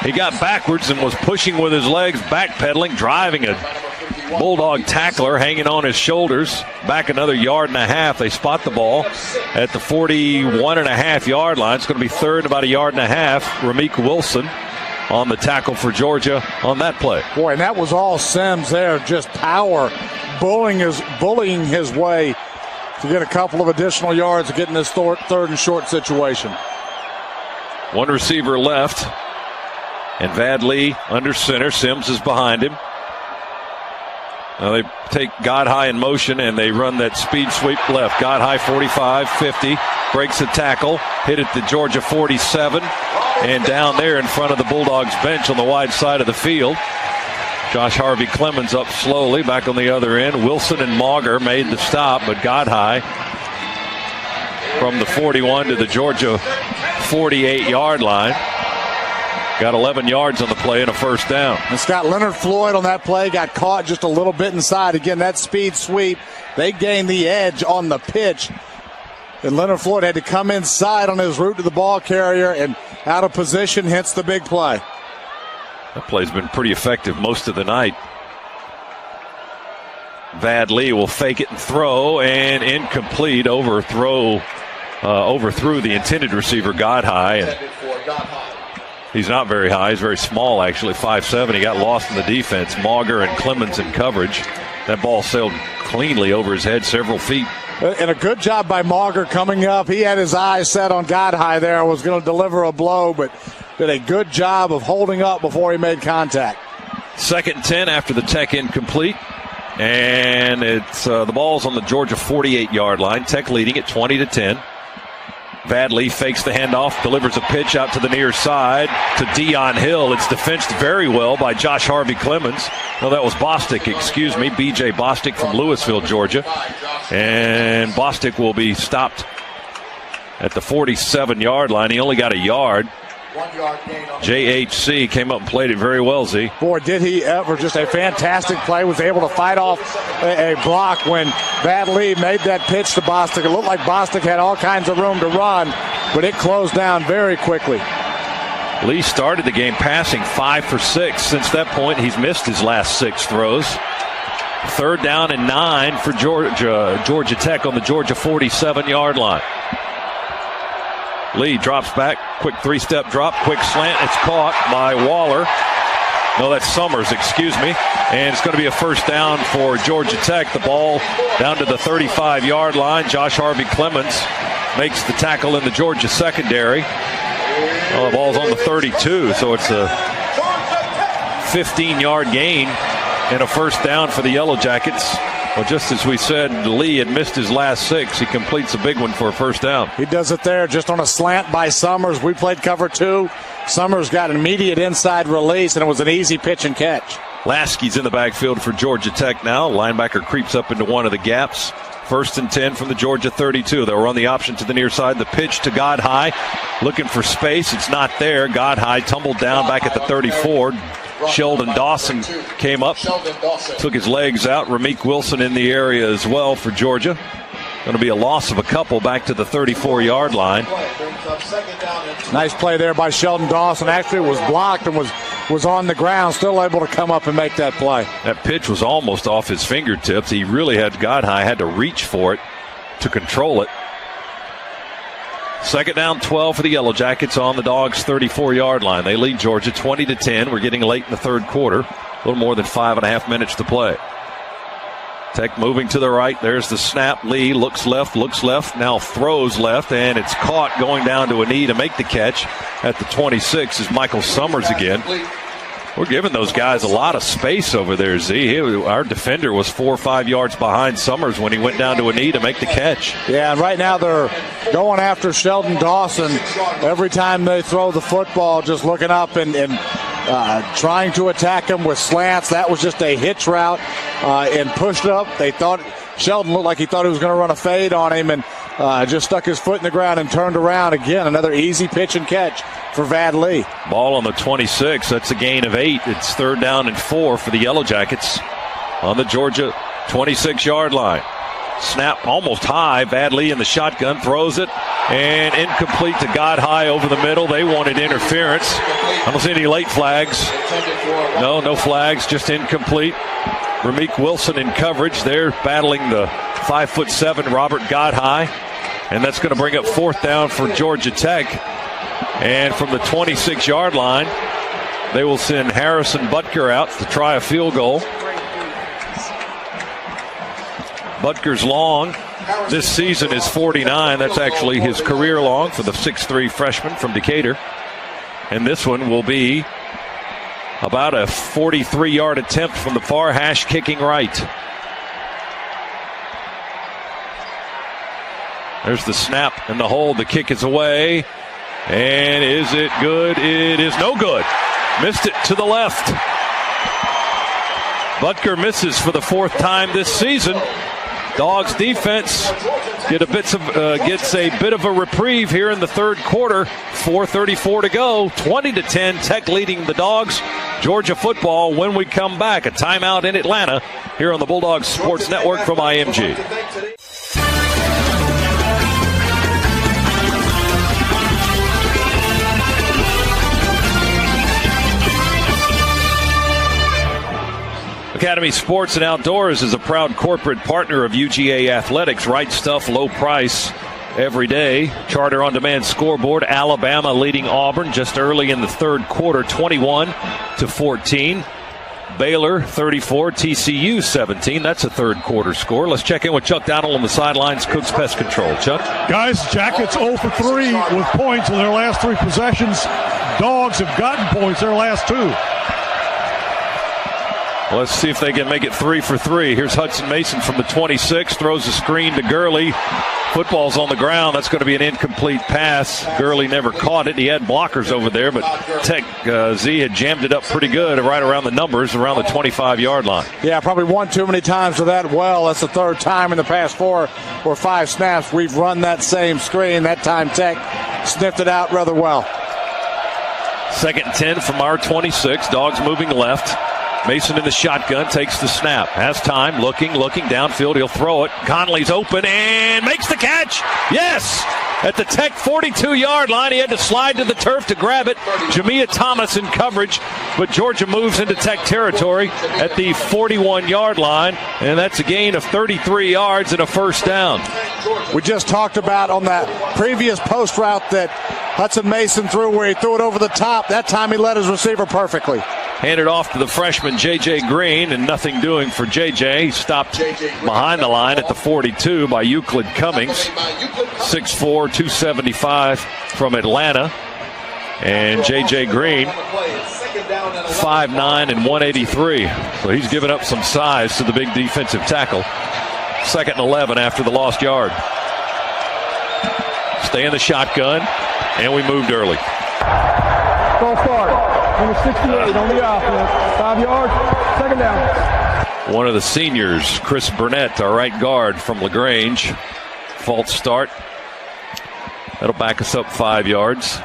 He got backwards and was pushing with his legs, backpedaling, driving a Bulldog tackler hanging on his shoulders. Back another 1.5 yards. They spot the ball at the 41.5-yard line. It's going to be third and about 1.5 yards. Rameek Wilson on the tackle for Georgia on that play. Boy, and that was all Sims there, just power, bullying his way to get a couple of additional yards to get in this third and short situation. One receiver left, and Vadley under center. Sims is behind him. Now they take Godhigh in motion, and they run that speed sweep left. Godhigh 45, 50, breaks a tackle, hit at the Georgia 47, and down there in front of the Bulldogs bench on the wide side of the field. Josh Harvey Clemens up slowly, back on the other end. Wilson and Mauger made the stop, but Godhigh from the 41 to the Georgia 48-yard line. Got 11 yards on the play and a first down. And Scott, Leonard Floyd on that play got caught just a little bit inside. Again, that speed sweep, they gained the edge on the pitch. And Leonard Floyd had to come inside on his route to the ball carrier and out of position, hence the big play. That play's been pretty effective most of the night. Vadley will fake it and throw, and incomplete. Overthrew the intended receiver, Godhigh. And he's not very high. He's very small, actually, 5'7". He got lost in the defense. Mauger and Clemens in coverage. That ball sailed cleanly over his head several feet. And a good job by Mauger coming up. He had his eyes set on Godhigh there. Was going to deliver a blow, but did a good job of holding up before he made contact. Second and 10 after the Tech incomplete. And it's the ball's on the Georgia 48-yard line. Tech leading at 20-10. Vadley fakes the handoff, delivers a pitch out to the near side to Dion Hill. It's defensed very well by Josh Harvey Clemens. No, that was Bostic, excuse me. B.J. Bostic from Louisville, Georgia. And Bostic will be stopped at the 47-yard line. He only got a yard. JHC came up and played it very well, Z. Boy, did he ever. Just a fantastic play. Was able to fight off a block when Vadley made that pitch to Bostic. It looked like Bostic had all kinds of room to run, but it closed down very quickly. Lee started the game passing 5 for 6. Since that point, he's missed his last 6 throws. 3rd down and 9 for Georgia Tech on the Georgia 47-yard line. Lee drops back, quick 3-step drop, quick slant. It's caught by Waller. No, that's Summers, excuse me. And it's going to be a 1st down for Georgia Tech. The ball down to the 35-yard line. Josh Harvey Clemens makes the tackle in the Georgia secondary. Well, the ball's on the 32, so it's a 15-yard gain and a 1st down for the Yellow Jackets. Well, just as we said, Lee had missed his last 6. He completes a big one for a 1st down. He does it there just on a slant by Summers. We played cover 2. Summers got an immediate inside release, and it was an easy pitch and catch. Lasky's in the backfield for Georgia Tech now. Linebacker creeps up into one of the gaps. 1st and 10 from the Georgia 32. They'll run the option to the near side. The pitch to Godhigh. Looking for space. It's not there. Godhigh tumbled down back at the 34. Sheldon Dawson came up, took his legs out. Rameek Wilson in the area as well for Georgia. Going to be a loss of a couple back to the 34-yard line. Nice play there by Sheldon Dawson. Actually, it was blocked and was on the ground, still able to come up and make that play. That pitch was almost off his fingertips. He really had had to reach for it to control it. 2nd down, 12 for the Yellow Jackets on the Dogs' 34-yard line. They lead Georgia 20-10. We're getting late in the 3rd quarter. A little more than 5.5 minutes to play. Tech moving to the right. There's the snap. Lee looks left, now throws left, and it's caught going down to a knee to make the catch at the 26 is Michael Summers again. We're giving those guys a lot of space over there, Z. Our defender was 4 or 5 yards behind Summers when he went down to a knee to make the catch. Yeah, and right now they're going after Sheldon Dawson every time they throw the football, just looking up and trying to attack him with slants. That was just a hitch route and pushed up. They thought Sheldon looked like he thought he was going to run a fade on him and just stuck his foot in the ground and turned around again. Another easy pitch and catch for Vad Lee. Ball on the 26. That's a gain of 8. It's 3rd down and 4 for the Yellow Jackets on the Georgia 26-yard line. Snap almost high. Vad Lee in the shotgun throws it and incomplete to Godhigh over the middle. They wanted interference. I don't see any late flags. No flags, just incomplete. Rameek Wilson in coverage. They're battling the 5'7" Robert Godhigh, and that's going to bring up 4th down for Georgia Tech. And from the 26-yard line, they will send Harrison Butker out to try a field goal. Butker's long this season is 49. That's actually his career long for the 6'3" freshman from Decatur. And this one will be about a 43-yard attempt from the far hash, kicking right. There's the snap and the hold. The kick is away. And is it good? It is no good. Missed it to the left. Butker misses for the 4th time this season. Dogs defense gets a bit of a reprieve here in the 3rd quarter. 4:34 to go. 20-10. Tech leading the Dogs. Georgia football when we come back. A timeout in Atlanta here on the Bulldogs Sports Network from IMG. Academy Sports and Outdoors is a proud corporate partner of UGA Athletics. Right stuff, low price every day. Charter On Demand scoreboard. Alabama leading Auburn just early in the 3rd quarter, 21-14. Baylor 34, TCU 17. That's a 3rd quarter score. Let's check in with Chuck Dowdle on the sidelines, Cooks Pest Control. Chuck? Guys, Jackets 0 for 3 with points in their last 3 possessions. Dogs have gotten points their last 2. Let's see if they can make it 3 for 3. Here's Hudson Mason from the 26. Throws a screen to Gurley. Football's on the ground. That's going to be an incomplete pass. Gurley never caught it. He had blockers over there, but Tech Z had jammed it up pretty good right around the numbers, around the 25-yard line. Yeah, probably one too many times for that. Well, that's the 3rd time in the past 4 or 5 snaps we've run that same screen. That time Tech sniffed it out rather well. 2nd and 10 from our 26. Dogs moving left. Mason in the shotgun, takes the snap. Has time, looking downfield. He'll throw it. Conley's open and makes the catch. Yes! at the Tech 42-yard line. He had to slide to the turf to grab it. Jamia Thomas in coverage, but Georgia moves into Tech territory at the 41-yard line, and that's a gain of 33 yards and a first down. We just talked about on that previous post route that Hudson Mason threw where he threw it over the top. That time he led his receiver perfectly. Handed off to the freshman J.J. Green, and nothing doing for J.J. He stopped behind the line at the 42 by Euclid Cummings, 6'4", 275 from Atlanta. And J.J. Green, 5'9", and 183. So he's given up some size to the big defensive tackle. 2nd and 11 after the lost yard. Stay in the shotgun, and we moved early. False start. Number 68 on the offense. 5 yards. 2nd down. One of the seniors, Chris Burnett, our right guard from LaGrange. False start. That'll back us up 5 yards.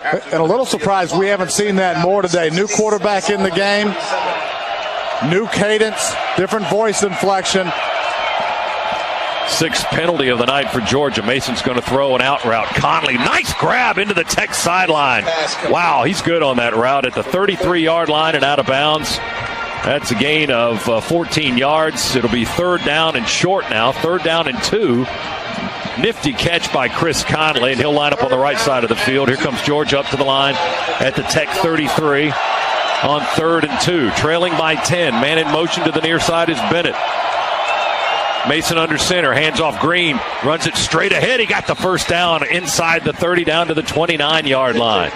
And a little surprised we haven't seen that more today. New quarterback in the game. New cadence. Different voice inflection. 6th penalty of the night for Georgia. Mason's going to throw an out route. Conley, nice grab into the Tech sideline. Wow, he's good on that route at the 33-yard line and out of bounds. That's a gain of 14 yards. It'll be 3rd down and short now. 3rd down and 2. Nifty catch by Chris Conley, and he'll line up on the right side of the field. Here comes Georgia up to the line at the Tech 33 on 3rd and 2. Trailing by 10. Man in motion to the near side is Bennett. Mason under center, hands off Green, runs it straight ahead. He got the first down inside the 30 down to the 29-yard line.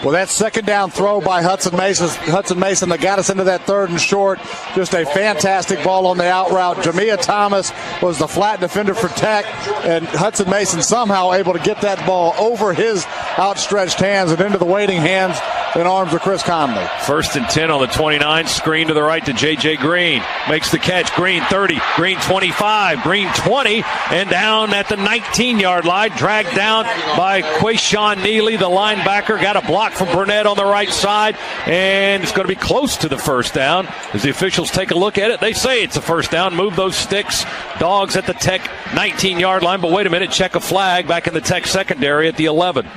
Well, that 2nd down throw by Hudson Mason that got us into that 3rd and short. Just a fantastic ball on the out route. Jamia Thomas was the flat defender for Tech, and Hudson Mason somehow able to get that ball over his outstretched hands and into the waiting hands and arms of Chris Conley. 1st and 10 on the 29. Screen to the right to J.J. Green. Makes the catch. Green 30. Green 25. Green 20. And down at the 19-yard line. Dragged down by Quayshawn Neely, the linebacker. Got a block from Burnett on the right side. And it's going to be close to the first down. As the officials take a look at it, they say it's a first down. Move those sticks. Dogs at the Tech 19-yard line. But wait a minute. Check a flag back in the Tech secondary at the 11.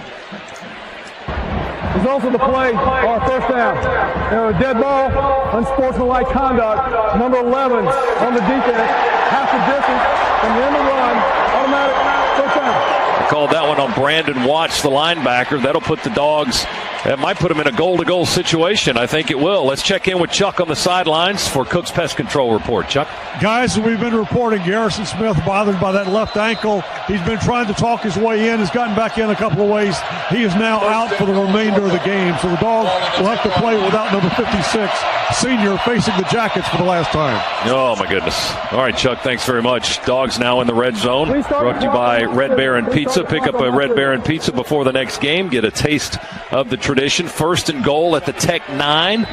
Results of the play are first down. A dead ball, unsportsmanlike conduct, number 11 on the defense, half the distance, from the end of the run, automatic first down. I called that one on Brandon Watts, the linebacker. That'll put the Dogs, that might put them in a goal-to-goal situation. I think it will. Let's check in with Chuck on the sidelines for Cook's Pest Control Report. Chuck? Guys, we've been reporting Garrison Smith bothered by that left ankle. He's been trying to talk his way in. He's gotten back in a couple of ways. He is now out for the remainder of the game. So the Dogs will have to play without number 56, senior, facing the Jackets for the last time. Oh, my goodness. All right, Chuck, thanks very much. Dogs now in the red zone. Brought to you by Red Baron Pizza. Pick up a Red Baron Pizza before the next game. Get a taste of the tradition. 1st and goal at the Tech 9.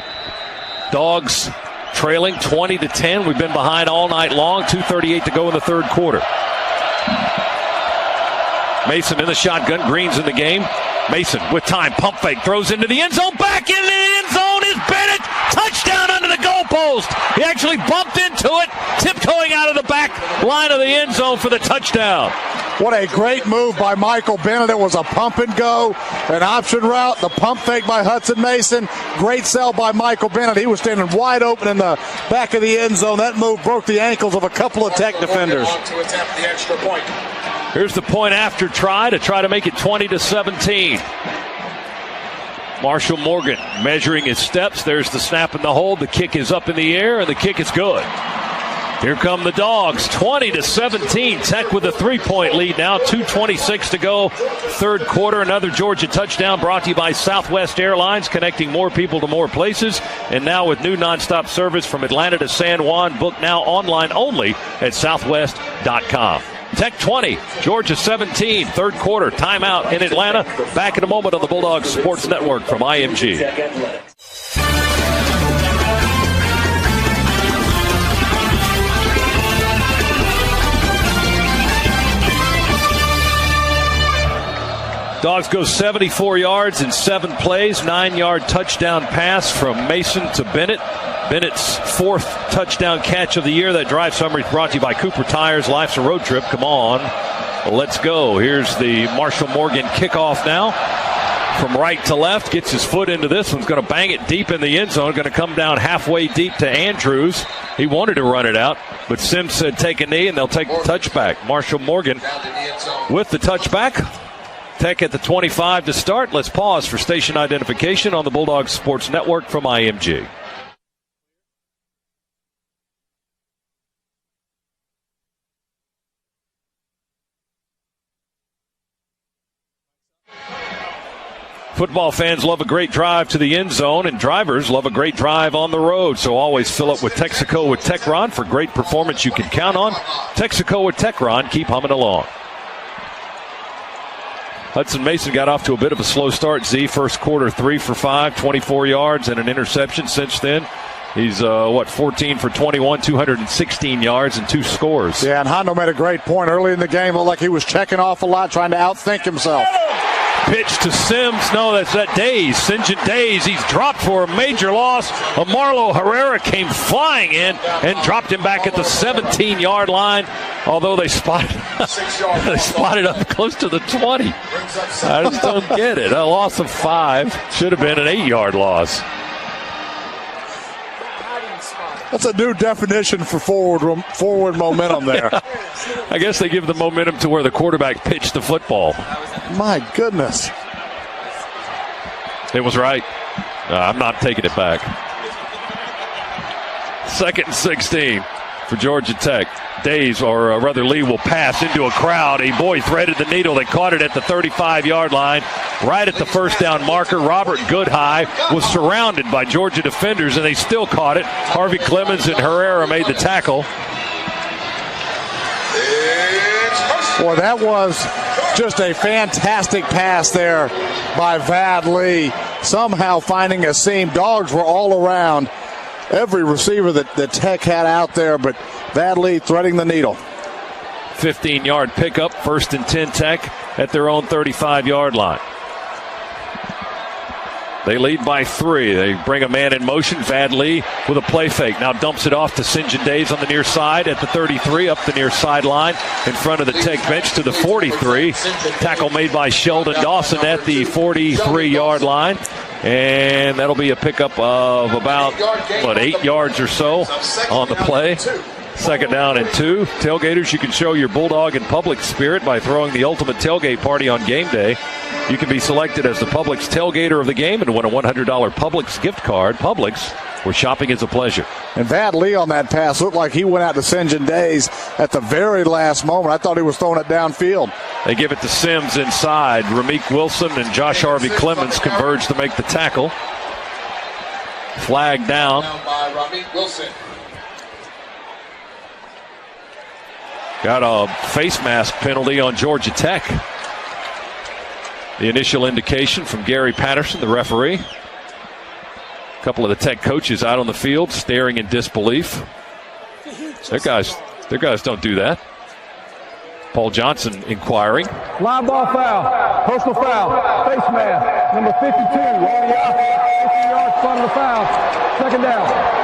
Dogs trailing 20-10. We've been behind all night long. 2:38 to go in the 3rd quarter. Mason in the shotgun. Green's in the game. Mason with time. Pump fake. Throws into the end zone. Back in the end zone is Bennett. Touchdown under the goalpost. He actually bumped into it. Tiptoeing out of the back line of the end zone for the touchdown. What a great move by Michael Bennett. It was a pump and go, an option route, the pump fake by Hudson Mason. Great sell by Michael Bennett. He was standing wide open in the back of the end zone. That move broke the ankles of a couple of Tech defenders. Here's the point after try to make it 20-17. Marshall Morgan measuring his steps. There's the snap and the hold. The kick is up in the air, and the kick is good. Here come the Dogs, 20-17. Tech with a 3-point lead now, 2:26 to go. 3rd quarter, another Georgia touchdown brought to you by Southwest Airlines, connecting more people to more places. And now with new nonstop service from Atlanta to San Juan, book now online only at southwest.com. Tech 20, Georgia 17, 3rd quarter, timeout in Atlanta. Back in a moment on the Bulldogs Sports Network from IMG. Dogs go 74 yards in 7 plays, 9-yard touchdown pass from Mason to Bennett. Bennett's 4th touchdown catch of the year. That drive summary is brought to you by Cooper Tires. Life's a road trip. Come on. Let's go. Here's the Marshall Morgan kickoff now. From right to left, gets his foot into this one's going to bang it deep in the end zone, going to come down halfway deep to Andrews. He wanted to run it out, but Sims said take a knee, and they'll take the touchback. Marshall Morgan with the touchback. Tech at the 25 to start. Let's pause for station identification on the Bulldogs Sports Network from IMG. Football fans love a great drive to the end zone, and drivers love a great drive on the road. So always fill up with Texaco with Techron for great performance you can count on. Texaco with Techron, keep humming along. Hudson Mason got off to a bit of a slow start, Z. First quarter, 3 for 5, 24 yards and an interception. Since then, he's, 14 for 21, 216 yards and 2 scores. Yeah, and Hondo made a great point early in the game. Looked like he was checking off a lot, trying to outthink himself. Pitch to Sims. No, that's that Days. St. John Days. He's dropped for a major loss. Marlo Herrera came flying in and dropped him back at the 17-yard line. Although they spotted up close to the 20. I just don't get it. A loss of 5 should have been an 8-yard loss. That's a new definition for forward momentum there. Yeah. I guess they give the momentum to where the quarterback pitched the football. My goodness. It was right. I'm not taking it back. 2nd and 16 for Georgia Tech. Days, or rather Lee, will pass into a crowd. A boy threaded the needle. They caught it at the 35-yard line, right at the first down marker. Robert Goodhigh was surrounded by Georgia defenders, and they still caught it. Harvey Clemens and Herrera made the tackle. Boy, that was just a fantastic pass there by Vad Lee. Somehow finding a seam. Dogs were all around every receiver that Tech had out there, but Vad Lee threading the needle. 15-yard pickup, 1st and 10 Tech at their own 35-yard line. They lead by 3. They bring a man in motion. Vad Lee with a play fake. Now dumps it off to St. John Days on the near side at the 33, up the near sideline in front of the Tech bench to the 43. Tackle made by Sheldon Dawson at the 43-yard line. And that'll be a pickup of about, 8 yards or so on the play. 2nd down and 2. Tailgaters, you can show your Bulldog and Publix spirit by throwing the ultimate tailgate party on game day. You can be selected as the Publix tailgater of the game and win a $100 Publix gift card. Publix, where shopping is a pleasure. And Vad Lee on that pass looked like he went out to St. John Days at the very last moment. I thought he was throwing it downfield. They give it to Sims inside. Ramik Wilson and Josh Harvey Clemens converge to make the tackle. Flag down. By Ramik Wilson. Got a face mask penalty on Georgia Tech. The initial indication from Gary Patterson, the referee. A couple of the Tech coaches out on the field staring in disbelief. Their guys don't do that. Paul Johnson inquiring. Line ball foul, personal foul, face mask, number 52, on the out, 15 yards front of the foul, 2nd down.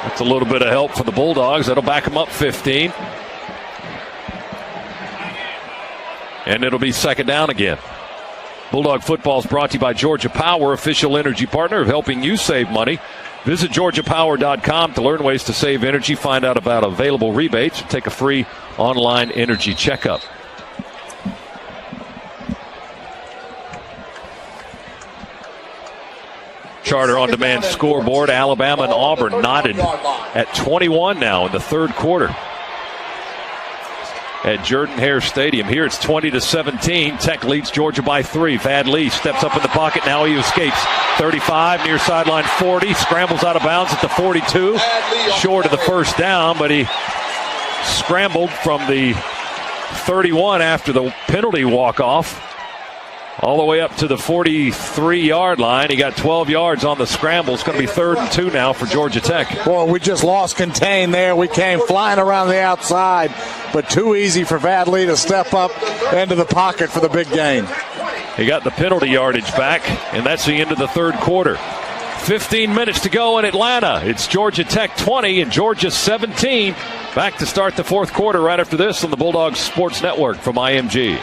That's a little bit of help for the Bulldogs. That'll back them up 15. And it'll be 2nd down again. Bulldog football is brought to you by Georgia Power, official energy partner of helping you save money. Visit GeorgiaPower.com to learn ways to save energy, find out about available rebates, and take a free online energy checkup. Charter on demand scoreboard. Alabama and Auburn knotted at 21 now in the 3rd quarter at Jordan-Hare Stadium. Here it's 20-17. Tech leads Georgia by 3. Vad Lee steps up in the pocket. Now he escapes. 35 near sideline 40. Scrambles out of bounds at the 42. Short of the 1st down, but he scrambled from the 31 after the penalty walk-off all the way up to the 43-yard line. He got 12 yards on the scramble. It's going to be 3rd and 2 now for Georgia Tech. Boy, we just lost contain there. We came flying around the outside, but too easy for Vad Lee to step up into the pocket for the big gain. He got the penalty yardage back, and that's the end of the 3rd quarter. 15 minutes to go in Atlanta. It's Georgia Tech 20 and Georgia 17. Back to start the fourth quarter right after this on the Bulldogs Sports Network from IMG.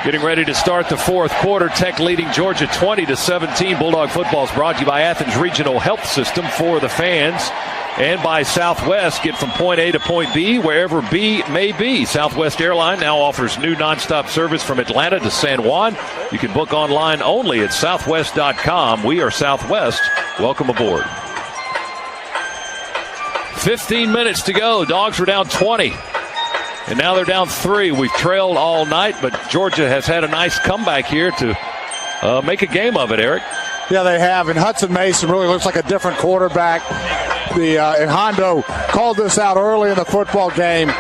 Getting ready to start the fourth quarter. Tech leading Georgia 20-17. Bulldog football is brought to you by Athens Regional Health System for the fans and by Southwest. Get from point A to point B, wherever B may be. Southwest Airline now offers new nonstop service from Atlanta to San Juan. You can book online only at southwest.com. We are Southwest. Welcome aboard. 15 minutes to go. Dogs were down 20. And now they're down 3. We've trailed all night, but Georgia has had a nice comeback here to make a game of it, Eric. Yeah, they have. And Hudson Mason really looks like a different quarterback. And Hondo called this out early in the football game.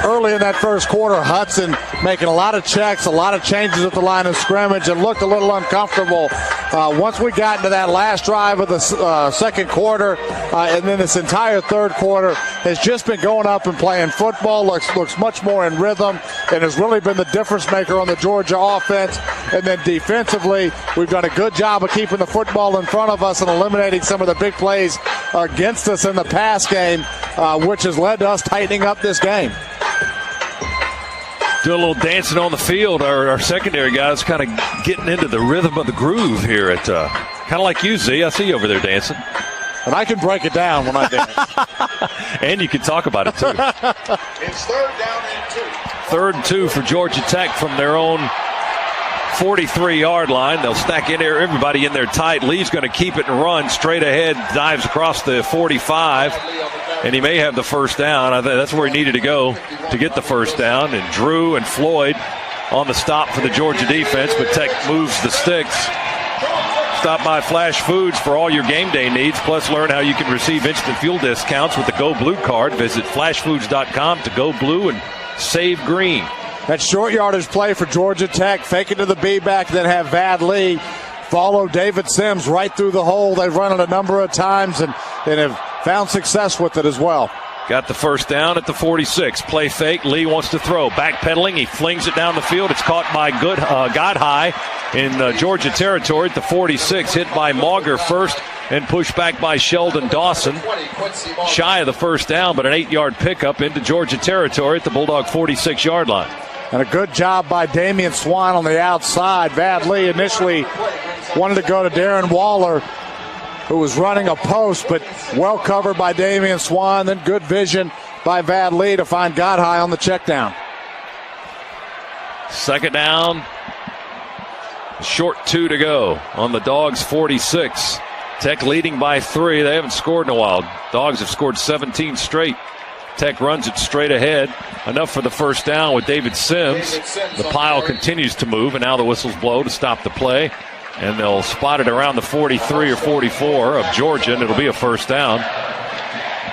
Early in that first quarter, Hudson making a lot of checks, a lot of changes at the line of scrimmage, and looked a little uncomfortable. Once we got into that last drive of the second quarter, and then this entire third quarter has just been going up and playing football, looks much more in rhythm, and has really been the difference maker on the Georgia offense. And then defensively, we've done a good job of keeping the football in front of us and eliminating some of the big plays against us in the pass game, which has led to us tightening up this game. Doing a little dancing on the field. Our secondary guys kind of getting into the rhythm of the groove here at kind of like you, Z. I see you over there dancing. And I can break it down when I dance. And you can talk about it, too. It's 3rd down and 2. 3rd and 2 for Georgia Tech from their own 43-yard line. They'll stack in there, everybody in there tight. Lee's going to keep it and run straight ahead, dives across the 45, and he may have the first down. I think that's where he needed to go to get the first down. And Drew and Floyd on the stop for the Georgia defense, but Tech moves the sticks. Stop by Flash Foods for all your game day needs, plus learn how you can receive instant fuel discounts with the Go Blue card. Visit flashfoods.com to go blue and save green. That short yardage play for Georgia Tech, fake it to the B-back, then have Vad Lee follow David Sims right through the hole. They've run it a number of times and have found success with it as well. Got the first down at the 46. Play fake. Lee wants to throw. Backpedaling. He flings it down the field. It's caught by Godhigh in Georgia territory at the 46. Hit by Mauger first and pushed back by Sheldon Dawson. Shy of the first down, but an 8-yard pickup into Georgia territory at the Bulldog 46-yard line. And a good job by Damian Swan on the outside. Vad Lee initially wanted to go to Darren Waller, who was running a post, but well covered by Damian Swan. Then good vision by Vad Lee to find Godhigh on the check down. Second down. Short 2 to go on the Dogs 46. Tech leading by 3. They haven't scored in a while. Dogs have scored 17 straight. Tech runs it straight ahead. Enough for the first down with David Sims. The pile continues to move, and now the whistles blow to stop the play. And they'll spot it around the 43 or 44 of Georgia, and it'll be a first down.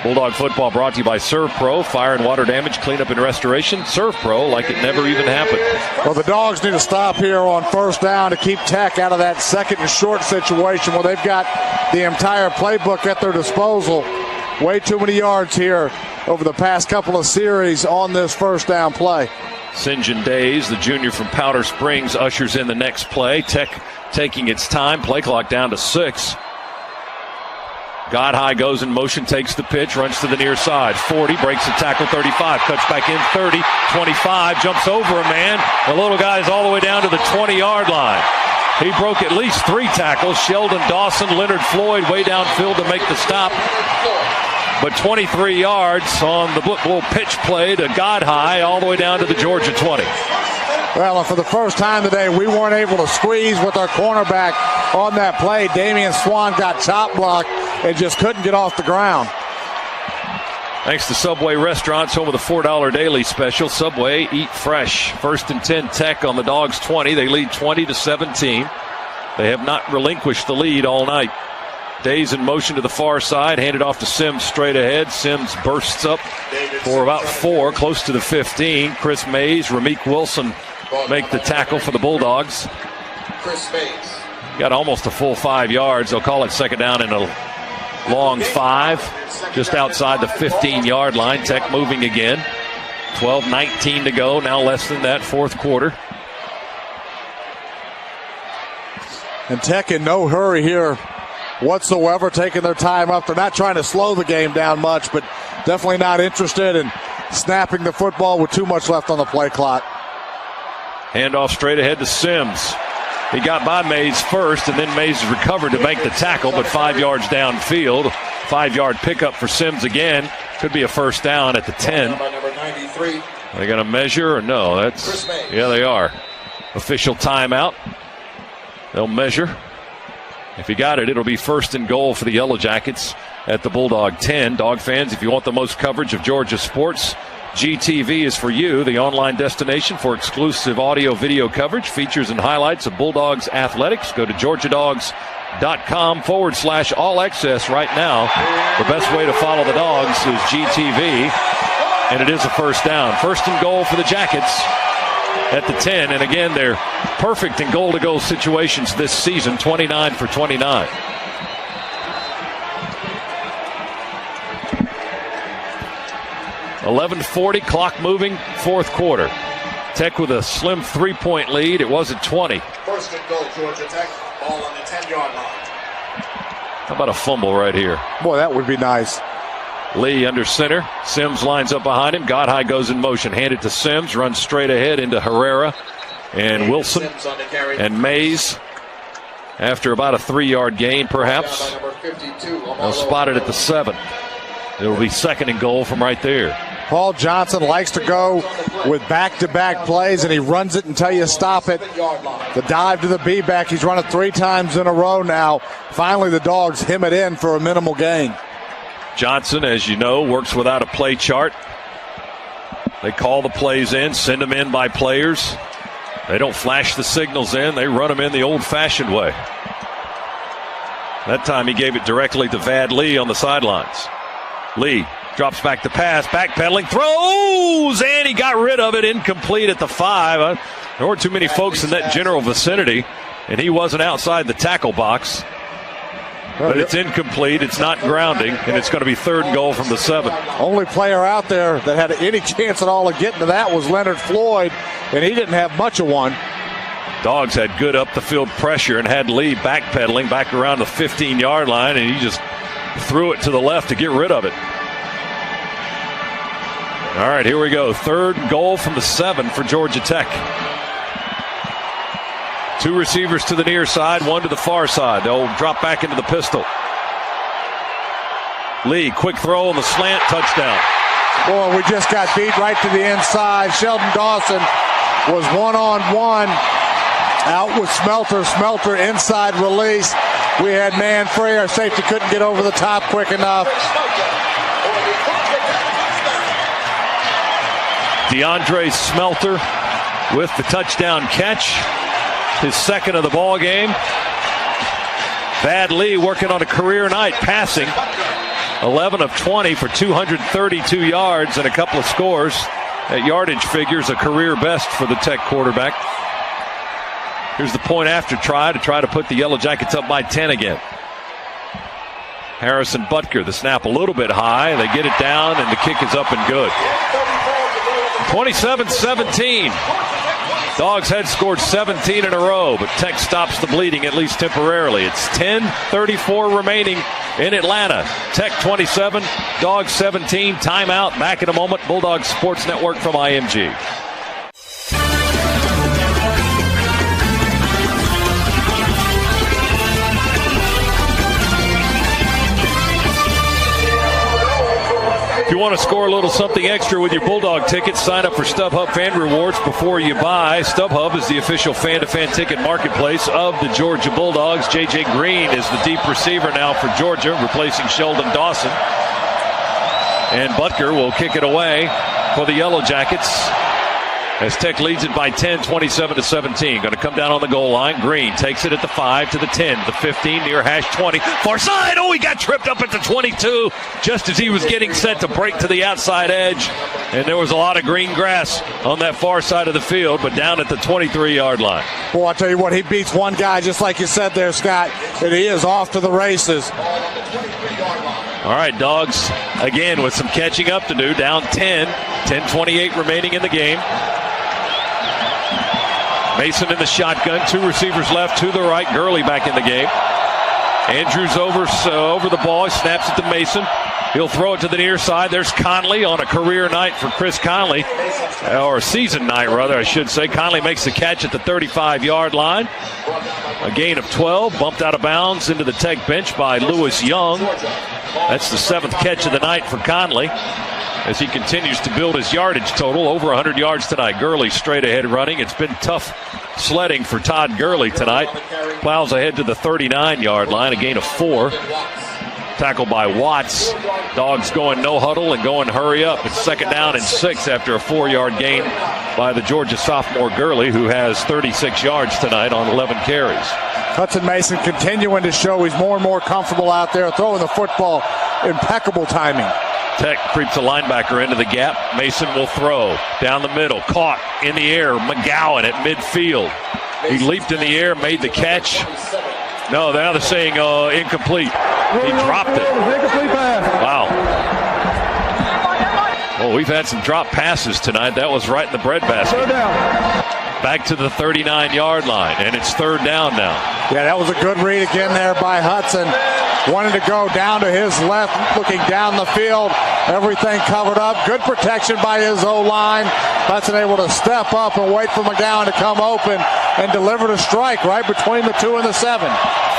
Bulldog football brought to you by ServPro. Fire and water damage, cleanup and restoration. ServPro, like it never even happened. Well, the Dogs need to stop here on first down to keep Tech out of that second and short situation where they've got the entire playbook at their disposal. Way too many yards here over the past couple of series on this first down play. St. John Days, the junior from Powder Springs, ushers in the next play. Tech taking its time. Play clock down to 6. Godhigh goes in motion, takes the pitch, runs to the near side. 40, breaks the tackle, 35, cuts back in, 30, 25, jumps over a man. The little guy is all the way down to the 20-yard line. He broke at least 3 tackles. Sheldon Dawson, Leonard Floyd way downfield to make the stop. But 23 yards on the little pitch play to Godhigh all the way down to the Georgia 20. Well, and for the first time today, we weren't able to squeeze with our cornerback on that play. Damian Swan got chop blocked and just couldn't get off the ground. Thanks to Subway Restaurants, home of the $4 daily special. Subway, eat fresh. 1st and 10 Tech on the Dogs 20. They lead 20-17. They have not relinquished the lead all night. Days in motion to the far side, handed off to Sims straight ahead. Sims bursts up for about 4, close to the 15. Chris Mays, Ramik Wilson make the tackle for the Bulldogs. Chris Mays got almost a full 5 yards. They'll call it second down and a long 5, just outside the 15-yard line. Tech moving again. 12-19 to go, now less than that, fourth quarter. And Tech in no hurry here whatsoever, taking their time up. They're not trying to slow the game down much, but definitely not interested in snapping the football with too much left on the play clock. Handoff straight ahead to Sims. He got by Mays first, and then Mays recovered to make the tackle, but 5 yards downfield. 5-yard pickup for Sims again. Could be a first down at the 10. Are they going to measure or no? Yeah, they are. Official timeout. They'll measure. If you got it, it'll be first and goal for the Yellow Jackets at the Bulldog 10. Dog fans, if you want the most coverage of Georgia sports, GTV is for you, the online destination for exclusive audio video coverage, features and highlights of Bulldogs athletics. Go to georgiadogs.com/all access right now. The best way to follow the Dogs is GTV, and it is a first down. First and goal for the Jackets at the 10, and again, they're perfect in goal-to-goal situations this season, 29 for 29. .11:40, clock moving, fourth quarter. Tech with a slim 3-point lead. It was at 20. First and goal, Georgia Tech. Ball on the 10-yard line. How about a fumble right here? Boy, that would be nice. Lee under center. Sims lines up behind him. Godhigh goes in motion. Hand it to Sims. Runs straight ahead into Herrera and Wilson and Mays. After about a 3-yard gain, perhaps. They'll spot it at the 7. It will be second and goal from right there. Paul Johnson likes to go with back-to-back plays, and he runs it until you stop it. The dive to the B-back, he's run it 3 times in a row now. Finally, the Dogs hem it in for a minimal gain. Johnson, as you know, works without a play chart. They call the plays in, send them in by players. They don't flash the signals in. They run them in the old-fashioned way. That time he gave it directly to Vad Lee on the sidelines. Lee drops back to pass, backpedaling, throws, and he got rid of it, incomplete at the 5. There weren't too many folks in that general vicinity, and he wasn't outside the tackle box. But it's incomplete, it's not grounding, and it's going to be third and goal from the 7. Only player out there that had any chance at all of getting to that was Leonard Floyd, and he didn't have much of one. Dogs had good up-the-field pressure and had Lee backpedaling back around the 15-yard line, and he just threw it to the left to get rid of it. All right, here we go. Third goal from the 7 for Georgia Tech. 2 receivers to the near side, 1 to the far side. They'll drop back into the pistol. Lee, quick throw on the slant, touchdown. Boy, we just got beat right to the inside. Sheldon Dawson was one-on-one out with Smelter. Smelter inside release. We had man free. Our safety couldn't get over the top quick enough. DeAndre Smelter with the touchdown catch. His second of the ball game. Vad Lee working on a career night passing. 11 of 20 for 232 yards and a couple of scores. At yardage figures, a career best for the Tech quarterback. Here's the point after try to put the Yellow Jackets up by 10 again. Harrison Butker, the snap a little bit high. They get it down, and the kick is up and good. 27-17. Dogs had scored 17 in a row, but Tech stops the bleeding, at least temporarily. It's 10:34 remaining in Atlanta. Tech 27, Dogs 17. Timeout. Back in a moment. Bulldog Sports Network from IMG. If you want to score a little something extra with your Bulldog tickets, sign up for StubHub Fan Rewards before you buy. StubHub is the official fan-to-fan ticket marketplace of the Georgia Bulldogs. J.J. Green is the deep receiver now for Georgia, replacing Sheldon Dawson. And Butker will kick it away for the Yellow Jackets as Tech leads it by 10, 27-17. Going to come down on the goal line. Green takes it at the 5 to the 10, the 15, near hash 20. Far side. Oh, he got tripped up at the 22 just as he was getting set to break to the outside edge. And there was a lot of green grass on that far side of the field, but down at the 23-yard line. Boy, I'll tell you what, he beats one guy, just like you said there, Scott, and he is off to the races. All right, Dogs, again, with some catching up to do. Down 10, 10:28 remaining in the game. Mason in the shotgun. 2 receivers left to the right. Gurley back in the game. Andrews over the ball. He snaps it to Mason. He'll throw it to the near side. There's Conley on a career night for Chris Conley. Or a season night, rather, I should say. Conley makes the catch at the 35-yard line. A gain of 12. Bumped out of bounds into the Tech bench by Lewis Young. That's the 7th catch of the night for Conley as he continues to build his yardage total. Over 100 yards tonight. Gurley straight ahead running. It's been tough sledding for Todd Gurley tonight. Plows ahead to the 39-yard line. A gain of 4. Tackled by Watts. Dogs going no huddle and going hurry up. It's 2nd down and 6 after a 4-yard gain by the Georgia sophomore Gurley, who has 36 yards tonight on 11 carries. Hudson Mason continuing to show he's more and more comfortable out there throwing the football. Impeccable timing. Tech creeps a linebacker into the gap. Mason will throw down the middle. Caught in the air. McGowan at midfield. He leaped in the air, made the catch. No, now they're saying incomplete. He dropped it. Wow. Well, we've had some drop passes tonight. That was right in the breadbasket. Back to the 39-yard line, and it's 3rd down now. Yeah, that was a good read again there by Hudson. Wanted to go down to his left, looking down the field. Everything covered up. Good protection by his O-line. Hudson able to step up and wait for McGowan to come open and deliver the strike right between the 2 and the 7.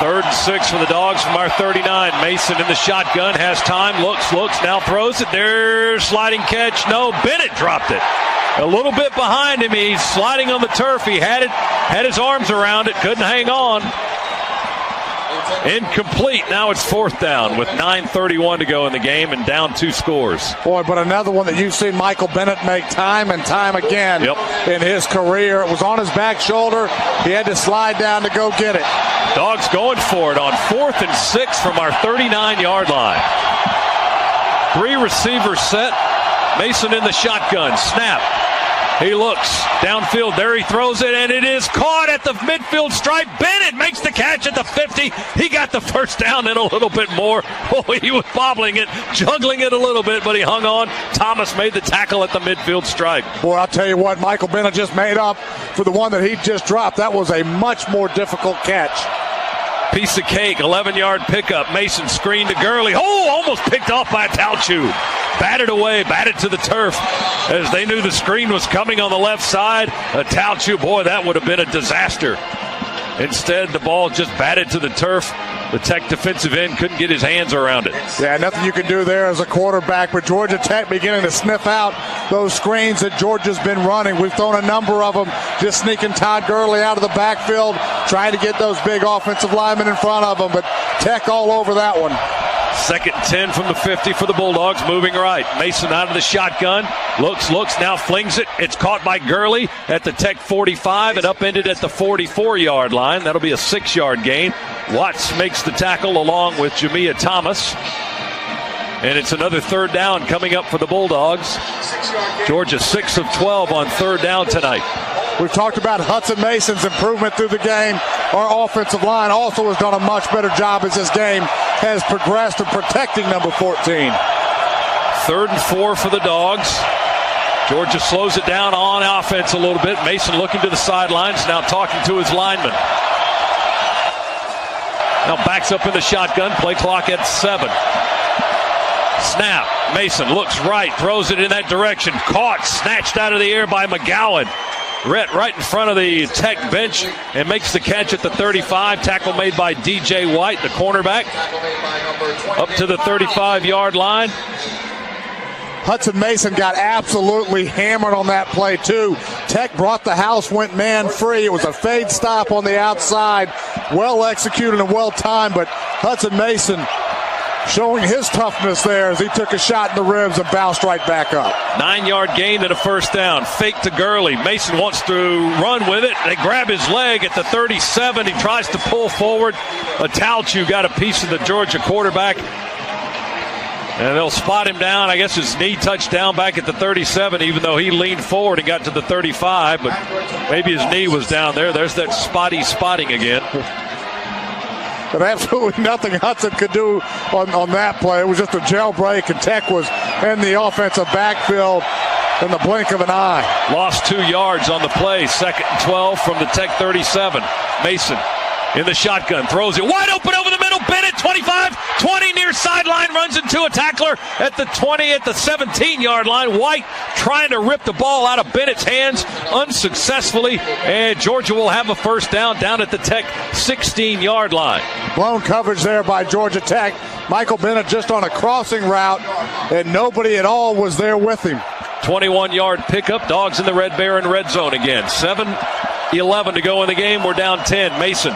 3rd and 6 for the Dogs from our 39. Mason in the shotgun, has time, looks, now throws it. There's sliding catch. No, Bennett dropped it. A little bit behind him. He's sliding on the turf. He had his arms around it, couldn't hang on. Incomplete. Now it's 4th down with 9:31 to go in the game and down 2 scores. Boy, but another one that you've seen Michael Bennett make time and time again in his career. It was on his back shoulder. He had to slide down to go get it. Dogs going for it on 4th and 6 from our 39-yard line. 3 receivers set. Mason in the shotgun. Snap. He looks downfield. There he throws it, and it is caught at the midfield stripe. Bennett makes the catch at the 50. He got the 1st down and a little bit more. Oh, he was bobbling it, juggling it a little bit, but he hung on. Thomas made the tackle at the midfield stripe. Boy, I'll tell you what, Michael Bennett just made up for the one that he just dropped. That was a much more difficult catch. Piece of cake, 11-yard pickup. Mason screen to Gurley. Oh, almost picked off by Talchu. Batted away, batted to the turf as they knew the screen was coming on the left side. Talchu, boy, that would have been a disaster. Instead, the ball just batted to the turf. The Tech defensive end couldn't get his hands around it. Yeah, nothing you can do there as a quarterback, but Georgia Tech beginning to sniff out those screens that Georgia's been running. We've thrown a number of them, just sneaking Todd Gurley out of the backfield, trying to get those big offensive linemen in front of them, but Tech all over that one. 2nd and 10 from the 50 for the Bulldogs, moving right. Mason out of the shotgun, looks, now flings it. It's caught by Gurley at the Tech 45 and upended at the 44-yard line. That'll be a 6-yard gain. Watts makes the tackle along with Jamia Thomas. And it's another 3rd down coming up for the Bulldogs. Georgia 6 of 12 on 3rd down tonight. We've talked about Hudson Mason's improvement through the game. Our offensive line also has done a much better job as this game has progressed in protecting number 14. 3rd and 4 for the Dogs. Georgia slows it down on offense a little bit. Mason looking to the sidelines, now talking to his lineman. Now backs up in the shotgun, play clock at 7. Snap. Mason looks right, throws it in that direction. Caught, snatched out of the air by McGowan. Right in front of the Tech bench and makes the catch at the 35. Tackle made by DJ White, the cornerback. Up to the 35-yard line. Hudson Mason got absolutely hammered on that play, too. Tech brought the house, went man free. It was a fade stop on the outside. Well executed and well timed, but Hudson Mason showing his toughness there as he took a shot in the ribs and bounced right back up. 9-yard gain and a 1st down. Fake to Gurley. Mason wants to run with it. They grab his leg at the 37. He tries to pull forward. Talchu got a piece of the Georgia quarterback. And they'll spot him down. I guess his knee touched down back at the 37, even though he leaned forward and got to the 35. But maybe his knee was down there. There's that spotting again. and absolutely nothing Hudson could do on that play. It was just a jailbreak, and Tech was in the offensive backfield in the blink of an eye. Lost 2 yards on the play. 2nd and 12 from the Tech 37. Mason in the shotgun, throws it wide open over the middle. Bennett, 25, 20 near sideline, runs into a tackler at the 20, at the 17-yard line. White trying to rip the ball out of Bennett's hands unsuccessfully, and Georgia will have a first down at the Tech 16-yard line. Blown coverage there by Georgia Tech. Michael Bennett just on a crossing route, and nobody at all was there with him. 21-yard pickup. Dogs in the Red Baron red zone again. 7:11 to go in the game. We're down 10. Mason.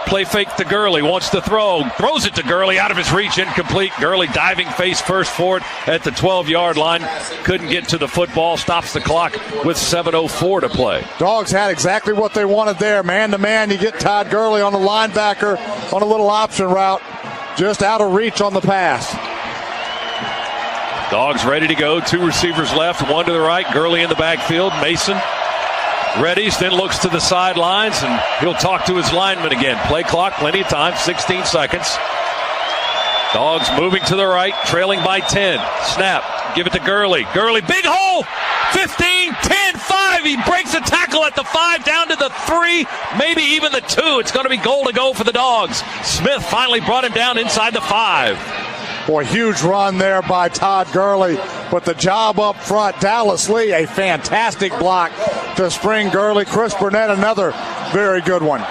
Play fake to Gurley, wants to throw, throws it to Gurley, out of his reach, incomplete. Gurley diving face first forward at the 12-yard line. Couldn't get to the football, stops the clock with 7:04 to play. Dogs had exactly what they wanted there. Man-to-man, you get Todd Gurley on the linebacker on a little option route, just out of reach on the pass. Dogs ready to go, 2 receivers left, 1 to the right, Gurley in the backfield. Mason readies, then looks to the sidelines, and he'll talk to his lineman again. Play clock, plenty of time, 16 seconds. Dogs moving to the right, trailing by 10. Snap, give it to Gurley. Gurley, big hole, 15, 10, 5. He breaks a tackle at the 5, down to the 3, maybe even the 2. It's going to be goal to go for the Dogs. Smith finally brought him down inside the 5. Boy, huge run there by Todd Gurley. But the job up front, Dallas Lee, a fantastic block to spring Gurley. Chris Burnett, another very good one.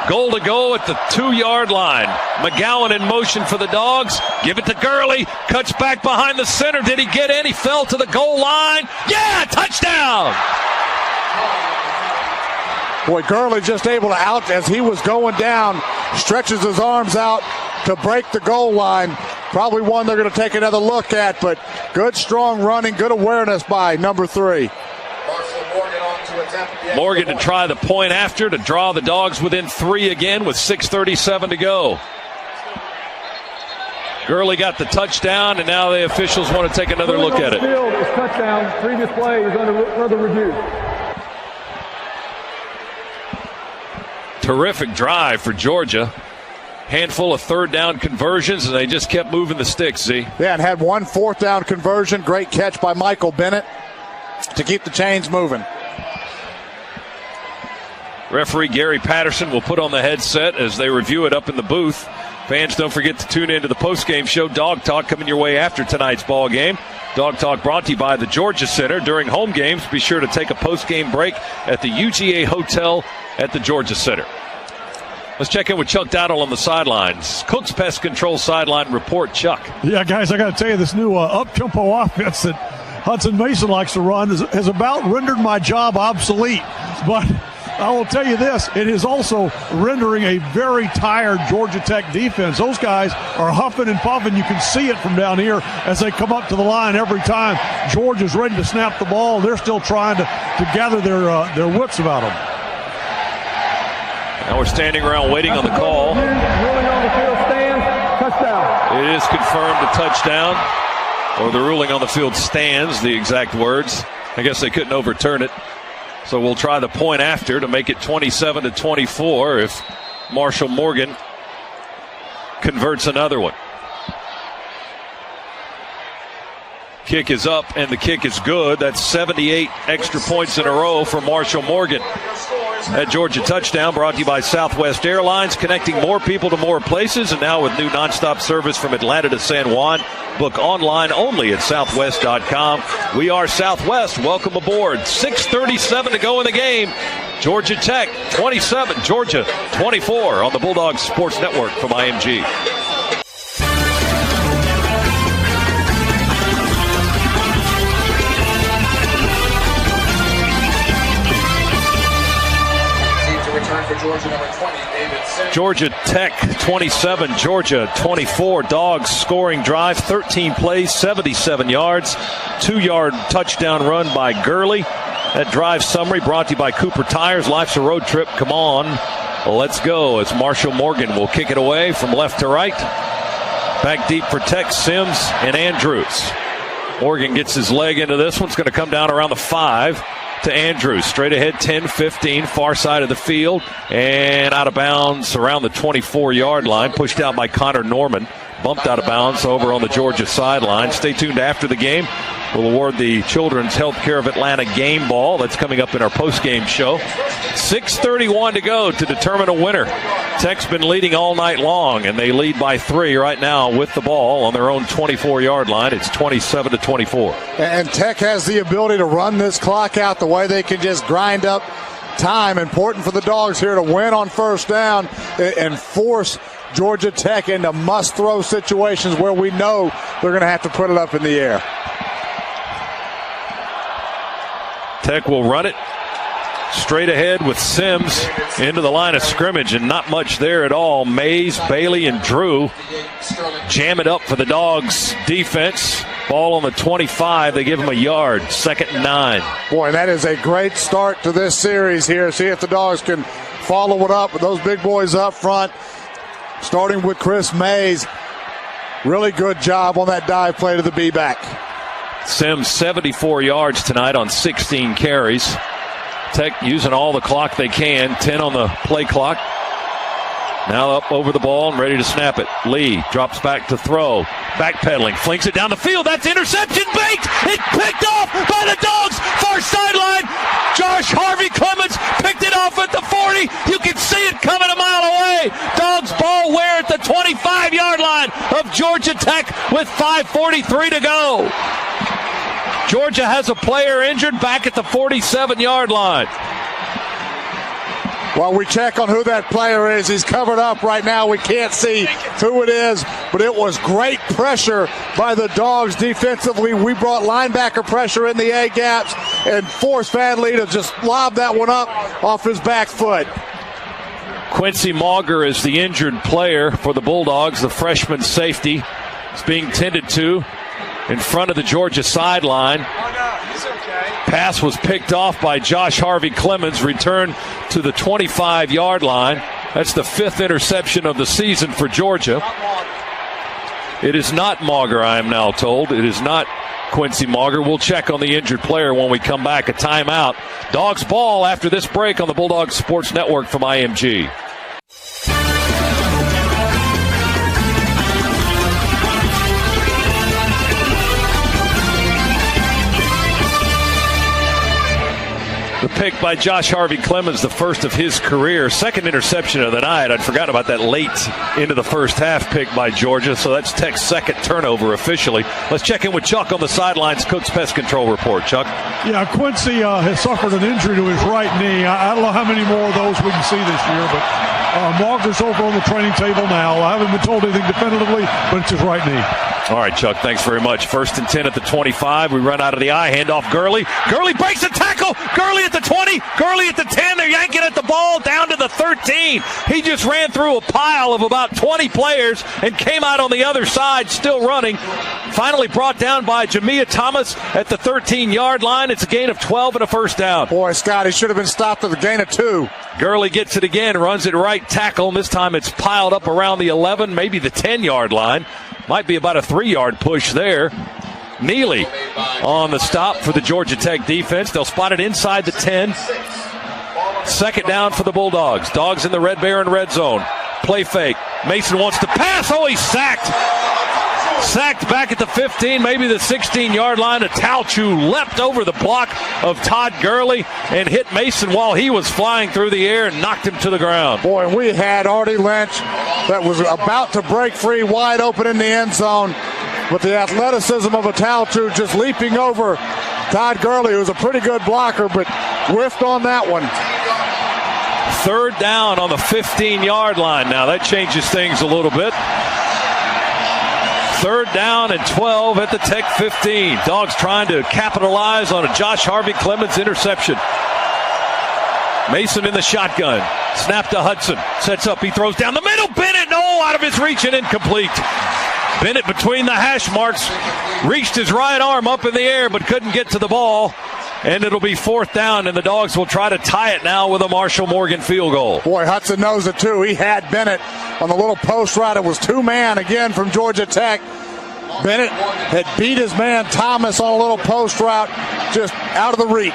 Goal to go at the 2-yard line. McGowan in motion for the Dogs. Give it to Gurley. Cuts back behind the center. Did he get in? He fell to the goal line. Yeah, touchdown! Boy, Gurley just able to out as he was going down, stretches his arms out to break the goal line. Probably one they're going to take another look at, but good, strong running, good awareness by number 3. Morgan to try the point after to draw the Dogs within 3 again with 6:37 to go. Gurley got the touchdown, and now the officials want to take another look at it. Field is touchdown. Previous play is under further review. Terrific drive for Georgia. Handful of 3rd down conversions, and they just kept moving the sticks, Z. Yeah, and had 1 4th down conversion. Great catch by Michael Bennett to keep the chains moving. Referee Gary Patterson will put on the headset as they review it up in the booth. Fans, don't forget to tune in to the postgame show, Dog Talk, coming your way after tonight's ball game. Dog Talk brought to you by the Georgia Center. During home games, be sure to take a postgame break at the UGA Hotel at the Georgia Center. Let's check in with Chuck Dowdle on the sidelines. Cook's Pest Control sideline report, Chuck. Yeah, guys, I got to tell you, this new up-tempo offense that Hudson Mason likes to run has about rendered my job obsolete. But I will tell you this, it is also rendering a very tired Georgia Tech defense. Those guys are huffing and puffing. You can see it from down here as they come up to the line every time. Georgia's ready to snap the ball. They're still trying to gather their wits about them. Now we're standing around waiting on the call. Ruling on the field stands. Touchdown. It is confirmed a touchdown, or the ruling on the field stands, the exact words. I guess they couldn't overturn it. So we'll try the point after to make it 27-24 if Marshall Morgan converts another one. Kick is up, and the kick is good. That's 78 extra points in a row for Marshall Morgan. That Georgia touchdown brought to you by Southwest Airlines, connecting more people to more places, and now with new nonstop service from Atlanta to San Juan. Book online only at southwest.com. We are Southwest. Welcome aboard. 6:37 to go in the game. Georgia Tech 27, Georgia 24 on the Bulldogs Sports Network from IMG. Georgia Tech 27, Georgia 24. Dogs scoring drive, 13 plays, 77 yards, 2-yard touchdown run by Gurley. That drive summary brought to you by Cooper Tires. Life's a road trip. Come on, let's go. As Marshall Morgan will kick it away from left to right. Back deep for Tech, Sims and Andrews. Morgan gets his leg into this one. It's going to come down around the 5. to Andrews. Straight ahead, 10-15, far side of the field, and out of bounds around the 24-yard line. Pushed out by Connor Norman. Bumped out of bounds over on the Georgia sideline. Stay tuned after the game. We'll award the Children's Healthcare of Atlanta game ball. That's coming up in our post-game show. 6:31 to go to determine a winner. Tech's been leading all night long, and they lead by 3 right now with the ball on their own 24-yard line. It's 27-24. And Tech has the ability to run this clock out the way they can just grind up time. Important for the Dogs here to win on first down and force Georgia Tech into must-throw situations where we know they're going to have to put it up in the air. Tech will run it straight ahead with Sims into the line of scrimmage, and not much there at all. Mays, Bailey, and Drew jam it up for the Dogs defense. Ball on the 25. They give him a yard. 2nd and 9. Boy, that is a great start to this series here. See if the Dogs can follow it up with those big boys up front, starting with Chris Mays. Really good job on that dive play to the B-back. Sims 74 yards tonight on 16 carries. Tech using all the clock they can. 10 on the play clock. Now up over the ball and ready to snap it. Lee drops back to throw. Backpedaling, flings it down the field. That's interception baked. It's picked off by the Dogs. Far sideline. Josh Harvey Clemens picked it off at the 40. You can see it coming a mile away. Dogs ball where at the 25-yard line of Georgia Tech with 5:43 to go. Georgia has a player injured back at the 47-yard line. While we check on who that player is, he's covered up right now. We can't see who it is, but it was great pressure by the Dogs defensively. We brought linebacker pressure in the A-gaps and forced Van Lee to just lob that one up off his back foot. Quincy Mauger is the injured player for the Bulldogs. The freshman safety is being tended to in front of the Georgia sideline. Pass was picked off by Josh Harvey Clemens, returned to the 25-yard line. That's the 5th interception of the season for Georgia. It is not Mauger, I am now told. It is not Quincy Mauger. We'll check on the injured player when we come back. A timeout. Dogs ball after this break on the Bulldogs Sports Network from IMG. The pick by Josh Harvey Clemens, the first of his career. 2nd interception of the night. I'd forgotten about that late into the first half pick by Georgia, so that's Tech's 2nd turnover officially. Let's check in with Chuck on the sidelines. Cook's Pest Control Report. Chuck? Yeah, Quincy has suffered an injury to his right knee. I don't know how many more of those we can see this year, but Mauger's over on the training table now. I haven't been told anything definitively, but it's his right knee. All right, Chuck, thanks very much. 1st and 10 at the 25. We run out of the eye. Handoff Gurley. Gurley breaks the tackle. Gurley at the 20. Gurley at the 10. They're yanking at the ball down to the 13. He just ran through a pile of about 20 players and came out on the other side still running. Finally brought down by Jamia Thomas at the 13-yard line. It's a gain of 12 and a first down. Boy, Scott, he should have been stopped at the gain of 2. Gurley gets it again, runs it right tackle, and this time it's piled up around the 11, maybe the 10-yard line. Might be about a 3-yard push there. Neely on the stop for the Georgia Tech defense. They'll spot it inside the 10. 2nd down for the Bulldogs. Dogs in the Red Baron red zone. Play fake. Mason wants to pass. Oh, he's sacked. Sacked back at the 15, maybe the 16-yard line. Atalchu leapt over the block of Todd Gurley and hit Mason while he was flying through the air and knocked him to the ground. Boy, we had Artie Lynch that was about to break free wide open in the end zone, with the athleticism of Atalchu just leaping over Todd Gurley, who's a pretty good blocker, but whiffed on that one. 3rd down on the 15-yard line. Now that changes things a little bit. 3rd down and 12 at the Tech 15. Dogs trying to capitalize on a Josh Harvey Clemens interception. Mason in the shotgun. Snap to Hudson. Sets up. He throws down the middle. Bennett, no, out of his reach and incomplete. Bennett between the hash marks. Reached his right arm up in the air but couldn't get to the ball. And it'll be 4th down, and the Dogs will try to tie it now with a Marshall Morgan field goal. Boy, Hudson knows it, too. He had Bennett on the little post route. It was 2-man again from Georgia Tech. Bennett had beat his man Thomas on a little post route, just out of the reach.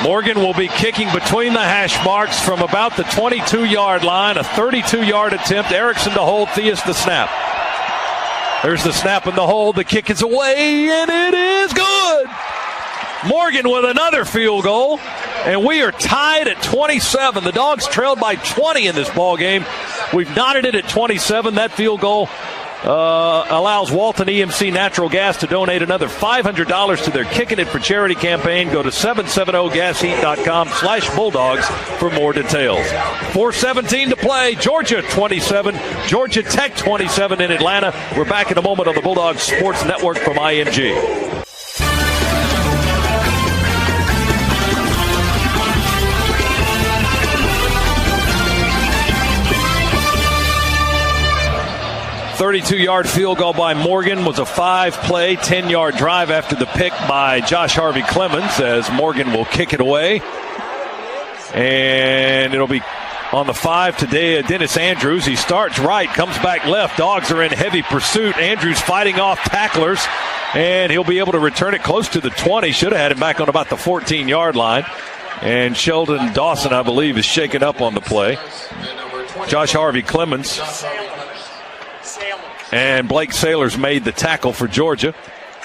Morgan will be kicking between the hash marks from about the 22-yard line. A 32-yard attempt. Erickson to hold. Theus the snap. There's the snap and the hold. The kick is away, and it is good. Morgan with another field goal, and we are tied at 27. The Dogs trailed by 20 in this ball game. We've knotted it at 27. That field goal allows Walton EMC Natural Gas to donate another $500 to their Kicking It for Charity campaign. Go to 770gasheat.com/Bulldogs for more details. 4:17 to play. Georgia 27, Georgia Tech 27 in Atlanta. We're back in a moment on the Bulldogs Sports Network from IMG. A 32-yard field goal by Morgan was a 5-play, 10-yard drive after the pick by Josh Harvey Clemens, as Morgan will kick it away. And it'll be on the 5 today. Dennis Andrews. He starts right, comes back left. Dogs are in heavy pursuit. Andrews fighting off tacklers, and he'll be able to return it close to the 20. Should have had him back on about the 14-yard line. And Sheldon Dawson, I believe, is shaken up on the play. Josh Harvey Clemens and Blake Sailors made the tackle for Georgia.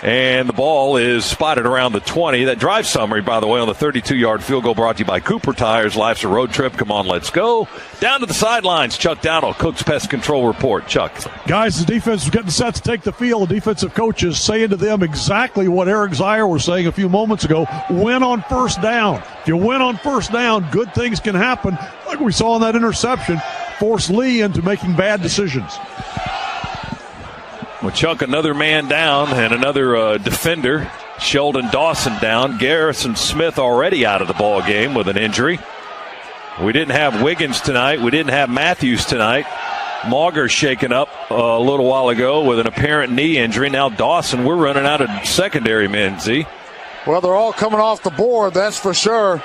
And the ball is spotted around the 20. That drive summary, by the way, on the 32-yard field goal brought to you by Cooper Tires. Life's a road trip. Come on, let's go. Down to the sidelines, Chuck Dowdle, Cook's Pest Control Report. Chuck. Guys, the defense is getting set to take the field. The defensive coach is saying to them exactly what Eric Zier was saying a few moments ago. Win on first down. If you win on first down, good things can happen. Like we saw in that interception, force Lee into making bad decisions. Well, Chuck, another man down and another defender. Sheldon Dawson down. Garrison Smith already out of the ball game with an injury. We didn't have Wiggins tonight. We didn't have Matthews tonight. Mauger shaken up a little while ago with an apparent knee injury. Now Dawson, we're running out of secondary men, Z. Well, they're all coming off the board, that's for sure.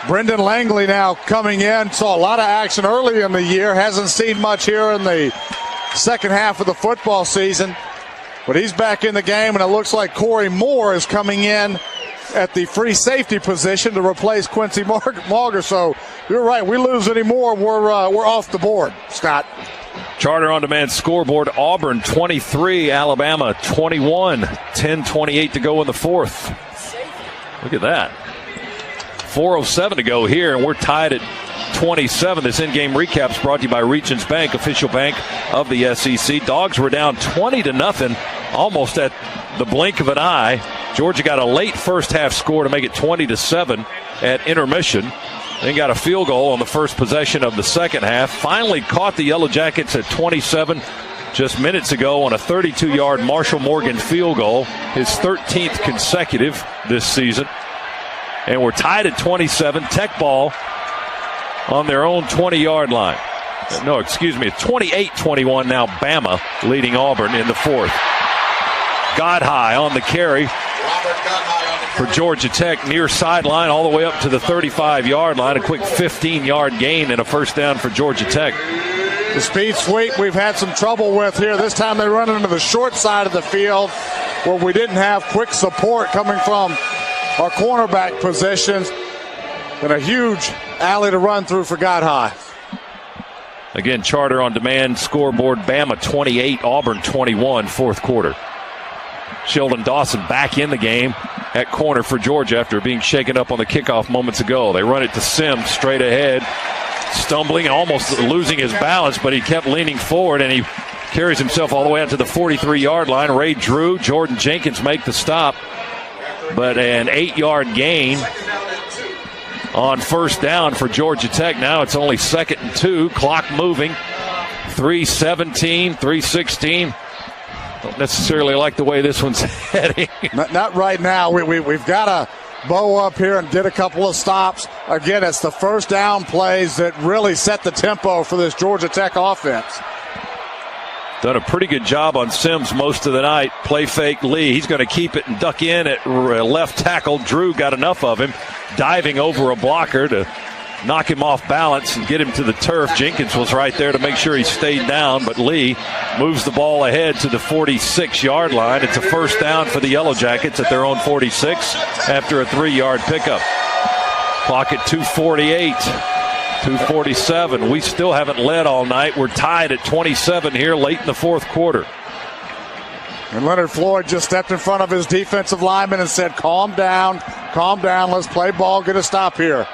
Brendan Langley now coming in. Saw a lot of action early in the year. Hasn't seen much here in the second half of the football season, but he's back in the game, and it looks like Corey Moore is coming in at the free safety position to replace Quincy Mauger. So you're right, we lose any more, we're off the board, Scott. Charter On Demand scoreboard: Auburn 23, Alabama 21, 10:28 to go in the fourth. Look at that. 4:07 to go here, and we're tied at 27. This in-game recap's brought to you by Regions Bank, official bank of the SEC. Dogs were down 20-0, almost at the blink of an eye. Georgia got a late first half score to make it 20-7 at intermission. Then got a field goal on the first possession of the second half. Finally caught the Yellow Jackets at 27 just minutes ago on a 32-yard Marshall Morgan field goal, his 13th consecutive this season. And we're tied at 27. Tech ball on their own 20-yard line. No, excuse me, 28-21 now. Bama leading Auburn in the fourth. Godhigh on the carry for Georgia Tech, near sideline all the way up to the 35-yard line. A quick 15-yard gain and a first down for Georgia Tech. The speed sweep we've had some trouble with here. This time they run into the short side of the field where we didn't have quick support coming from our cornerback positions. And a huge alley to run through for Godhigh. Again, Charter On Demand scoreboard: Bama 28, Auburn 21, fourth quarter. Sheldon Dawson back in the game at corner for Georgia after being shaken up on the kickoff moments ago. They run it to Sims straight ahead, stumbling, almost losing his balance, but he kept leaning forward, and he carries himself all the way out to the 43-yard line. Ray Drew, Jordan Jenkins make the stop, but an 8-yard gain on first down for Georgia Tech. Now it's only 2nd and 2. Clock moving. 3:17, 3:16. Don't necessarily like the way this one's heading. Not right now. We've got to bow up here and get a couple of stops. Again, it's the first down plays that really set the tempo for this Georgia Tech offense. Done a pretty good job on Sims most of the night. Play fake Lee. He's going to keep it and duck in at left tackle. Drew got enough of him, diving over a blocker to knock him off balance and get him to the turf. Jenkins was right there to make sure he stayed down, but Lee moves the ball ahead to the 46-yard line. It's a first down for the Yellow Jackets at their own 46 after a 3-yard pickup. Clock at 2:48, 2:47. We still haven't led all night. We're tied at 27 here late in the fourth quarter. And Leonard Floyd just stepped in front of his defensive lineman and said, calm down, let's play ball, get a stop here.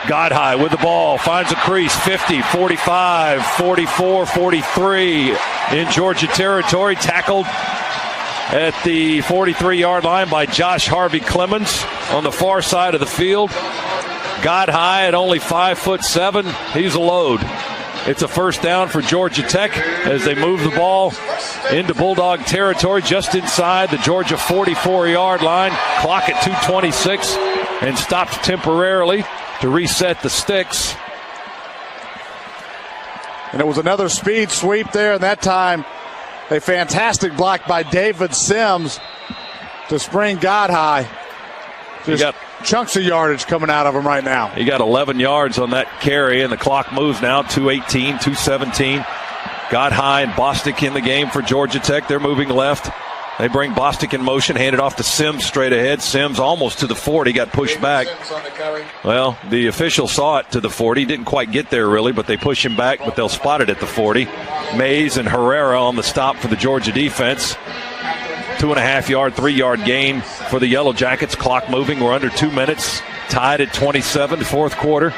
Godhigh with the ball, finds a crease, 50, 45, 44, 43 in Georgia territory. Tackled at the 43-yard line by Josh Harvey Clemens on the far side of the field. Godhigh at only 5'7", he's a load. It's a first down for Georgia Tech as they move the ball into Bulldog territory just inside the Georgia 44-yard line. Clock at 2:26 and stopped temporarily to reset the sticks. And it was another speed sweep there, and that time a fantastic block by David Sims to spring Godhigh. Just chunks of yardage coming out of him right now. He got 11 yards on that carry, and the clock moves now, 2:18, 2:17. Godhigh and Bostic in the game for Georgia Tech. They're moving left. They bring Bostic in motion, hand it off to Sims straight ahead. Sims almost to the 40, got pushed back. Well, the official saw it to the 40. Didn't quite get there really, but they push him back, but they'll spot it at the 40. Mays and Herrera on the stop for the Georgia defense. 2.5-yard, 3-yard gain for the Yellow Jackets. Clock moving. We're under 2 minutes. Tied at 27, fourth quarter.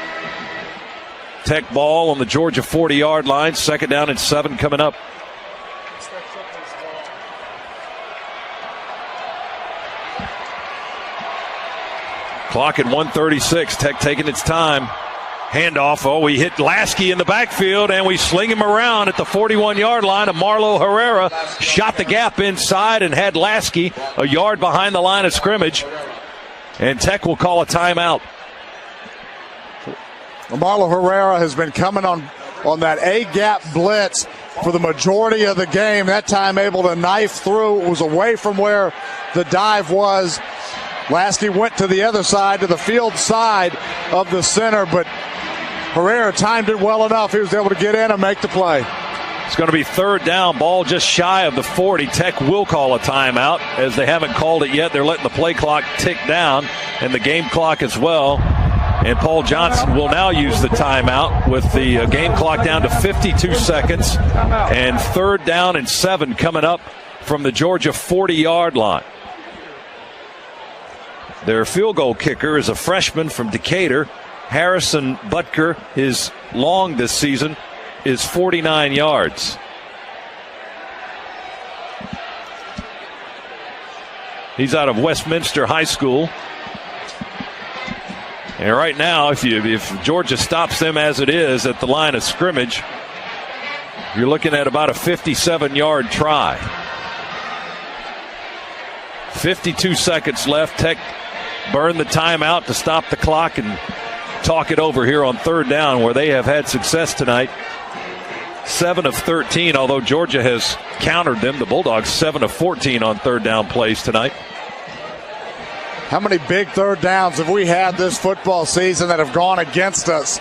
Tech ball on the Georgia 40-yard line. Second down and 7 coming up. Clock at 1:36. Tech taking its time. Handoff. Oh, we hit Lasky in the backfield, and we sling him around at the 41-yard line. And Marlo Herrera shot the gap inside and had Lasky a yard behind the line of scrimmage. And Tech will call a timeout. Marlo Herrera has been coming on that A-gap blitz for the majority of the game. That time able to knife through. It was away from where the dive was. Lasky went to the other side, to the field side of the center, but Herrera timed it well enough. He was able to get in and make the play. It's going to be third down, ball just shy of the 40. Tech will call a timeout as they haven't called it yet. They're letting the play clock tick down and the game clock as well. And Paul Johnson will now use the timeout with the game clock down to 52 seconds. And third down and 7 coming up from the Georgia 40-yard line. Their field goal kicker is a freshman from Decatur. Harrison Butker, his long this season is 49 yards. He's out of Westminster High School. And right now, if Georgia stops them as it is at the line of scrimmage, you're looking at about a 57-yard try. 52 seconds left. Tech burn the timeout to stop the clock and talk it over here on third down, where they have had success tonight. 7 of 13, although Georgia has countered them. The Bulldogs 7 of 14 on third down plays tonight. How many big third downs have we had this football season that have gone against us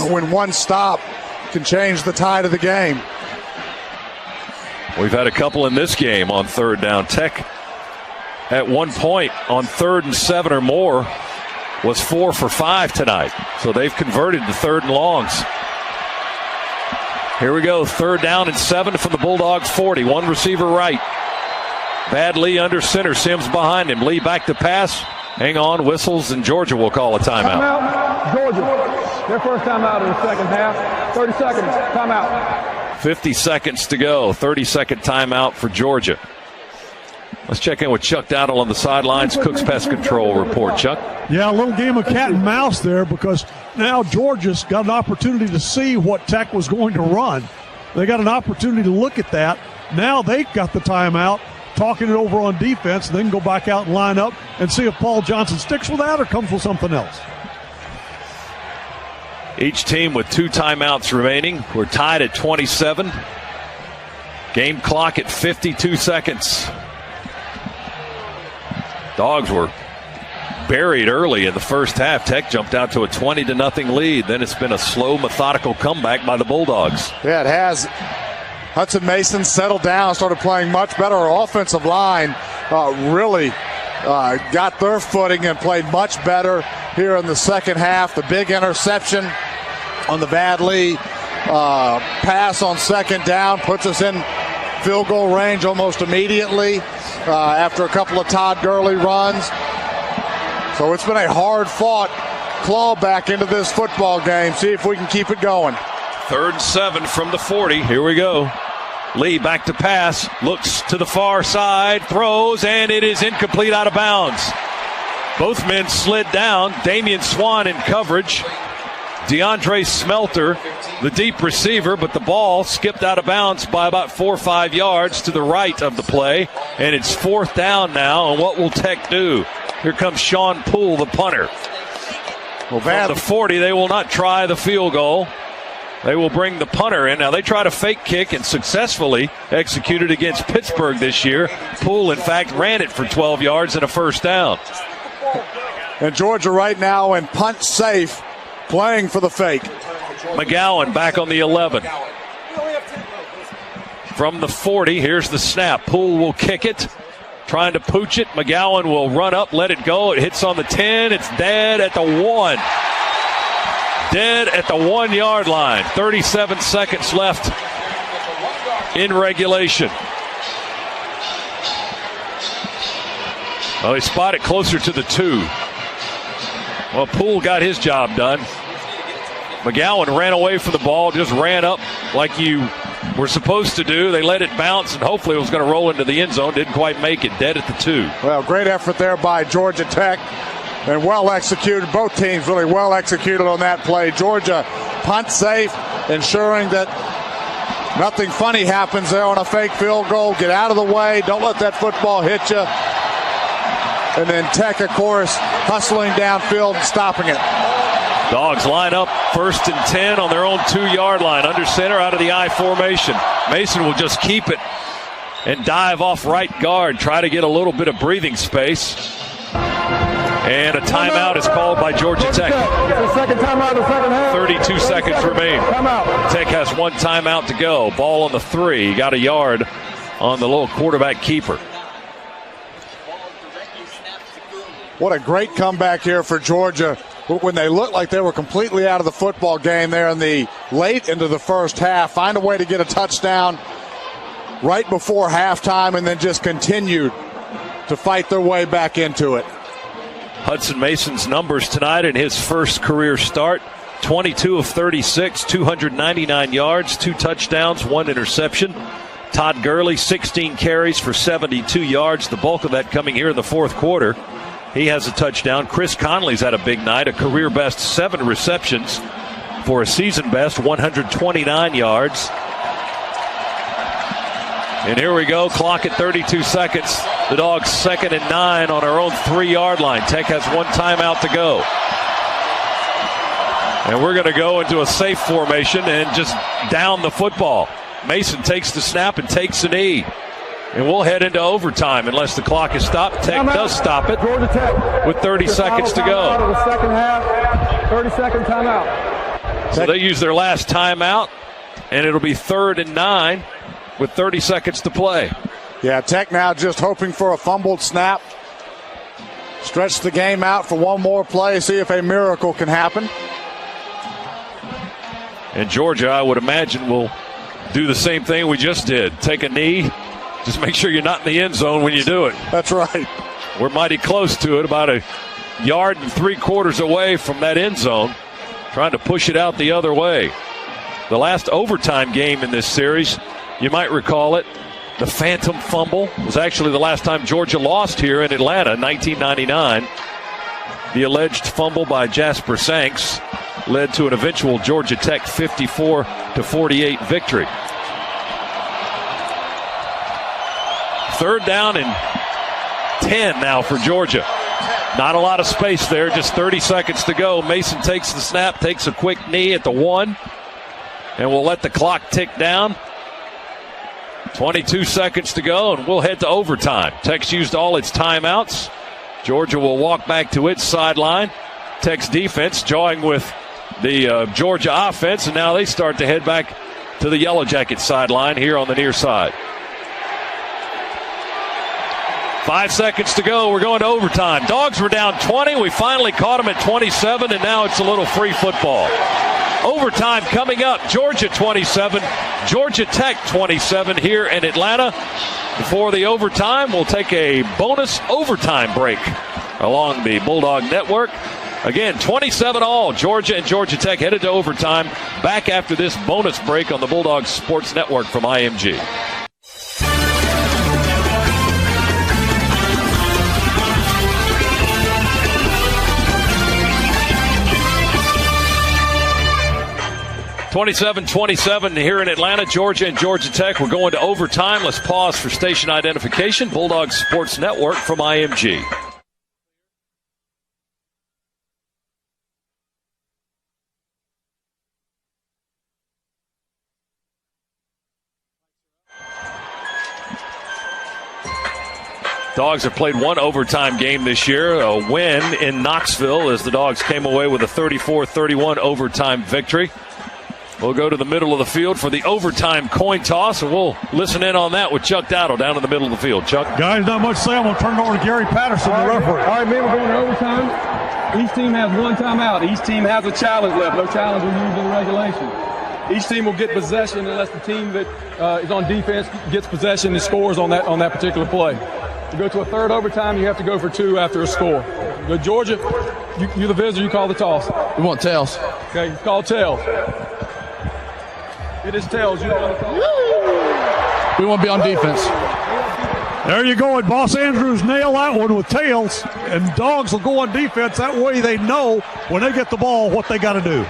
when one stop can change the tide of the game? We've had a couple in this game on third down. Tech at one point on 3rd and 7 or more was 4 for 5 tonight. So they've converted the third and longs. Here we go. Third down and 7 from the Bulldogs 40. One receiver right. Bad Lee under center. Sims behind him. Lee back to pass. Hang on. Whistles, and Georgia will call a timeout. Timeout. Georgia. Their first timeout in the second half. 30 seconds. Timeout. 50 seconds to go. 30-second timeout for Georgia. Let's check in with Chuck Dowdle on the sidelines. Cook's Pest Control report. Chuck? Yeah, a little game of cat and mouse there, because now Georgia's got an opportunity to see what Tech was going to run. They got an opportunity to look at that. Now they've got the timeout, talking it over on defense, then go back out and line up and see if Paul Johnson sticks with that or comes with something else. Each team with 2 timeouts remaining. We're tied at 27. Game clock at 52 seconds. Dogs were buried early in the first half. Tech jumped out to a 20-0 lead. Then it's been a slow, methodical comeback by the Bulldogs. Yeah, it has. Hudson Mason settled down, started playing much better. Our offensive line really got their footing and played much better. here in the second half. The big interception on the Vadley pass on second down puts us in field goal range almost immediately after a couple of Todd Gurley runs. So it's been a hard-fought claw back into this football game. See if we can keep it going. 3rd and 7 from the 40. Here we go. Lee back to pass, looks to the far side, throws, and it is incomplete, out of bounds. Both men slid down. Damian Swan in coverage. DeAndre Smelter, the deep receiver, but the ball skipped out of bounds by about 4 or 5 yards to the right of the play, and it's 4th down now, and what will Tech do? Here comes Sean Poole, the punter. Well, from the 40, they will not try the field goal. They will bring the punter in. Now, they tried a fake kick and successfully executed against Pittsburgh this year. Poole, in fact, ran it for 12 yards and a 1st down. And Georgia right now in punt safe, playing for the fake. McGowan back on the 11. From the 40, here's the snap. Poole will kick it, trying to pooch it. McGowan will run up, let it go. It hits on the 10. It's dead at the 1. Dead at the 1 yard line. 37 seconds left in regulation. Well, they spot it closer to the 2. Well, Poole got his job done. McGowan ran away from the ball, just ran up like you were supposed to do. They let it bounce, and hopefully it was going to roll into the end zone. Didn't quite make it. Dead at the 2. Well, great effort there by Georgia Tech. And well executed. Both teams really well executed on that play. Georgia punt safe, ensuring that nothing funny happens there on a fake field goal. Get out of the way. Don't let that football hit you. And then Tech, of course, hustling downfield and stopping it. Dogs line up 1st and 10 on their own 2 yard line. Under center out of the I formation. Mason will just keep it and dive off right guard. Try to get a little bit of breathing space. And a timeout is called by Georgia Tech. It's the second timeout of the second half. 32 seconds remain. Timeout. Tech has 1 timeout to go. Ball on the 3. Got a yard on the little quarterback keeper. What a great comeback here for Georgia when they looked like they were completely out of the football game there in the late into the first half. Find a way to get a touchdown right before halftime and then just continued to fight their way back into it. Hudson Mason's numbers tonight in his first career start: 22 of 36, 299 yards, 2 touchdowns, 1 interception. Todd Gurley, 16 carries for 72 yards, the bulk of that coming here in the 4th quarter. He has a touchdown. Chris Conley's had a big night, a career best 7 receptions for a season best 129 yards. And here we go, clock at 32 seconds. The Dogs 2nd and 9 on our own 3 yard line. Tech has 1 timeout to go. And we're going to go into a safe formation and just down the football. Mason takes the snap and takes a knee. And we'll head into overtime unless the clock is stopped. Tech does stop it Georgia Tech with 30 seconds to go. Out of the second half, 30-second timeout. So they use their last timeout, and it'll be 3rd and 9 with 30 seconds to play. Yeah, Tech now just hoping for a fumbled snap. Stretch the game out for one more play, see if a miracle can happen. And Georgia, I would imagine, will do the same thing we just did. Take a knee. Just make sure you're not in the end zone when you do it. That's right. We're mighty close to it, about 1.75 yards away from that end zone, trying to push it out the other way. The last overtime game in this series, you might recall it, the phantom fumble was actually the last time Georgia lost here in Atlanta, 1999. The alleged fumble by Jasper Sanks led to an eventual Georgia Tech 54-48 victory. 3rd down and 10 now for Georgia. Not a lot of space there, just 30 seconds to go. Mason takes the snap, takes a quick knee at the 1, and we'll let the clock tick down. 22 seconds to go, and we'll head to overtime. Tech's used all its timeouts. Georgia will walk back to its sideline. Tech's defense jawing with the Georgia offense, and now they start to head back to the Yellow Jacket sideline here on the near side. 5 seconds to go. We're going to overtime. Dogs were down 20. We finally caught them at 27, and now it's a little free football. Overtime coming up. Georgia 27, Georgia Tech 27 here in Atlanta. Before the overtime, we'll take a bonus overtime break along the Bulldog Network. Again, 27 all. Georgia and Georgia Tech headed to overtime. Back after this bonus break on the Bulldog Sports Network from IMG. (27-27) here in Atlanta, Georgia and Georgia Tech. We're going to overtime. Let's pause for station identification. Bulldog Sports Network from IMG. Dogs have played one overtime game this year, a win in Knoxville as the Dogs came away with a 34-31 overtime victory. We'll go to the middle of the field for the overtime coin toss, and we'll listen in on that with Chuck Dowdle down in the middle of the field. Chuck? Guys, not much to say. I'm going to turn it over to Gary Patterson, the referee. All right, man, we're going to overtime. Each team has one timeout. Each team has a challenge left. No challenge was used in regulation. Each team will get possession unless the team that is on defense gets possession and scores on that particular play. To go to a third overtime, you have to go for 2 after a score. Go Georgia, you're the visitor, you call the toss. We want tails. Okay, you call tails. It is tails. You don't want to call. We want to be on defense. There you go, and Boss Andrews nailed that one with tails, and Dogs will go on defense. That way they know when they get the ball what they got to do.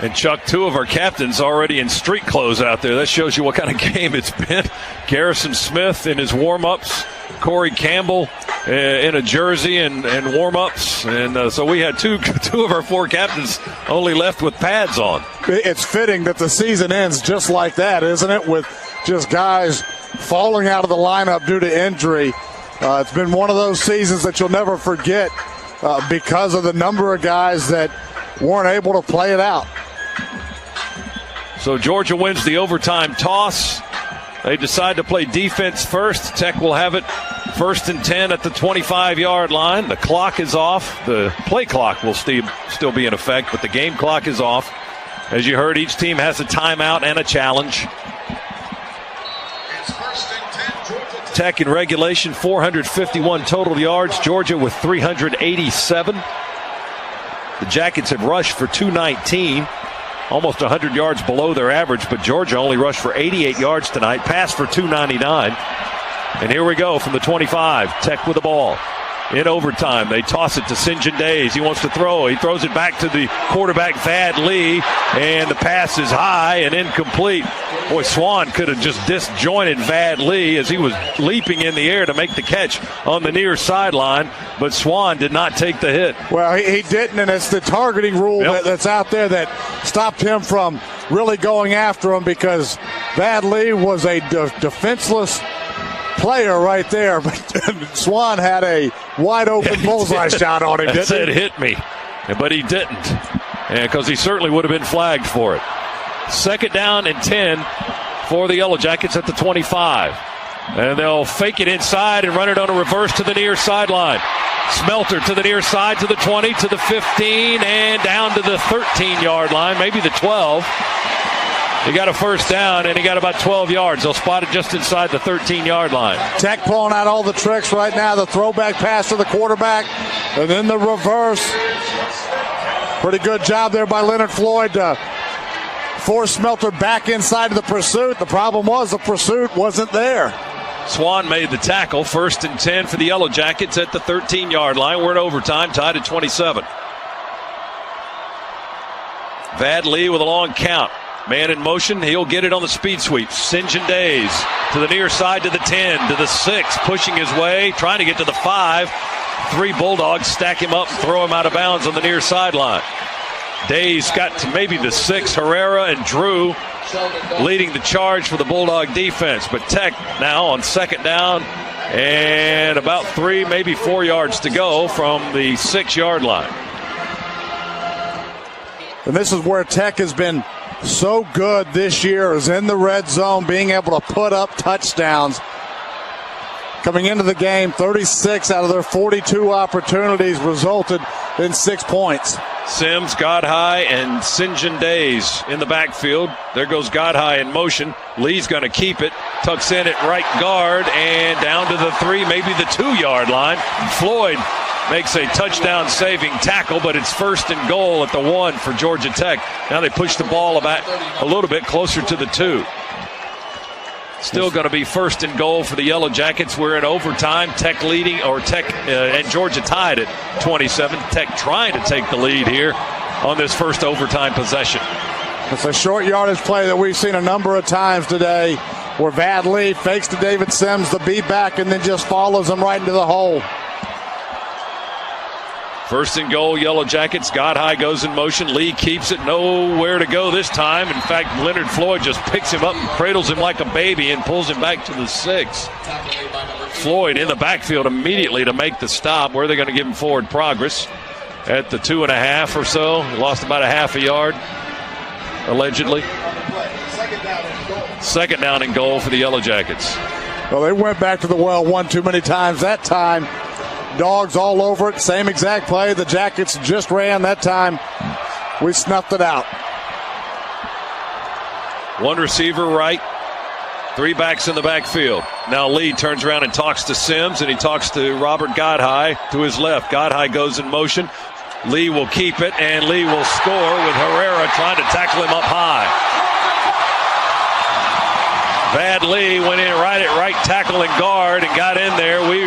And Chuck, 2 of our captains already in street clothes out there. That shows you what kind of game it's been. Garrison Smith in his warm-ups, Corey Campbell in a jersey and warm-ups. And so we had two of our 4 captains only left with pads on. It's fitting that the season ends just like that, isn't it? With just guys falling out of the lineup due to injury. It's been one of those seasons that you'll never forget because of the number of guys that weren't able to play it out. So Georgia wins the overtime toss. They decide to play defense first. Tech will have it 1st and 10 at the 25-yard line. The clock is off. The play clock will still be in effect, but the game clock is off. As you heard, each team has a timeout and a challenge. Tech in regulation, 451 total yards. Georgia with 387. The Jackets have rushed for 219. Almost 100 yards below their average, but Georgia only rushed for 88 yards tonight, passed for 299. And here we go from the 25. Tech with the ball. In overtime, they toss it to St. John Days. He wants to throw. He throws it back to the quarterback, Vad Lee, and the pass is high and incomplete. Boy, Swan could have just disjointed Vad Lee as he was leaping in the air to make the catch on the near sideline, but Swan did not take the hit. Well, he didn't, and it's the targeting rule that's out there that stopped him from really going after him, because Vad Lee was a defenseless player right there, but Swan had a wide open bullseye shot on him, didn't he? Said hit me, but he didn't, because he certainly would have been flagged for it. 2nd down and 10 for the Yellow Jackets at the 25. And they'll fake it inside and run it on a reverse to the near sideline. Smelter to the near side, to the 20, to the 15, and down to the 13-yard line, maybe the 12. He got a 1st down, and he got about 12 yards. They'll spot it just inside the 13-yard line. Tech pulling out all the tricks right now. The throwback pass to the quarterback, and then the reverse. Pretty good job there by Leonard Floyd to force Smelter back inside of the pursuit. The problem was the pursuit wasn't there. Swan made the tackle. 1st and 10 for the Yellow Jackets at the 13-yard line. We're in overtime, tied at 27. Vad Lee with a long count. Man in motion, he'll get it on the speed sweep. St. John Days to the near side, to the 10, to the 6, pushing his way, trying to get to the 5. 3 Bulldogs stack him up and throw him out of bounds on the near sideline. Days got to maybe the 6. Herrera and Drew leading the charge for the Bulldog defense. But Tech now on 2nd down and about 3, maybe 4 yards to go from the 6-yard line. And this is where Tech has been so good this year, is in the red zone, being able to put up touchdowns. Coming into the game, 36 out of their 42 opportunities resulted in 6 points. Sims, Godhigh, and St. John Days in the backfield. There goes Godhigh in motion. Lee's going to keep it. Tucks in at right guard and down to the 3, maybe the 2-yard line. Floyd makes a touchdown-saving tackle, but it's 1st and goal at the 1 for Georgia Tech. Now they push the ball back a little bit closer to the 2. Still going to be 1st and goal for the Yellow Jackets. We're in overtime. Tech leading, or Tech and Georgia tied at 27. Tech trying to take the lead here on this first overtime possession. It's a short yardage play that we've seen a number of times today where Vad Lee fakes to David Sims, the beat back, and then just follows him right into the hole. 1st and goal, Yellow Jackets. Godhigh goes in motion. Lee keeps it. Nowhere to go this time. In fact, Leonard Floyd just picks him up and cradles him like a baby and pulls him back to the 6. Floyd in the backfield immediately to make the stop. Where are they going to give him forward progress? At the 2.5 or so. He lost about a half a yard, allegedly. 2nd down and goal for the Yellow Jackets. Well, they went back to the well one too many times that time. Dogs all over it. Same exact play. The Jackets just ran that time. We snuffed it out. 1 receiver right. 3 backs in the backfield. Now Lee turns around and talks to Sims, and he talks to Robert Godhigh to his left. Godhigh goes in motion. Lee will keep it, and Lee will score with Herrera trying to tackle him up high. Vad Lee went in right at right tackle and guard and got in there. We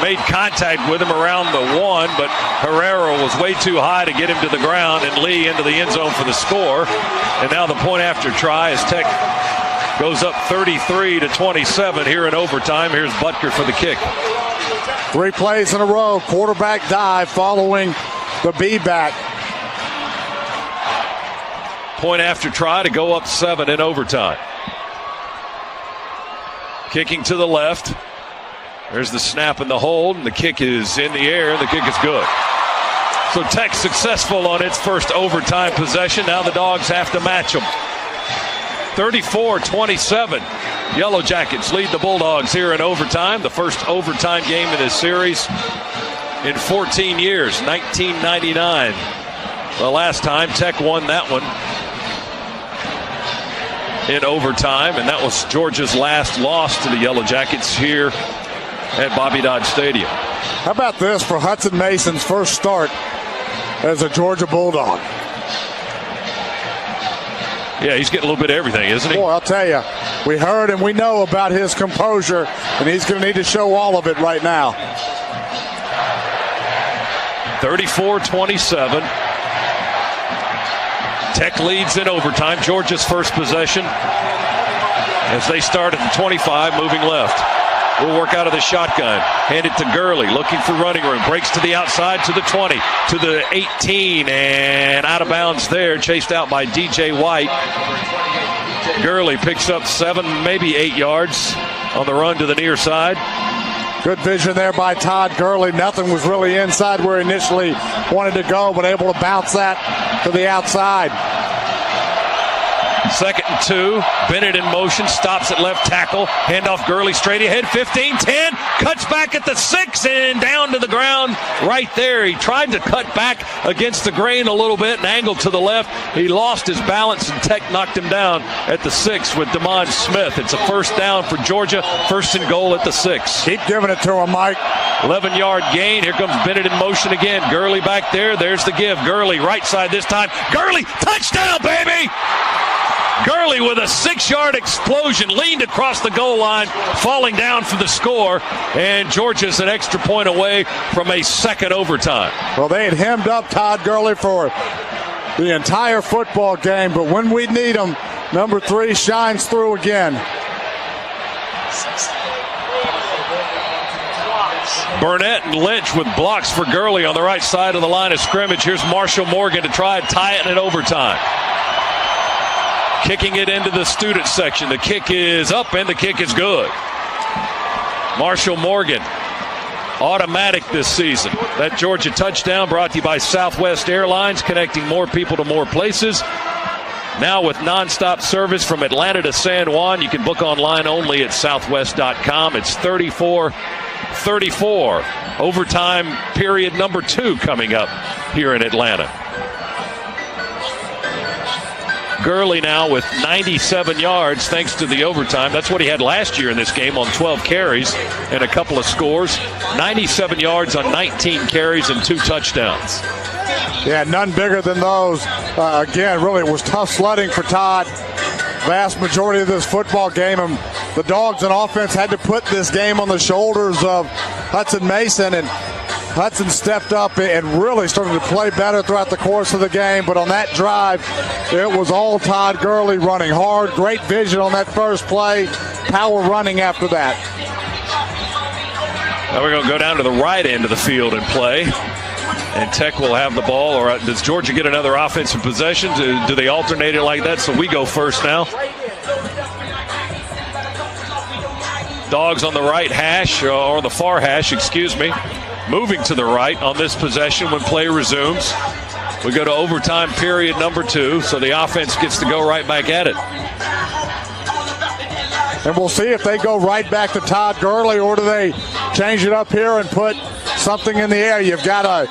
made contact with him around the 1, but Herrera was way too high to get him to the ground, and Lee into the end zone for the score. And now the point after try as Tech goes up 33-27 here in overtime. Here's Butker for the kick. 3 plays in a row. Quarterback dive following the B-back. Point after try to go up 7 in overtime. Kicking to the left. There's the snap and the hold, and the kick is in the air, and the kick is good. So Tech successful on its first overtime possession. Now the Dogs have to match them. 34-27. Yellow Jackets lead the Bulldogs here in overtime. The first overtime game in this series in 14 years, 1999. The last time Tech won that one in overtime, and that was Georgia's last loss to the Yellow Jackets here at Bobby Dodd Stadium. How about this for Hudson Mason's first start as a Georgia Bulldog? Yeah, he's getting a little bit of everything, isn't he? Boy, I'll tell you, we heard and we know about his composure, and he's going to need to show all of it right now. 34-27. Tech leads in overtime. Georgia's first possession as they start at the 25, moving left. We'll work out of the shotgun. Hand it to Gurley, looking for running room. Breaks to the outside, to the 20, to the 18, and out of bounds there. Chased out by DJ White. Gurley picks up 7, maybe 8 yards on the run to the near side. Good vision there by Todd Gurley. Nothing was really inside where he initially wanted to go, but able to bounce that to the outside. 2nd and 2. Bennett in motion, stops at left tackle. Handoff Gurley straight ahead. 15, 10. Cuts back at the 6 and down to the ground right there. He tried to cut back against the grain a little bit and angled to the left. He lost his balance and Tech knocked him down at the 6 with DeMond Smith. It's a 1st down for Georgia. 1st and goal at the 6. Keep giving it to him, Mike. 11-yard gain. Here comes Bennett in motion again. Gurley back there. There's the give. Gurley right side this time. Gurley, touchdown, baby! Gurley with a 6-yard explosion, leaned across the goal line, falling down for the score, and Georgia's an extra point away from a 2nd overtime. Well, they had hemmed up Todd Gurley for the entire football game, but when we need him, number 3 shines through again. Burnett and Lynch with blocks for Gurley on the right side of the line of scrimmage. Here's Marshall Morgan to try and tie it in overtime. Kicking it into the student section. The kick is up and the kick is good. Marshall Morgan, automatic this season. That Georgia touchdown brought to you by Southwest Airlines, connecting more people to more places. Now with nonstop service from Atlanta to San Juan, you can book online only at southwest.com. It's 34-34. Overtime period number 2 coming up here in Atlanta. Gurley now with 97 yards thanks to the overtime. That's what he had last year in this game on 12 carries and a couple of scores. 97 yards on 19 carries and 2 touchdowns. Yeah, none bigger than those. Again, really, it was tough sledding for Todd. Vast majority of this football game, and the Dogs on offense had to put this game on the shoulders of Hudson Mason, and Hudson stepped up and really started to play better throughout the course of the game. But on that drive, it was all Todd Gurley running hard. Great vision on that first play. Power running after that. Now we're going to go down to the right end of the field and play. And Tech will have the ball. Or does Georgia get another offensive possession? Do they alternate it like that? So we go first now. Dogs on the right hash, or the far hash, excuse me. Moving to the right on this possession when play resumes. We go to overtime period number 2, so the offense gets to go right back at it. And we'll see if they go right back to Todd Gurley, or do they change it up here and put something in the air. You've got a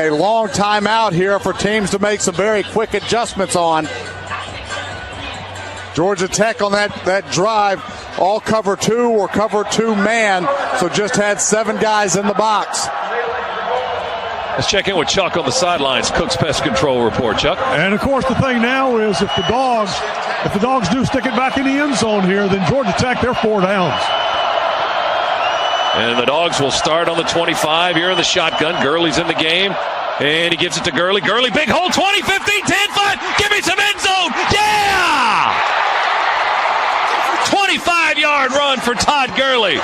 long timeout here for teams to make some very quick adjustments on. Georgia Tech on that drive, all cover 2 or cover 2 man, so just had 7 guys in the box. Let's check in with Chuck on the sidelines. Cook's Pest Control report. Chuck. And of course, the thing now is if the Dogs do stick it back in the end zone here, then Georgia Tech, they're 4 downs. And the Dogs will start on the 25 here in the shotgun. Gurley's in the game, and he gives it to Gurley. Gurley, big hole, 20, 15, 10, 5. Give me some end zone. Yeah! 25-yard run for Todd Gurley.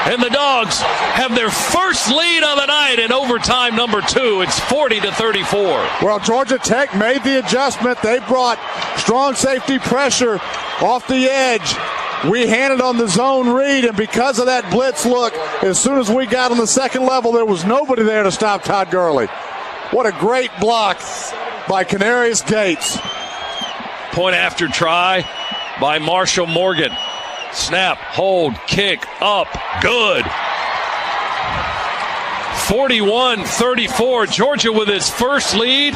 And the Dogs have their first lead of the night in overtime number 2. It's 40-34. Well, Georgia Tech made the adjustment. They brought strong safety pressure off the edge. We handed on the zone read, and because of that blitz look, as soon as we got on the second level, there was nobody there to stop Todd Gurley. What a great block by Canarius Gates. Point after try by Marshall Morgan. Snap, hold, kick, up, good. 41-34, Georgia with its first lead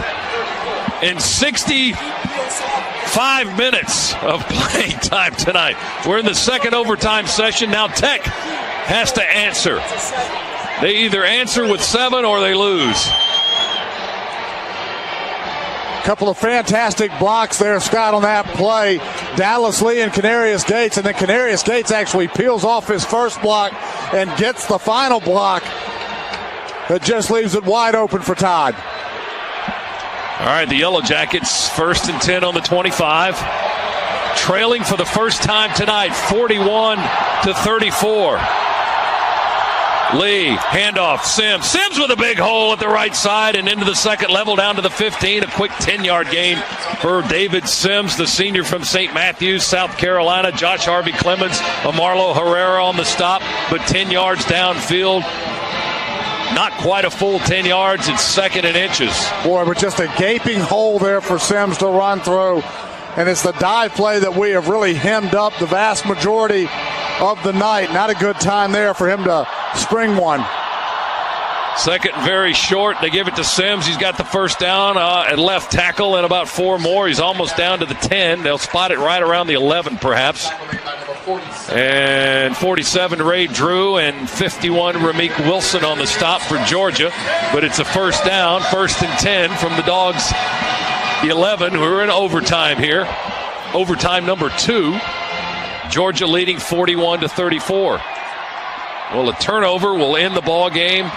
in 65 minutes of playing time tonight. We're in the second overtime session. Now Tech has to answer. They either answer with 7 or they lose. Couple of fantastic blocks there, Scott, on that play. Dallas Lee and Canarius Gates, and then Canarius Gates actually peels off his first block and gets the final block that just leaves it wide open for Todd. All right, the Yellow Jackets, 1st and 10 on the 25. Trailing for the first time tonight, 41-34. Lee, handoff, Sims. Sims with a big hole at the right side and into the second level down to the 15. A quick 10-yard gain for David Sims, the senior from St. Matthews, South Carolina. Josh Harvey Clemens, Amarlo Herrera on the stop, but 10 yards downfield. Not quite a full 10 yards. It's 2nd and inches. Boy, but just a gaping hole there for Sims to run through. And it's the dive play that we have really hemmed up the vast majority of the night. Not a good time there for him to spring one. 2nd and very short. They give it to Sims. He's got the first down at left tackle and about 4 more. He's almost down to the 10. They'll spot it right around the 11 perhaps. And 47 Ray Drew and 51 Ramik Wilson on the stop for Georgia. But it's a first down, 1st and 10 from the Dogs 11. We're in overtime here. Overtime number 2. Georgia leading 41-34. Well, a turnover will end the ball game.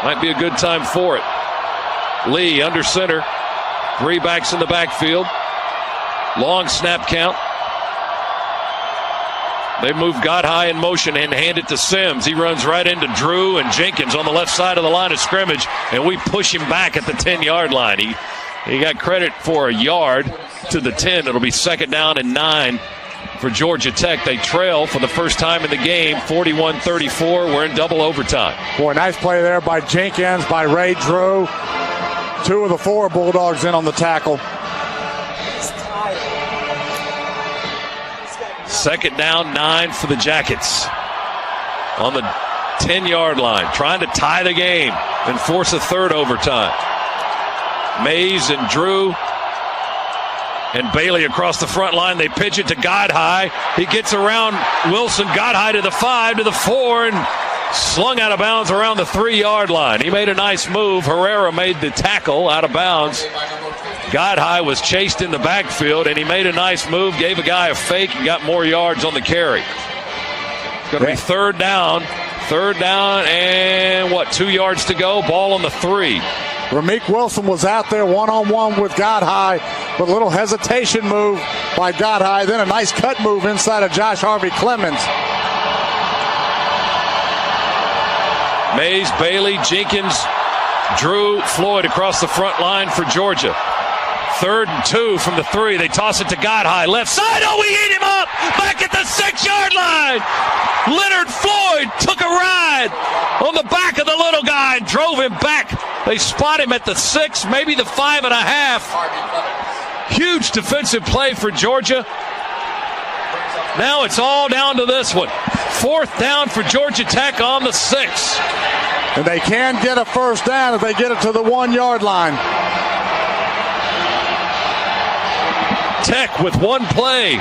Might be a good time for it. Lee under center. 3 backs in the backfield. Long snap count. They move Godhigh in motion and hand it to Sims. He runs right into Drew and Jenkins on the left side of the line of scrimmage, and we push him back at the 10-yard line. He got credit for a yard to the 10. It'll be 2nd down and 9 for Georgia Tech. They trail for the first time in the game, 41-34. We're in double overtime. Boy, nice play there by Jenkins, by Ray Drew. 2 of the 4 Bulldogs in on the tackle. Second down, 9 for the Jackets. On the 10-yard line, trying to tie the game and force a third overtime. Mays and Drew and Bailey across the front line. They pitch it to Godhigh. He gets around Wilson. Godhigh to the 5, to the 4, and slung out of bounds around the 3-yard line. He made a nice move. Herrera made the tackle out of bounds. Godhigh was chased in the backfield, and he made a nice move, gave a guy a fake, and got more yards on the carry. It's going to be third down, and 2 yards to go. Ball on the 3. Ramik Wilson was out there one-on-one with Godhigh, but a little hesitation move by Godhigh, then a nice cut move inside of Josh Harvey Clemens. Mays, Bailey, Jenkins, Drew, Floyd across the front line for Georgia. 3rd and 2 from the 3. They toss it to Godhigh. Left side. Oh, we eat him up. Back at the 6-yard line. Leonard Floyd took a ride on the back of the little guy and drove him back. They spot him at the 6, maybe the 5.5. Huge defensive play for Georgia. Now it's all down to this one. 4th down for Georgia Tech on the 6. And they can get a first down if they get it to the 1-yard line. Tech with one play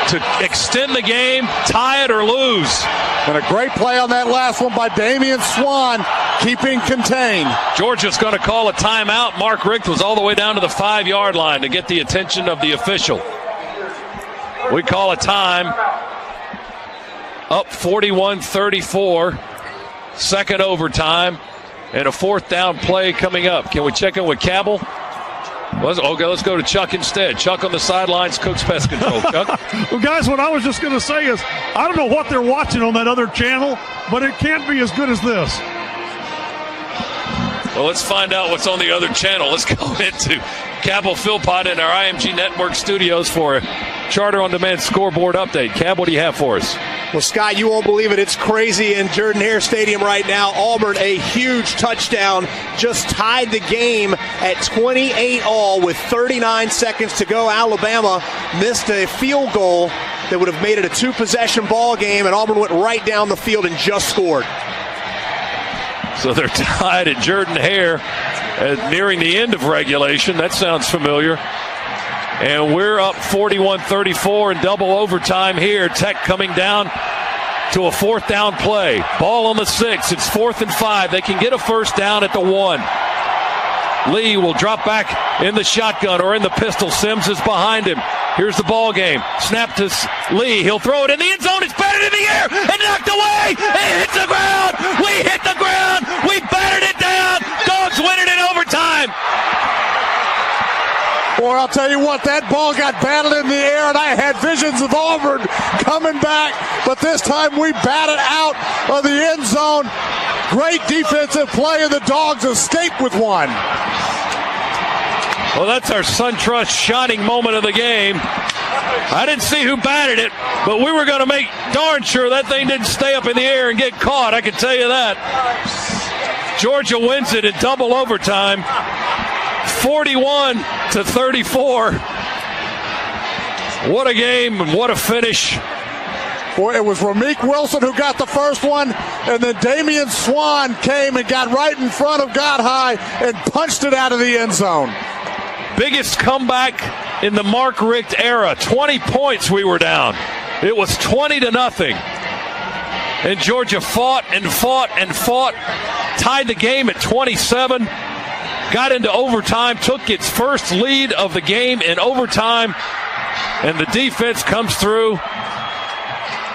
to extend the game, tie it or lose. And a great play on that last one by Damian Swan, keeping contained. Georgia's going to call a timeout. Mark Richt was all the way down to the 5-yard line to get the attention of the official. We call a time. Up 41-34. Second overtime. And a 4th down play coming up. Can we check in with Cabell? Okay, let's go to Chuck instead. Chuck on the sidelines, Cook's Pest Control. Chuck? Well, guys, what I was just going to say is I don't know what they're watching on that other channel, but it can't be as good as this. Well, let's find out what's on the other channel. Let's go into Cabell Philpott in our IMG Network studios for a Charter On Demand scoreboard update. Cab, what do you have for us? Well, Scott, you won't believe it. It's crazy in Jordan-Hare Stadium right now. Auburn, a huge touchdown, just tied the game at 28-all with 39 seconds to go. Alabama missed a field goal that would have made it a 2-possession ball game, and Auburn went right down the field and just scored. So they're tied at Jordan-Hare nearing the end of regulation. That sounds familiar. And we're up 41-34 in double overtime here. Tech coming down to a 4th down play. Ball on the 6. It's 4th and 5. They can get a first down at the 1. Lee will drop back in the shotgun or in the pistol. Sims is behind him. Here's the ball game. Snap to Lee. He'll throw it in the end zone. It's batted in the air and knocked away. It hits the ground. We hit the ground. We battered it down. Dogs win it in overtime. Boy, I'll tell you what, that ball got batted in the air, and I had visions of Auburn coming back, but this time we batted out of the end zone. Great defensive play, and the Dogs escape with one. Well, that's our SunTrust shining moment of the game. I didn't see who batted it, but we were going to make darn sure that thing didn't stay up in the air and get caught, I can tell you that. Georgia wins it in double overtime. 41-34. What a game and what a finish. Boy, it was Ramik Wilson who got the first one, and then Damian Swan came and got right in front of Godhigh and punched it out of the end zone. Biggest comeback in the Mark Richt era. 20 points we were down. It was 20-0. And Georgia fought and fought and fought. Tied the game at 27. Got into overtime, took its first lead of the game in overtime, and the defense comes through.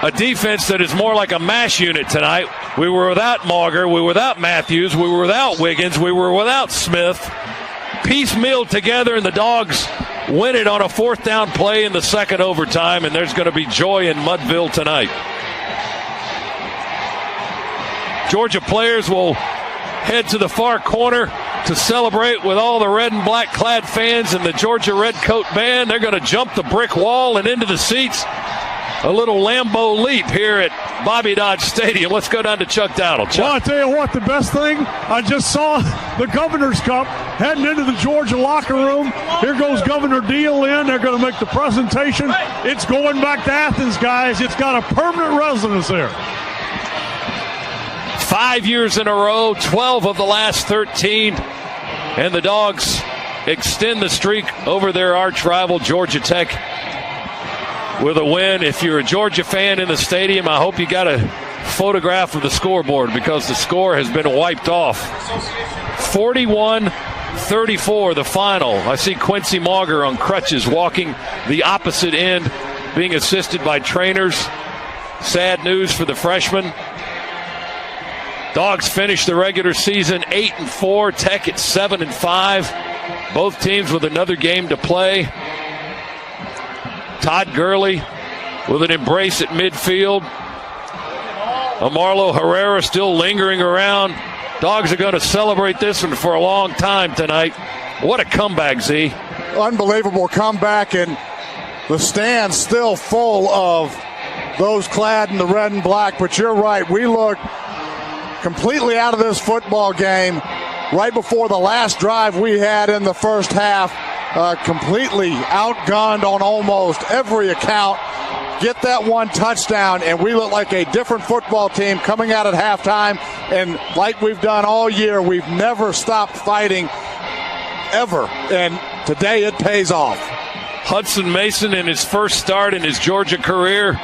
A defense that is more like a mash unit tonight. We were without Mauger, we were without Matthews, we were without Wiggins, we were without Smith. Piecemealed together, and the Dogs win it on a 4th down play in the second overtime, and there's going to be joy in Mudville tonight. Georgia players will head to the far corner to celebrate with all the red and black clad fans and the Georgia Red Coat Band. They're going to jump the brick wall and into the seats. a little Lambeau leap here at Bobby Dodd Stadium. Let's go down to Chuck Dowdle. Chuck. Well, I tell you what, the best thing, I just saw the Governor's Cup heading into the Georgia locker room. Here goes Governor Deal in. They're going to make the presentation. It's going back to Athens, guys. It's got a permanent residence there. 5 years in a row, 12 of the last 13. And the Dogs extend the streak over their arch rival, Georgia Tech, with a win. If you're a Georgia fan in the stadium, I hope you got a photograph of the scoreboard because the score has been wiped off. 41-34, the final. I see Quincy Mauger on crutches walking the opposite end, being assisted by trainers. Sad news for the freshman. Dogs finished the regular season 8-4, Tech at 7-5. Both teams with another game to play. Todd Gurley with an embrace at midfield. Amarlo Herrera still lingering around. Dogs are going to celebrate this one for a long time tonight. What a comeback, Z. Unbelievable comeback, and the stands still full of those clad in the red and black. But you're right, we look completely out of this football game right before the last drive we had in the first half. Completely outgunned on almost every account. Get that one touchdown, and we look like a different football team coming out at halftime. And like we've done all year, we've never stopped fighting, ever. And today it pays off. Hudson Mason, in his first start in his Georgia career,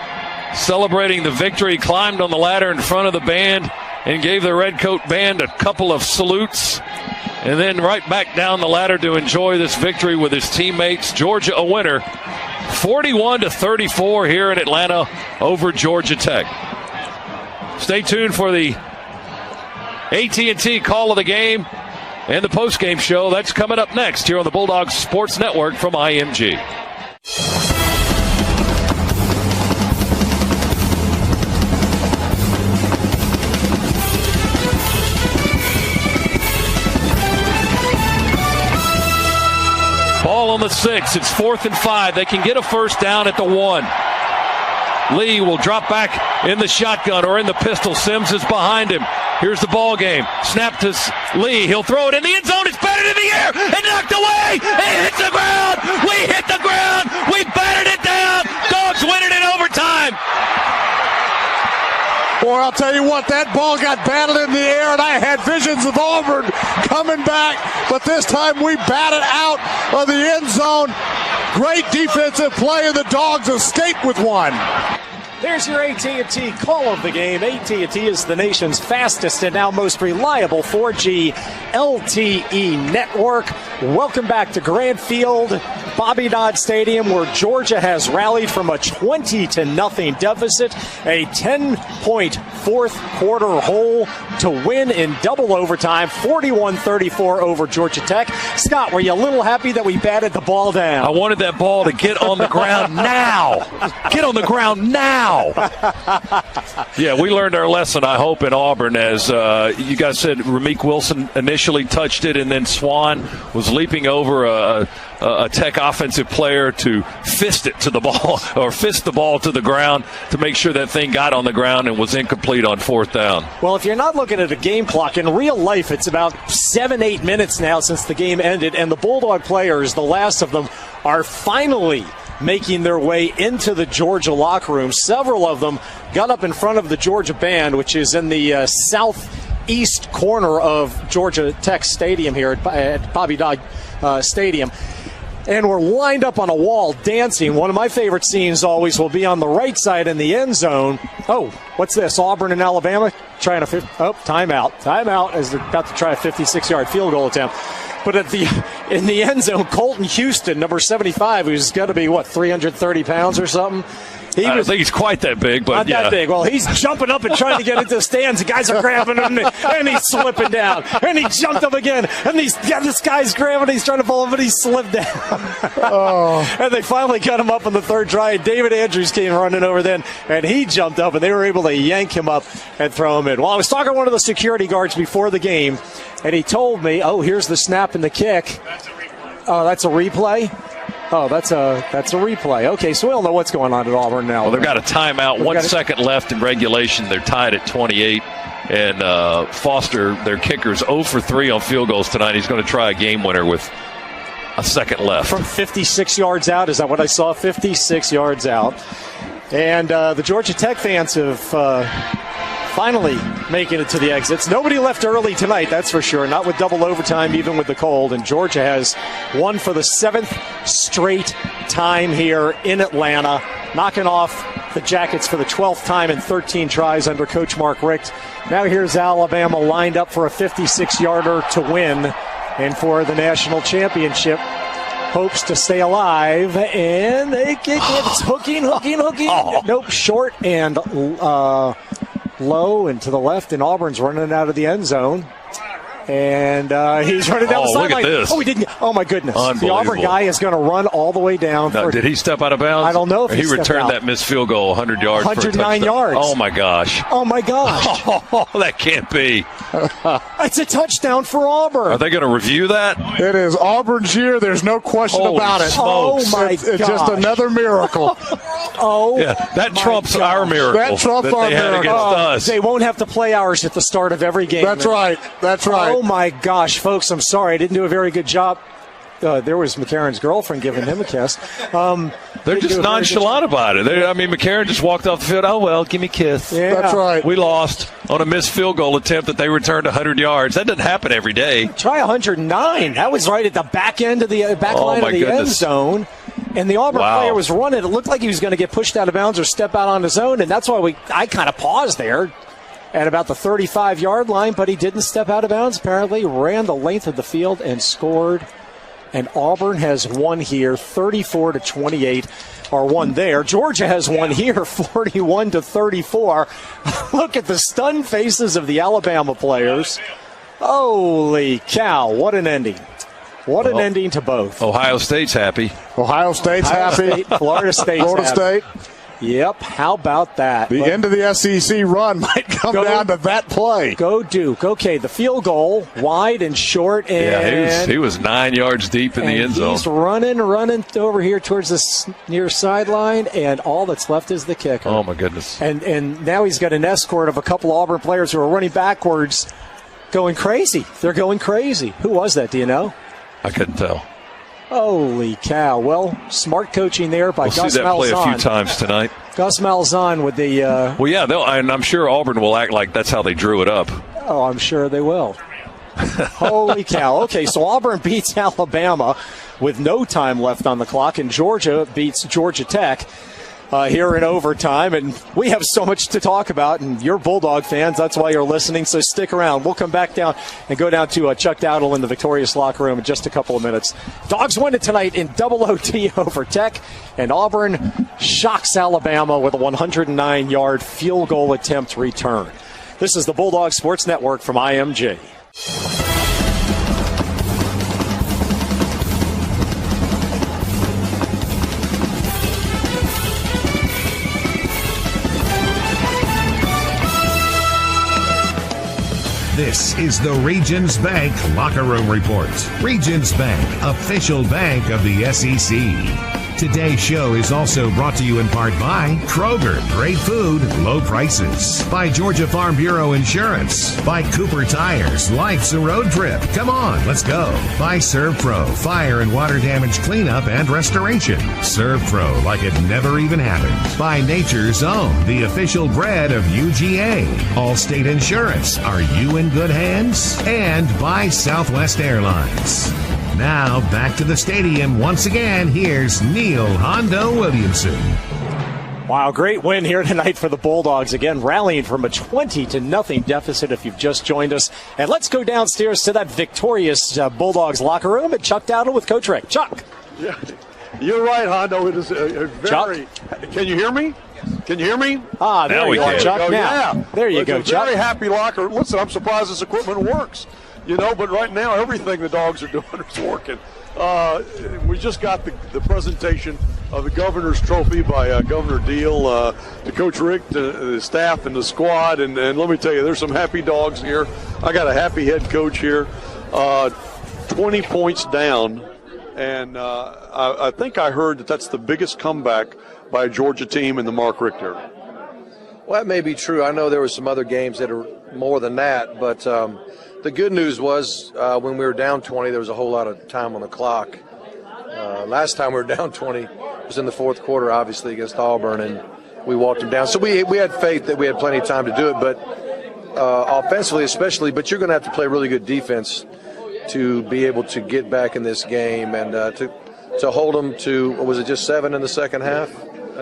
celebrating the victory, climbed on the ladder in front of the band and gave the Redcoat band a couple of salutes, and then right back down the ladder to enjoy this victory with his teammates. Georgia a winner, 41-34 here in Atlanta over Georgia Tech. Stay tuned for the AT&T call of the game and the postgame show. That's coming up next here on the Bulldogs Sports Network from IMG. Ball on the 6. It's 4th and 5. They can get a first down at the 1. Lee will drop back in the shotgun or in the pistol. Sims is behind him. Here's the ball game. Snap to Lee. He'll throw it in the end zone. It's batted in the air and knocked away. It hits the ground. We hit the ground. We batted it down. Dogs win it in overtime. Boy, I'll tell you what, that ball got batted in the air, and I had visions of Auburn coming back, but this time we batted out of the end zone. Great defensive play, and the Dogs escape with one. There's your AT&T call of the game. AT&T is the nation's fastest and now most reliable 4G LTE network. Welcome back to Grant Field, Bobby Dodd Stadium, where Georgia has rallied from a 20-0 deficit, a 10-point fourth quarter hole to win in double overtime, 41-34 over Georgia Tech. Scott, were you a little happy that we batted the ball down? I wanted that ball to get on the ground now. Get on the ground now. Yeah, we learned our lesson, I hope, in Auburn, as you guys said. Rameek Wilson initially touched it, and then Swan was leaping over a Tech offensive player to fist it to the ball, or fist the ball to the ground to make sure that thing got on the ground and was incomplete on 4th down. Well, if you're not looking at a game clock, in real life it's about 7-8 minutes now since the game ended, and the Bulldog players, the last of them, are finally making their way into the Georgia locker room. Several of them got up in front of the Georgia band, which is in the southeast corner of Georgia Tech Stadium here at Bobby Dodd Stadium, and we're lined up on a wall dancing. One of my favorite scenes always will be on the right side in the end zone. Oh, what's this? Auburn and Alabama trying to timeout as they're about to try a 56-yard field goal attempt. But in the end zone, Colton Houston, number 75, who's got to be, 330 pounds or something? I don't think he's quite that big, but not that big. Well, he's jumping up and trying to get into the stands. The guys are grabbing him, and he's slipping down. And he jumped up again, and this guy's grabbing. He's trying to pull him, but he slipped down. Oh. And they finally got him up on the third try. David Andrews came running over then, and he jumped up, and they were able to yank him up and throw him in. Well, I was talking to one of the security guards before the game, and he told me, here's the snap and the kick. Oh, that's a replay? Oh, that's a replay. Okay, so we don't know what's going on at Auburn now. Well, they've got a timeout, 1 second left in regulation. They're tied at 28. And Foster, their kicker's 0 for 3 on field goals tonight. He's going to try a game winner with a second left. From 56 yards out, is that what I saw? 56 yards out. And the Georgia Tech fans have finally making it to the exits. Nobody left early tonight, that's for sure. Not with double overtime, even with the cold. And Georgia has won for the 7th straight time here in Atlanta, knocking off the Jackets for the 12th time in 13 tries under Coach Mark Richt. Now here's Alabama lined up for a 56-yarder to win and for the national championship. Hopes to stay alive, and they kick it. It's hooking. Nope, short and low and to the left, and Auburn's running out of the end zone. And he's running down the sideline. Look at this. Oh, he didn't. Oh, my goodness. The Auburn guy is going to run all the way down. Now, did he step out of bounds? I don't know if he returned that missed field goal 100 yards. 109 yards. Oh, my gosh. Oh, my gosh. Oh, that can't be. It's a touchdown for Auburn. Are they going to review that? It is Auburn's year. There's no question about it. Smokes. Oh, my It's just another miracle. That trumps our miracle. That trumps our miracle. Against us. They won't have to play ours at the start of every game. That's right. Oh, my gosh, folks, I'm sorry. I didn't do a very good job. There was McCarron's girlfriend giving him a kiss. They're just nonchalant about it. McCarron just walked off the field. Oh, well, give me a kiss. Yeah. That's right. We lost on a missed field goal attempt that they returned 100 yards. That doesn't happen every day. Try 109. That was right at the back end of the line of the end zone. And the Auburn player was running. It looked like he was going to get pushed out of bounds or step out on his own, and that's why I kind of paused there at about the 35-yard line, but he didn't step out of bounds, apparently. Ran the length of the field and scored. And Auburn has won here 34-28, or won there. Georgia has won here 41-34. Look at the stunned faces of the Alabama players. Holy cow, what an ending. What an ending to both. Ohio State's happy. Ohio State's happy. Florida State's Florida happy. State. Yep, how about that? The end of the SEC run might come down to that play. Go Duke. Okay, the field goal, wide and short. And he was 9 yards deep in the end zone. He's running over here towards the near sideline, and all that's left is the kicker. Oh, my goodness. And now he's got an escort of a couple Auburn players who are running backwards, going crazy. They're going crazy. Who was that, do you know? I couldn't tell. Holy cow. Well, smart coaching there by Gus Malzahn. We'll see that play a few times tonight. Gus Malzahn with the... Well, yeah, and I'm sure Auburn will act like that's how they drew it up. Oh, I'm sure they will. Holy cow. Okay, so Auburn beats Alabama with no time left on the clock, and Georgia beats Georgia Tech here in overtime. And we have so much to talk about, and you're Bulldog fans. That's why you're listening, so stick around. We'll come back down and go down to Chuck Dowdle in the victorious locker room in just a couple of minutes. Dogs win it tonight in double OT over Tech, and Auburn shocks Alabama with a 109-yard field goal attempt return. This is the Bulldog Sports Network from IMG. This is the Regions Bank Locker Room Report. Regions Bank, official bank of the SEC. Today's show is also brought to you in part by Kroger, great food, low prices. By Georgia Farm Bureau Insurance. By Cooper Tires, life's a road trip. Come on, let's go. By ServPro, fire and water damage cleanup and restoration. ServPro, like it never even happened. By Nature's Own, the official bread of UGA. Allstate Insurance, are you in good hands? And by Southwest Airlines. Now, back to the stadium once again. Here's Neil Hondo Williamson. Wow, great win here tonight for the Bulldogs. Again, rallying from a 20-0 deficit if you've just joined us. And let's go downstairs to that victorious Bulldogs locker room and Chuck Dowdle with Coach Rick. Chuck. Yeah, you're right, Hondo. It is a very... Chuck? Can you hear me? Can you hear me? Ah, there you are, Chuck. Now, there you go, Chuck. Very happy locker. Listen, I'm surprised this equipment works. But right now everything the Dogs are doing is working. We just got the presentation of the Governor's Trophy by Governor Deal to Coach Rick, to the staff, and the squad. And let me tell you, there's some happy dogs here. I got a happy head coach here. 20 points down And I think I heard that that's the biggest comeback by a Georgia team in the Mark Richt era. Well, that may be true. I know there were some other games that are more than that, but the good news was when we were down 20, there was a whole lot of time on the clock. Last time we were down 20 was in the fourth quarter, obviously, against Auburn, and we walked them down. So we had faith that we had plenty of time to do it, but offensively especially, but you're going to have to play really good defense to be able to get back in this game and to hold them to, was it just 7 in the second half?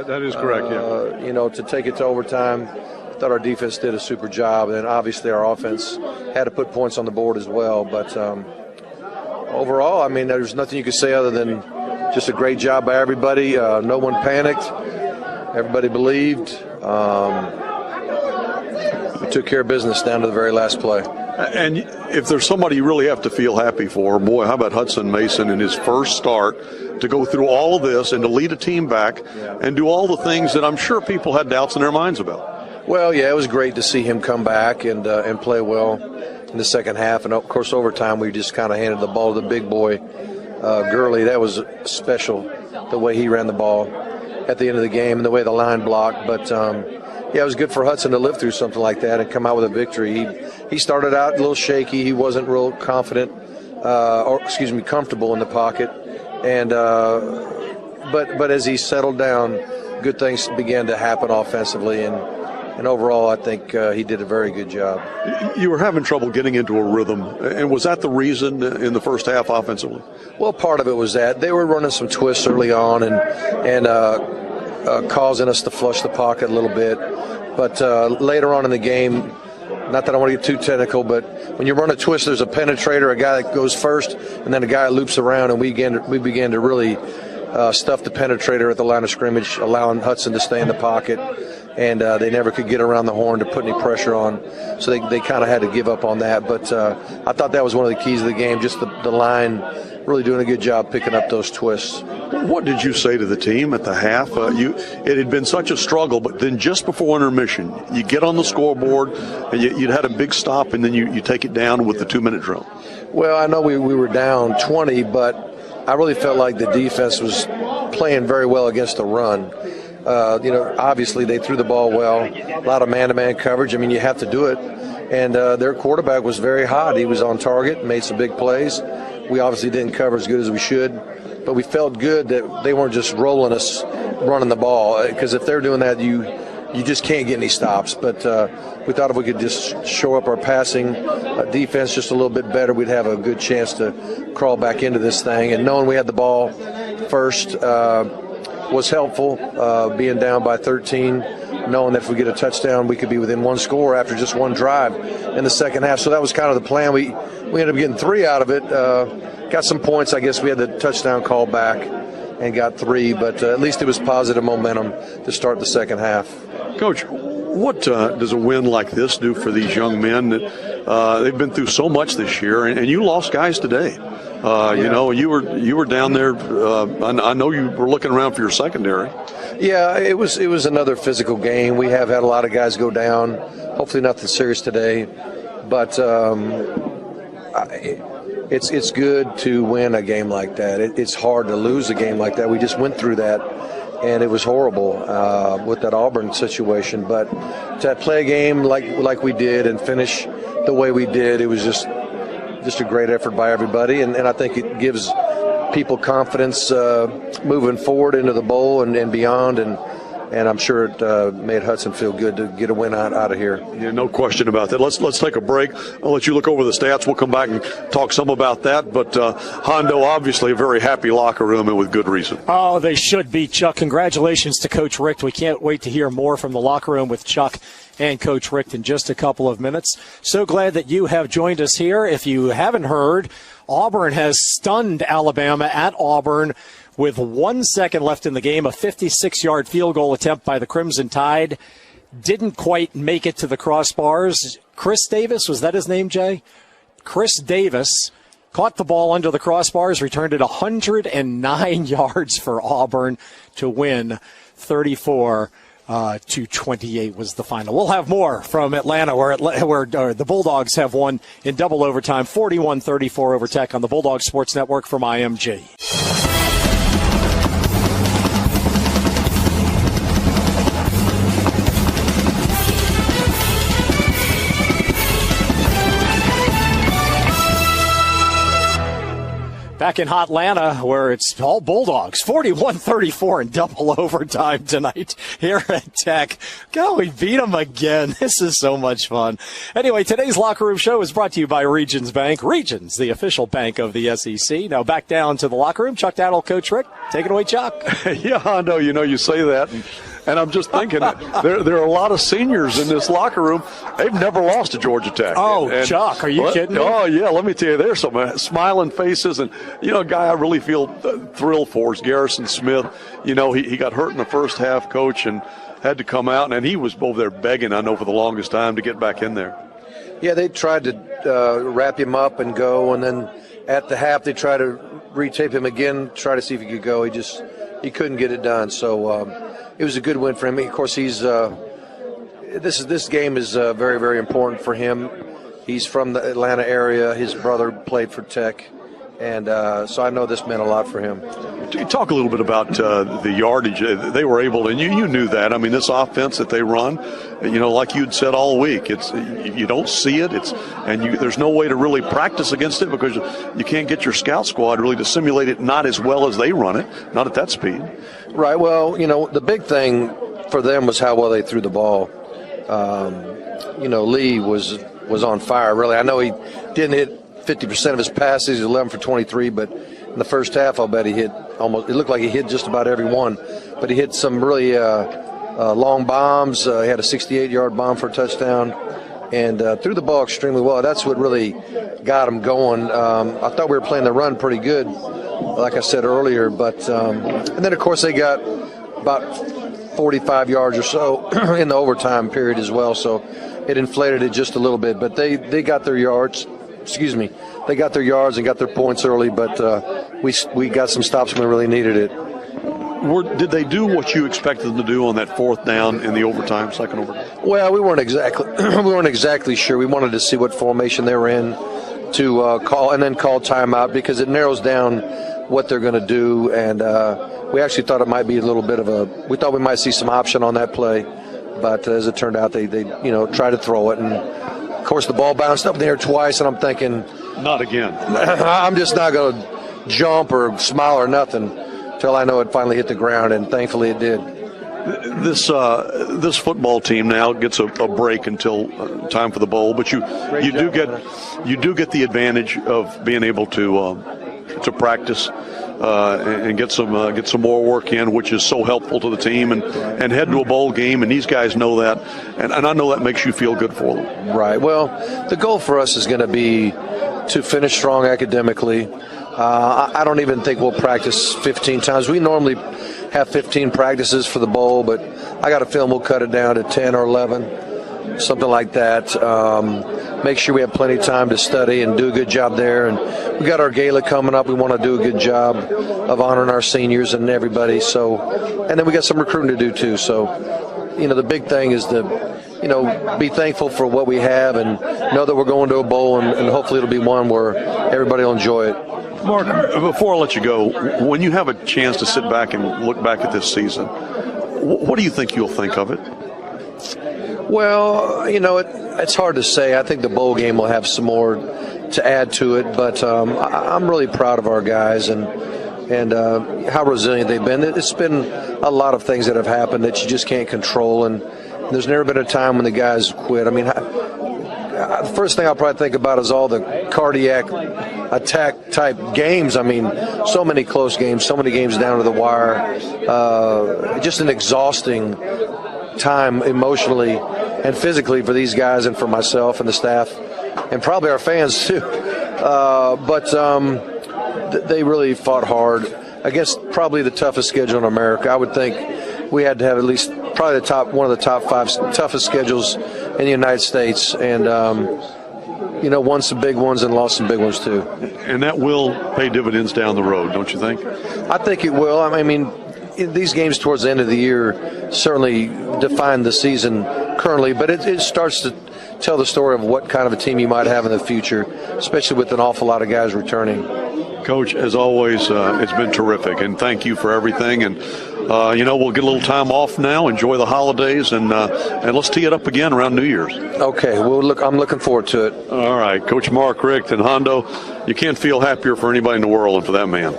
That is correct, yeah. You know, to take it to overtime. I thought our defense did a super job, and obviously our offense had to put points on the board as well. But overall, I mean, there's nothing you could say other than just a great job by everybody. No one panicked. Everybody believed. We took care of business down to the very last play. And if there's somebody you really have to feel happy for, boy, how about Hudson Mason in his first start to go through all of this and to lead a team back and do all the things that I'm sure people had doubts in their minds about. Well, yeah, it was great to see him come back and play well in the second half. And, of course, overtime we just kind of handed the ball to the big boy, Gurley. That was special, the way he ran the ball at the end of the game and the way the line blocked. But, yeah, it was good for Hudson to live through something like that and come out with a victory. He started out a little shaky. He wasn't real confident, comfortable in the pocket. And but as he settled down, good things began to happen offensively. And overall, I think he did a very good job. You were having trouble getting into a rhythm. And was that the reason in the first half offensively? Well, part of it was that. They were running some twists early on and causing us to flush the pocket a little bit. But later on in the game, not that I want to get too technical, but when you run a twist, there's a penetrator, a guy that goes first, and then a guy that loops around, and we began to really stuff the penetrator at the line of scrimmage, allowing Hudson to stay in the pocket, and they never could get around the horn to put any pressure on, so they kind of had to give up on that. But I thought that was one of the keys of the game, just the line really doing a good job picking up those twists. What did you say to the team at the half? It had been such a struggle, but then just before intermission, you get on the scoreboard, and you'd had a big stop, and then you take it down with the 2-minute drill. Well, I know we were down 20, but I really felt like the defense was playing very well against the run. Obviously they threw the ball well, a lot of man-to-man coverage. I mean, you have to do it. And their quarterback was very hot. He was on target, made some big plays. We obviously didn't cover as good as we should, but we felt good that they weren't just rolling us, running the ball, because if they're doing that, you just can't get any stops. But we thought if we could just show up our passing defense just a little bit better, we'd have a good chance to crawl back into this thing. And knowing we had the ball first was helpful, being down by 13, knowing that if we get a touchdown, we could be within one score after just one drive in the second half. So that was kind of the plan. We ended up getting 3 out of it. Got some points. I guess we had the touchdown call back and got 3, but at least it was positive momentum to start the second half. Coach, what does a win like this do for these young men that they've been through so much this year, and you lost guys today? You know, you were down there. I know you were looking around for your secondary. Yeah, it was another physical game. We have had a lot of guys go down. Hopefully nothing serious today, but it's good to win a game like that. It's hard to lose a game like that. We just went through that, and it was horrible with that Auburn situation. But to play a game like we did and finish the way we did, it was just a great effort by everybody, and I think it gives people confidence moving forward into the bowl and beyond, and I'm sure it made Hudson feel good to get a win out of here. Yeah, no question about that. Let's take a break. I'll let you look over the stats. We'll come back and talk some about that. But Hondo, obviously a very happy locker room, and with good reason. Oh, they should be, Chuck. Congratulations to Coach Richt. We can't wait to hear more from the locker room with Chuck and Coach Richt in just a couple of minutes. So glad that you have joined us here. If you haven't heard, Auburn has stunned Alabama at Auburn with 1 second left in the game. A 56-yard field goal attempt by the Crimson Tide didn't quite make it to the crossbars. Chris Davis, was that his name, Jay? Chris Davis caught the ball under the crossbars, returned it 109 yards for Auburn to win 34-31. to 28 was the final. We'll have more from Atlanta, where the Bulldogs have won in double overtime, 41-34 over Tech on the Bulldog Sports Network from IMG. Back in Hotlanta, where it's all Bulldogs, 41-34 in double overtime tonight here at Tech. God, we beat them again. This is so much fun. Anyway, today's Locker Room Show is brought to you by Regions Bank. Regions, the official bank of the SEC. Now back down to the locker room. Chuck Tattle, Coach Rick. Take it away, Chuck. Yeah, I know. You say that. And I'm just thinking, there are a lot of seniors in this locker room. They've never lost to Georgia Tech. Oh, Chuck, are you kidding me? Oh, yeah, let me tell you, there's some smiling faces. And, a guy I really feel thrilled for is Garrison Smith. He got hurt in the first half, Coach, and had to come out. And he was over there begging, I know, for the longest time to get back in there. Yeah, they tried to wrap him up and go. And then at the half, they tried to retape him again, try to see if he could go. He couldn't get it done. So, it was a good win for him. Of course, this game is very, very important for him. He's from the Atlanta area. His brother played for Tech, and so I know this meant a lot for him. Talk a little bit about the yardage. They were able, and you knew that. I mean, this offense that they run, like you'd said all week, you don't see it. There's no way to really practice against it because you can't get your scout squad really to simulate it not as well as they run it, not at that speed. Right. Well, the big thing for them was how well they threw the ball. Lee was on fire, really. I know he didn't hit 50% of his passes. He's 11 for 23, but in the first half, I'll bet he hit almost. It looked like he hit just about every one, but he hit some really long bombs. He had a 68-yard bomb for a touchdown, and threw the ball extremely well. That's what really got him going. I thought we were playing the run pretty good, like I said earlier, but and then of course they got about 45 yards or so in the overtime period as well, so it inflated it just a little bit. But they got their yards. They got their yards and got their points early, but we got some stops when we really needed it. Did they do what you expected them to do on that fourth down in the overtime, second overtime? Well, we weren't exactly sure. We wanted to see what formation they were in to call timeout, because it narrows down what they're going to do. And we actually thought it might be a little bit of we thought we might see some option on that play, but as it turned out, they tried to throw it, and of course the ball bounced up in the air twice, and I'm thinking, not again. I'm just not going to jump or smile or nothing until I know it finally hit the ground, and thankfully it did. This football team now gets a break until time for the bowl, but you do get the advantage of being able to practice and get some more work in, which is so helpful to the team, and head to a bowl game, and these guys know that, and I know that makes you feel good for them. Right. Well, the goal for us is going to be to finish strong academically. I don't even think we'll practice 15 times. We normally have 15 practices for the bowl, but I got a feeling we'll cut it down to 10 or 11, something like that. Make sure we have plenty of time to study and do a good job there. And we got our gala coming up. We want to do a good job of honoring our seniors and everybody. So, and then we got some recruiting to do too. So, the big thing is to, be thankful for what we have and know that we're going to a bowl, and hopefully it'll be one where everybody will enjoy it. Mark, before I let you go, when you have a chance to sit back and look back at this season, what do you think you'll think of it? Well, it's hard to say. I think the bowl game will have some more to add to it, but I'm really proud of our guys and how resilient they've been. It's been a lot of things that have happened that you just can't control, and there's never been a time when the guys quit. I mean, the first thing I'll probably think about is all the cardiac attack type games. I mean, so many close games, so many games down to the wire. Just an exhausting time emotionally and physically for these guys and for myself and the staff and probably our fans too. But they really fought hard against probably the toughest schedule in America. I would think we had to have at least probably one of the top 5 toughest schedules in the United States, and won some big ones and lost some big ones too. And that will pay dividends down the road, don't you think? I think it will. I mean, these games towards the end of the year certainly define the season currently, but it starts to tell the story of what kind of a team you might have in the future, especially with an awful lot of guys returning. Coach, as always, it's been terrific, and thank you for everything. And we'll get a little time off now, enjoy the holidays, and let's tee it up again around New Year's. Okay, well, I'm looking forward to it. All right, Coach Mark Richt and Hondo, you can't feel happier for anybody in the world than for that man.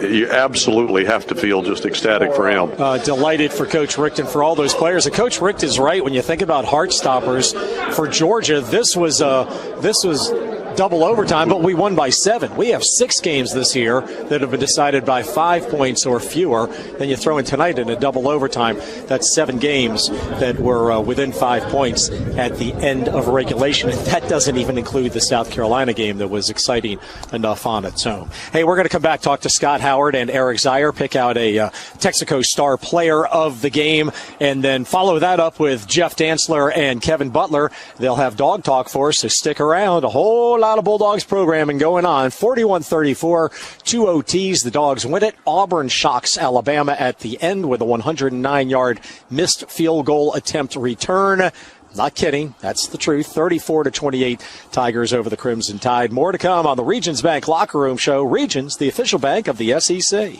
You absolutely have to feel just ecstatic for him. Delighted for Coach Richt and for all those players. And Coach Richt is right when you think about Heartstoppers for Georgia. This was double overtime, but we won by 7. We have 6 games this year that have been decided by 5 points or fewer. Then you throw in tonight in a double overtime. That's 7 games that were within 5 points at the end of regulation. And that doesn't even include the South Carolina game that was exciting enough on its own. Hey, we're going to come back, talk to Scott Howard and Eric Zeier, pick out a Texaco Star Player of the Game, and then follow that up with Jeff Dantzler and Kevin Butler. They'll have dog talk for us, so stick around. A whole lot of Bulldogs programming going on. 41-34, 2 OTs. The Dogs win it. Auburn shocks Alabama at the end with a 109-yard missed field goal attempt return. Not kidding. That's the truth. 34-28, Tigers over the Crimson Tide. More to come on the Regions Bank Locker Room Show. Regions, the official bank of the SEC.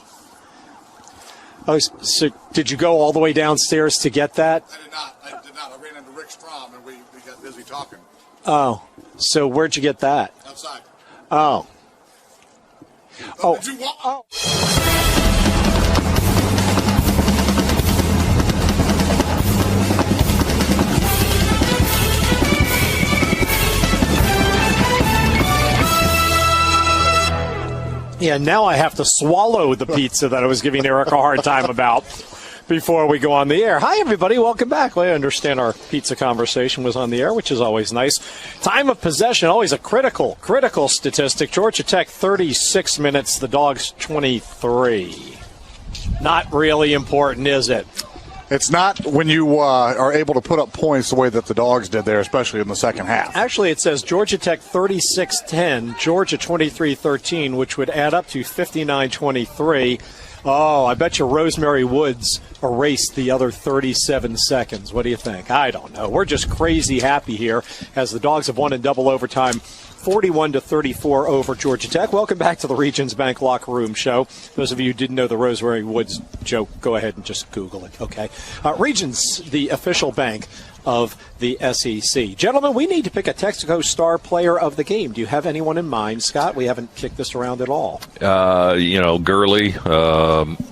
Oh, so did you go all the way downstairs to get that? I did not. I ran into Rick Strom, and we got busy talking. Oh. So where'd you get that? Outside. Oh. Oh. Did you want? Oh. Yeah, now I have to swallow the pizza that I was giving Eric a hard time about before we go on the air. Hi, everybody. Welcome back. Well, I understand our pizza conversation was on the air, which is always nice. Time of possession, always a critical statistic. Georgia Tech, 36 minutes. The Dogs, 23. Not really important, is it? It's not when you are able to put up points the way that the Dogs did there, especially in the second half. Actually, it says Georgia Tech 36-10, Georgia 23-13, which would add up to 59-23. Oh, I bet you Rosemary Woods erased the other 37 seconds. What do you think? I don't know. We're just crazy happy here as the Dogs have won in double overtime, 41-34 over Georgia Tech. Welcome back to the Regions Bank Locker Room Show. Those of you who didn't know the Rosemary Woods joke, go ahead and just Google it, okay? Regions, the official bank of the SEC. Gentlemen, we need to pick a Texaco Star Player of the Game. Do you have anyone in mind, Scott? We haven't kicked this around at all. Gurley,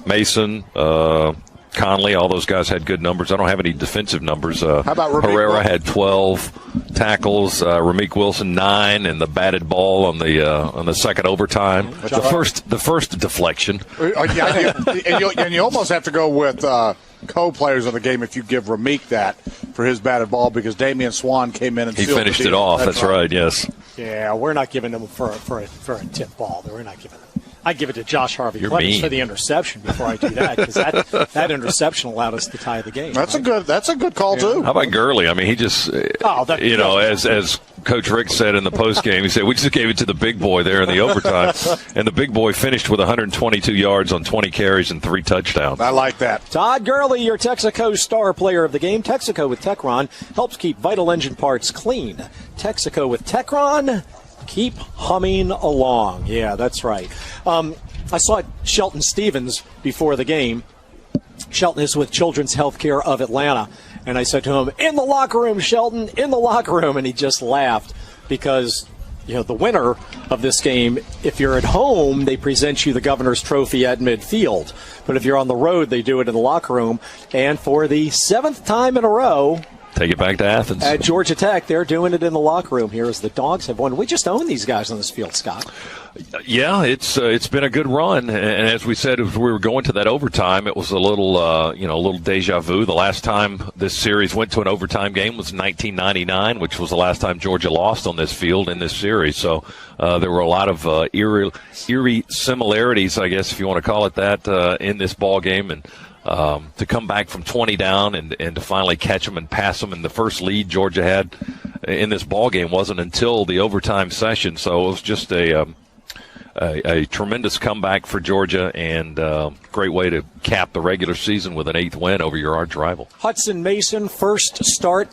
Mason, Conley, all those guys had good numbers. I don't have any defensive numbers. How about Herrera had 12 tackles, Ramik Wilson 9, and the batted ball on the second overtime. The first deflection. And you almost have to go with co-players of the game if you give Ramik that for his batted ball, because Damian Swan came in and he finished it off. That's right. Yes. Yeah, we're not giving him for a tip ball. We're not giving him. I give it to Josh Harvey Clemens for the interception before I do that, because that interception allowed us to tie the game. That's a good call too. How about Gurley? I mean, he just as Coach Rick said in the post game, he said we just gave it to the big boy there in the overtime, and the big boy finished with 122 yards on 20 carries and 3 touchdowns. I like that. Todd Gurley, your Texaco Star Player of the Game. Texaco with Techron helps keep vital engine parts clean. Texaco with Techron. Keep humming along. Yeah, that's right. I saw Shelton Stevens before the game. Shelton is with Children's Healthcare of Atlanta. And I said to him, in the locker room, Shelton, in the locker room. And he just laughed because, the winner of this game, if you're at home, they present you the Governor's Trophy at midfield. But if you're on the road, they do it in the locker room. And for the 7th time in a row, take it back to Athens. At Georgia Tech, they're doing it in the locker room here as the Dogs have won. We just own these guys on this field, Scott. Yeah, it's been a good run, and as we said, as we were going to that overtime, it was a little deja vu. The last time this series went to an overtime game was 1999, which was the last time Georgia lost on this field in this series. So there were a lot of eerie similarities, I guess, if you want to call it that, in this ball game, and to come back from 20 down and to finally catch them and pass them. And the first lead Georgia had in this ball game wasn't until the overtime session. So it was just a tremendous comeback for Georgia and great way to cap the regular season with an 8th win over your arch rival. Hudson Mason, first start.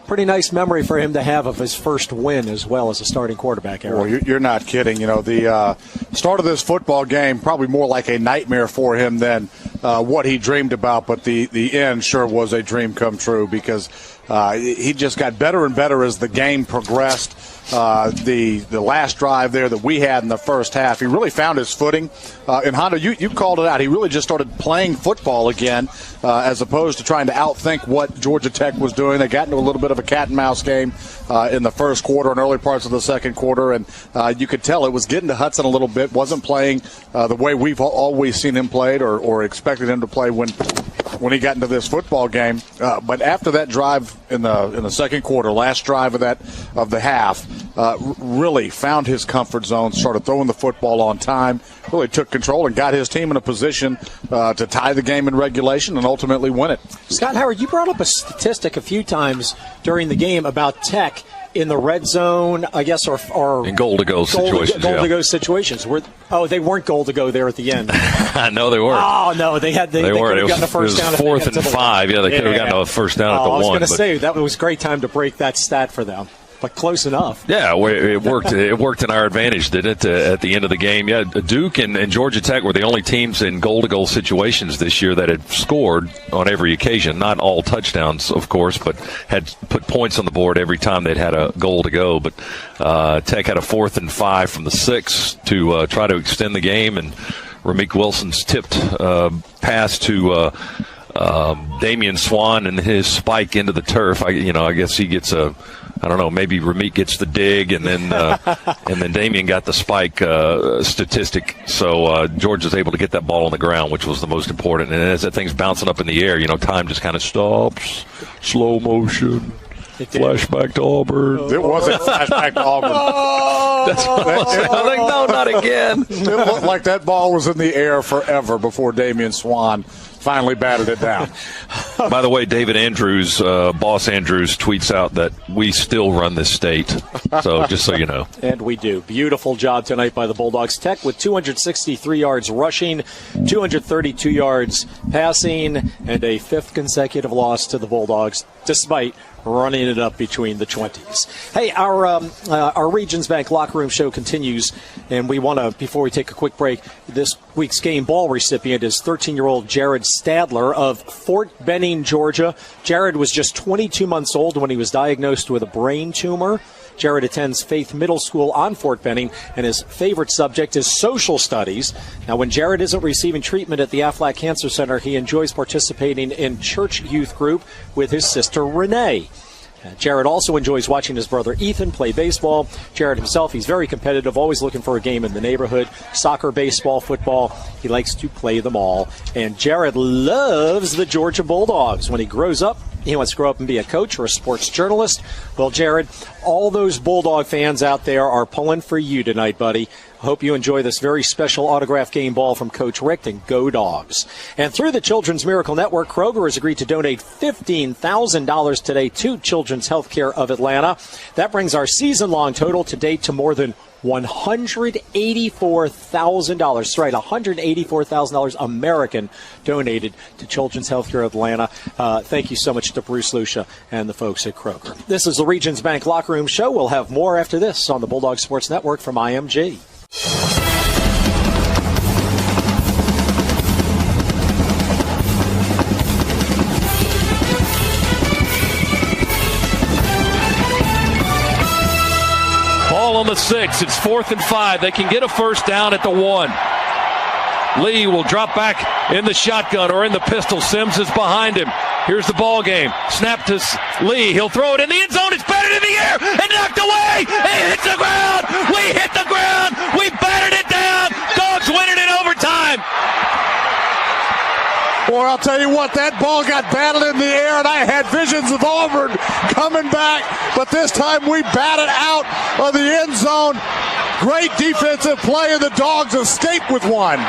Pretty nice memory for him to have of his first win as well as a starting quarterback, Eric. Well, you're not kidding. The start of this football game probably more like a nightmare for him than what he dreamed about, but the end sure was a dream come true because he just got better and better as the game progressed. The last drive there that we had in the first half, he really found his footing. And Hondo, you called it out. He really just started playing football again as opposed to trying to outthink what Georgia Tech was doing. They got into a little bit of a cat and mouse game in the first quarter and early parts of the second quarter, and you could tell it was getting to Hudson a little bit. Wasn't playing the way we've always seen him played or expected him to play when he got into this football game. But after that drive in the second quarter, last drive of the half, really found his comfort zone, started throwing the football on time, really took control and got his team in a position to tie the game in regulation and ultimately win it. Scott Howard, you brought up a statistic a few times during the game about Tech in the red zone, I guess, or in goal-to-go situations. Goal-to-go situations. They weren't goal-to-go there at the end. No, they weren't. Oh, no, they could have gotten a first down. It was 4th and 5. Yeah, they could have gotten a first down at the 1. I was going to say, that was a great time to break that stat for them. But close enough. Yeah, it worked. It worked in our advantage, didn't it? At the end of the game, yeah. Duke and Georgia Tech were the only teams in goal-to-goal situations this year that had scored on every occasion. Not all touchdowns, of course, but had put points on the board every time they'd had a goal to go. But Tech had a 4th and 5 from the 6 to try to extend the game, and Ramik Wilson's tipped pass to Damian Swan and his spike into the turf. I guess he gets I don't know, maybe Ramik gets the dig, and then Damian got the spike statistic. So Georgia's able to get that ball on the ground, which was the most important. And as that thing's bouncing up in the air, time just kind of stops, slow motion. Flashback to Auburn. It wasn't flashback to Auburn. No, not again. It looked like that ball was in the air forever before Damian Swan finally batted it down. By the way, David Andrews, Boss Andrews, tweets out that we still run this state. So just so you know. And we do. Beautiful job tonight by the Bulldogs. Tech with 263 yards rushing, 232 yards passing, and a 5th consecutive loss to the Bulldogs, despite running it up between the 20s. Hey, our Regions Bank Locker Room show continues, and we want to, before we take a quick break, this week's game ball recipient is 13-year-old Jared Stadler of Fort Benning, Georgia. Jared was just 22 months old when he was diagnosed with a brain tumor. Jared attends Faith Middle School on Fort Benning, and his favorite subject is social studies. Now, when Jared isn't receiving treatment at the Aflac Cancer Center, he enjoys participating in church youth group with his sister Renee. Jared also enjoys watching his brother Ethan play baseball. Jared himself, he's very competitive, always looking for a game in the neighborhood. Soccer, baseball, football, he likes to play them all. And Jared loves the Georgia Bulldogs. When he grows up, he wants to grow up and be a coach or a sports journalist. Well, Jared, all those Bulldog fans out there are pulling for you tonight, buddy. I hope you enjoy this very special autograph game ball from Coach Richt, and go Dogs. And through the Children's Miracle Network, Kroger has agreed to donate $15,000 today to Children's Healthcare of Atlanta. That brings our season-long total to date to more than $184,000. That's right, $184,000 American donated to Children's Healthcare of Atlanta. Thank you so much to Bruce Lucia and the folks at Kroger. This is the Regions Bank Locker Room Show. We'll have more after this on the Bulldog Sports Network from IMG. Ball on the 6. It's 4th and 5. They can get a first down at the 1. Lee will drop back in the shotgun or in the pistol. Sims is behind him. Here's the ball game. Snap to Lee. He'll throw it in the end zone. It's batted in the air and knocked away. It hits the ground. We hit the ground. We batted it down. Dogs win it in overtime. Boy, I'll tell you what, that ball got batted in the air, and I had visions of Auburn coming back, but this time we batted out of the end zone. Great defensive play, and the Dogs escape with one.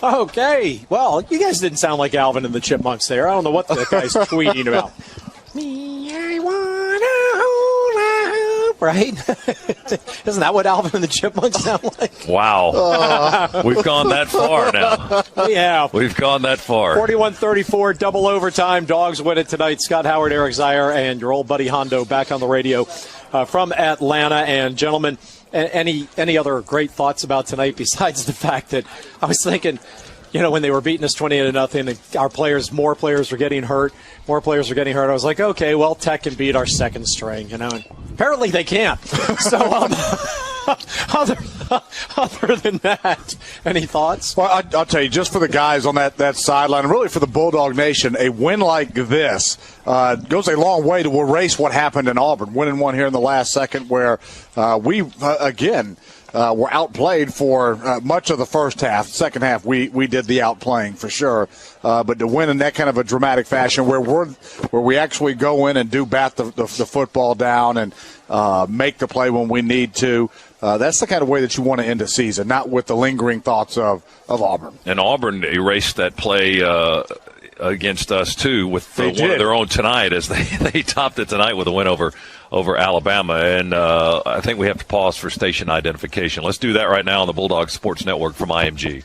Okay, well, you guys didn't sound like Alvin and the Chipmunks there. I don't know what that guy's tweeting about. Me, I wanna hula hoop. right? Isn't that what Alvin and the Chipmunks sound like? Wow. We've gone that far now. Yeah. We've gone that far. 41-34, double overtime. Dogs win it tonight. Scott Howard, Eric Zier, and your old buddy Hondo back on the radio from Atlanta. And, gentlemen, any other great thoughts about tonight besides the fact that I was thinking, when they were beating us 20-0, and more players were getting hurt. I was like, okay, well, Tech can beat our second string, and apparently they can't. So, other than that, any thoughts? Well, I'll tell you, just for the guys on that sideline, and really for the Bulldog Nation, a win like this goes a long way to erase what happened in Auburn. Winning one here in the last second where we, again, were outplayed for much of the first half. Second half, we did the outplaying for sure. But to win in that kind of a dramatic fashion, where we actually go in and do bat the football down and make the play when we need to. That's the kind of way that you want to end a season, not with the lingering thoughts of Auburn. And Auburn erased that play against us too with one of their own tonight, as they topped it tonight with a win over Alabama. And I think we have to pause for station identification. Let's do that right now on the Bulldog Sports Network from IMG.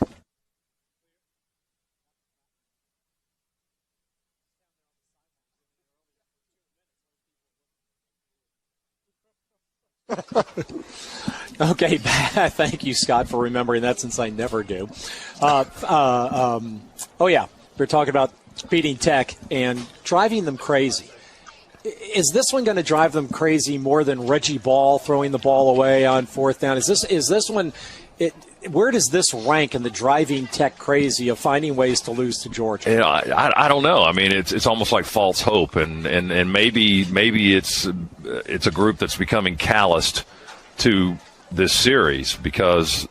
Okay, thank you, Scott, for remembering that, since I never do. We're talking about beating Tech and driving them crazy. Is this one going to drive them crazy more than Reggie Ball throwing the ball away on fourth down? Is this one? Where does this rank in the driving Tech crazy of finding ways to lose to Georgia? I don't know. I mean, it's almost like false hope, and maybe it's a group that's becoming calloused to this series because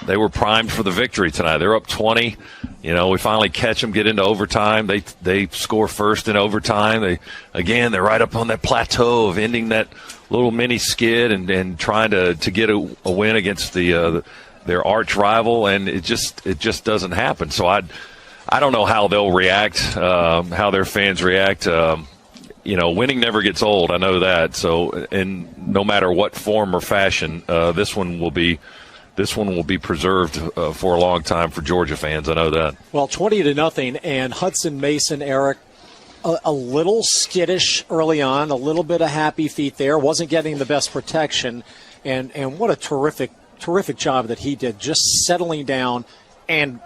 they were primed for the victory tonight. They're up 20. We finally catch them, get into overtime. They score first in overtime. They're right up on that plateau of ending that little mini skid and trying to get a win against their arch rival, and it just doesn't happen. So I don't know how they'll react, how their fans react. Winning never gets old. I know that. So, and no matter what form or fashion, this one will be preserved for a long time for Georgia fans. I know that. Well, 20-0, and Hudson Mason, Eric, a little skittish early on, a little bit of happy feet there, wasn't getting the best protection, and what a terrific job that he did, just settling down and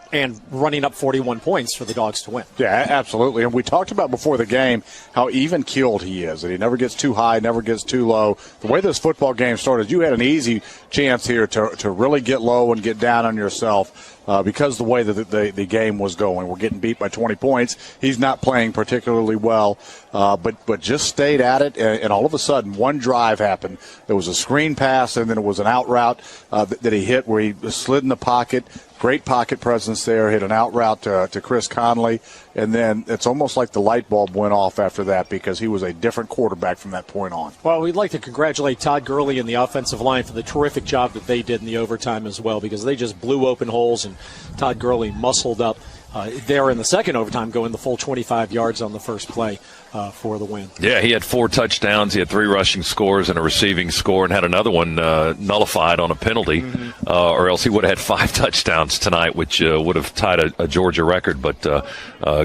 running up 41 points for the Dogs to win. Yeah, absolutely. And we talked about before the game how even-keeled he is, that he never gets too high, never gets too low. The way this football game started, you had an easy chance here to really get low and get down on yourself because the way that the game was going. We're getting beat by 20 points. He's not playing particularly well, but just stayed at it, and all of a sudden one drive happened. There was a screen pass, and then it was an out route that he hit where he slid in the pocket. Great pocket presence there, hit an out route to Chris Conley, and then it's almost like the light bulb went off after that because he was a different quarterback from that point on. Well, we'd like to congratulate Todd Gurley and the offensive line for the terrific job that they did in the overtime as well, because they just blew open holes, and Todd Gurley muscled up there in the second overtime, going the full 25 yards on the first play for the win. Yeah, he had 4 touchdowns. He had 3 rushing scores and a receiving score, and had another one nullified on a penalty, or else he would have had 5 touchdowns tonight, which would have tied a Georgia record. But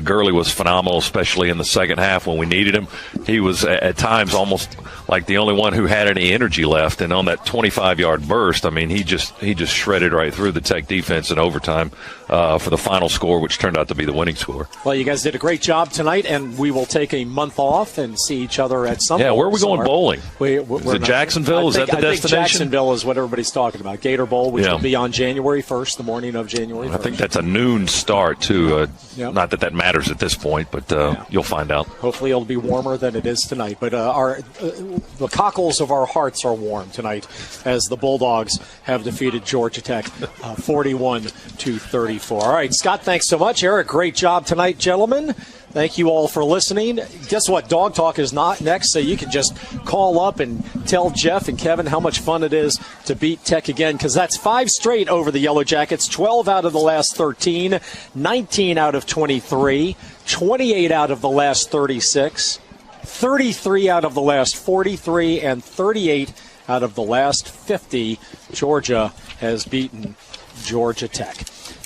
Gurley was phenomenal, especially in the second half when we needed him. He was at times almost like the only one who had any energy left, and on that 25-yard burst, I mean, he just shredded right through the Tech defense in overtime for the final score, which turned out to be the winning score. Well, you guys did a great job tonight, and we will take a month off and see each other at some point. Yeah, where are we going bowling? Is it Jacksonville? Is that the destination? Jacksonville is what everybody's talking about. Gator Bowl, which will be on January 1st, the morning of January 1st. I think that's a noon start, too. Not that that matters at this point, but you'll find out. Hopefully it'll be warmer than it is tonight. But the cockles of our hearts are warm tonight as the Bulldogs have defeated Georgia Tech 41-34. All right, Scott, thanks so much. Eric, great job tonight, gentlemen. Thank you all for listening. Guess what? Dog Talk is not next, so you can just call up and tell Jeff and Kevin how much fun it is to beat Tech again, because that's 5 straight over the Yellow Jackets, 12 out of the last 13, 19 out of 23, 28 out of the last 36. 33 out of the last 43 and 38 out of the last 50. Georgia has beaten Georgia Tech.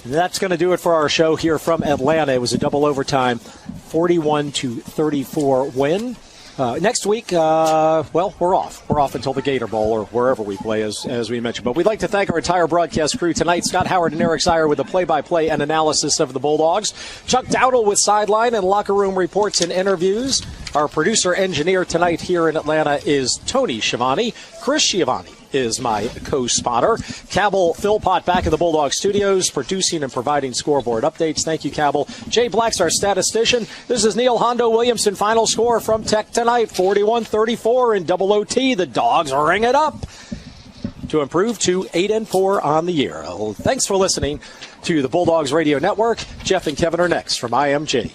And that's going to do it for our show here from Atlanta. It was a double overtime 41-34 win. Next week, well, we're off. We're off until the Gator Bowl or wherever we play, as we mentioned. But we'd like to thank our entire broadcast crew tonight. Scott Howard and Eric Sire with the play-by-play and analysis of the Bulldogs. Chuck Dowdle with sideline and locker room reports and interviews. Our producer-engineer tonight here in Atlanta is Tony Schiavone. Chris Schiavone is my co-spotter. Cabell Philpott back in the Bulldog Studios, producing and providing scoreboard updates. Thank you, Cabell. Jay Black's our statistician. This is Neil Hondo Williamson. Final score from Tech tonight, 41-34 in double OT. The Dogs ring it up to improve to 8-4 on the year. Thanks for listening to the Bulldogs Radio Network. Jeff and Kevin are next from IMG.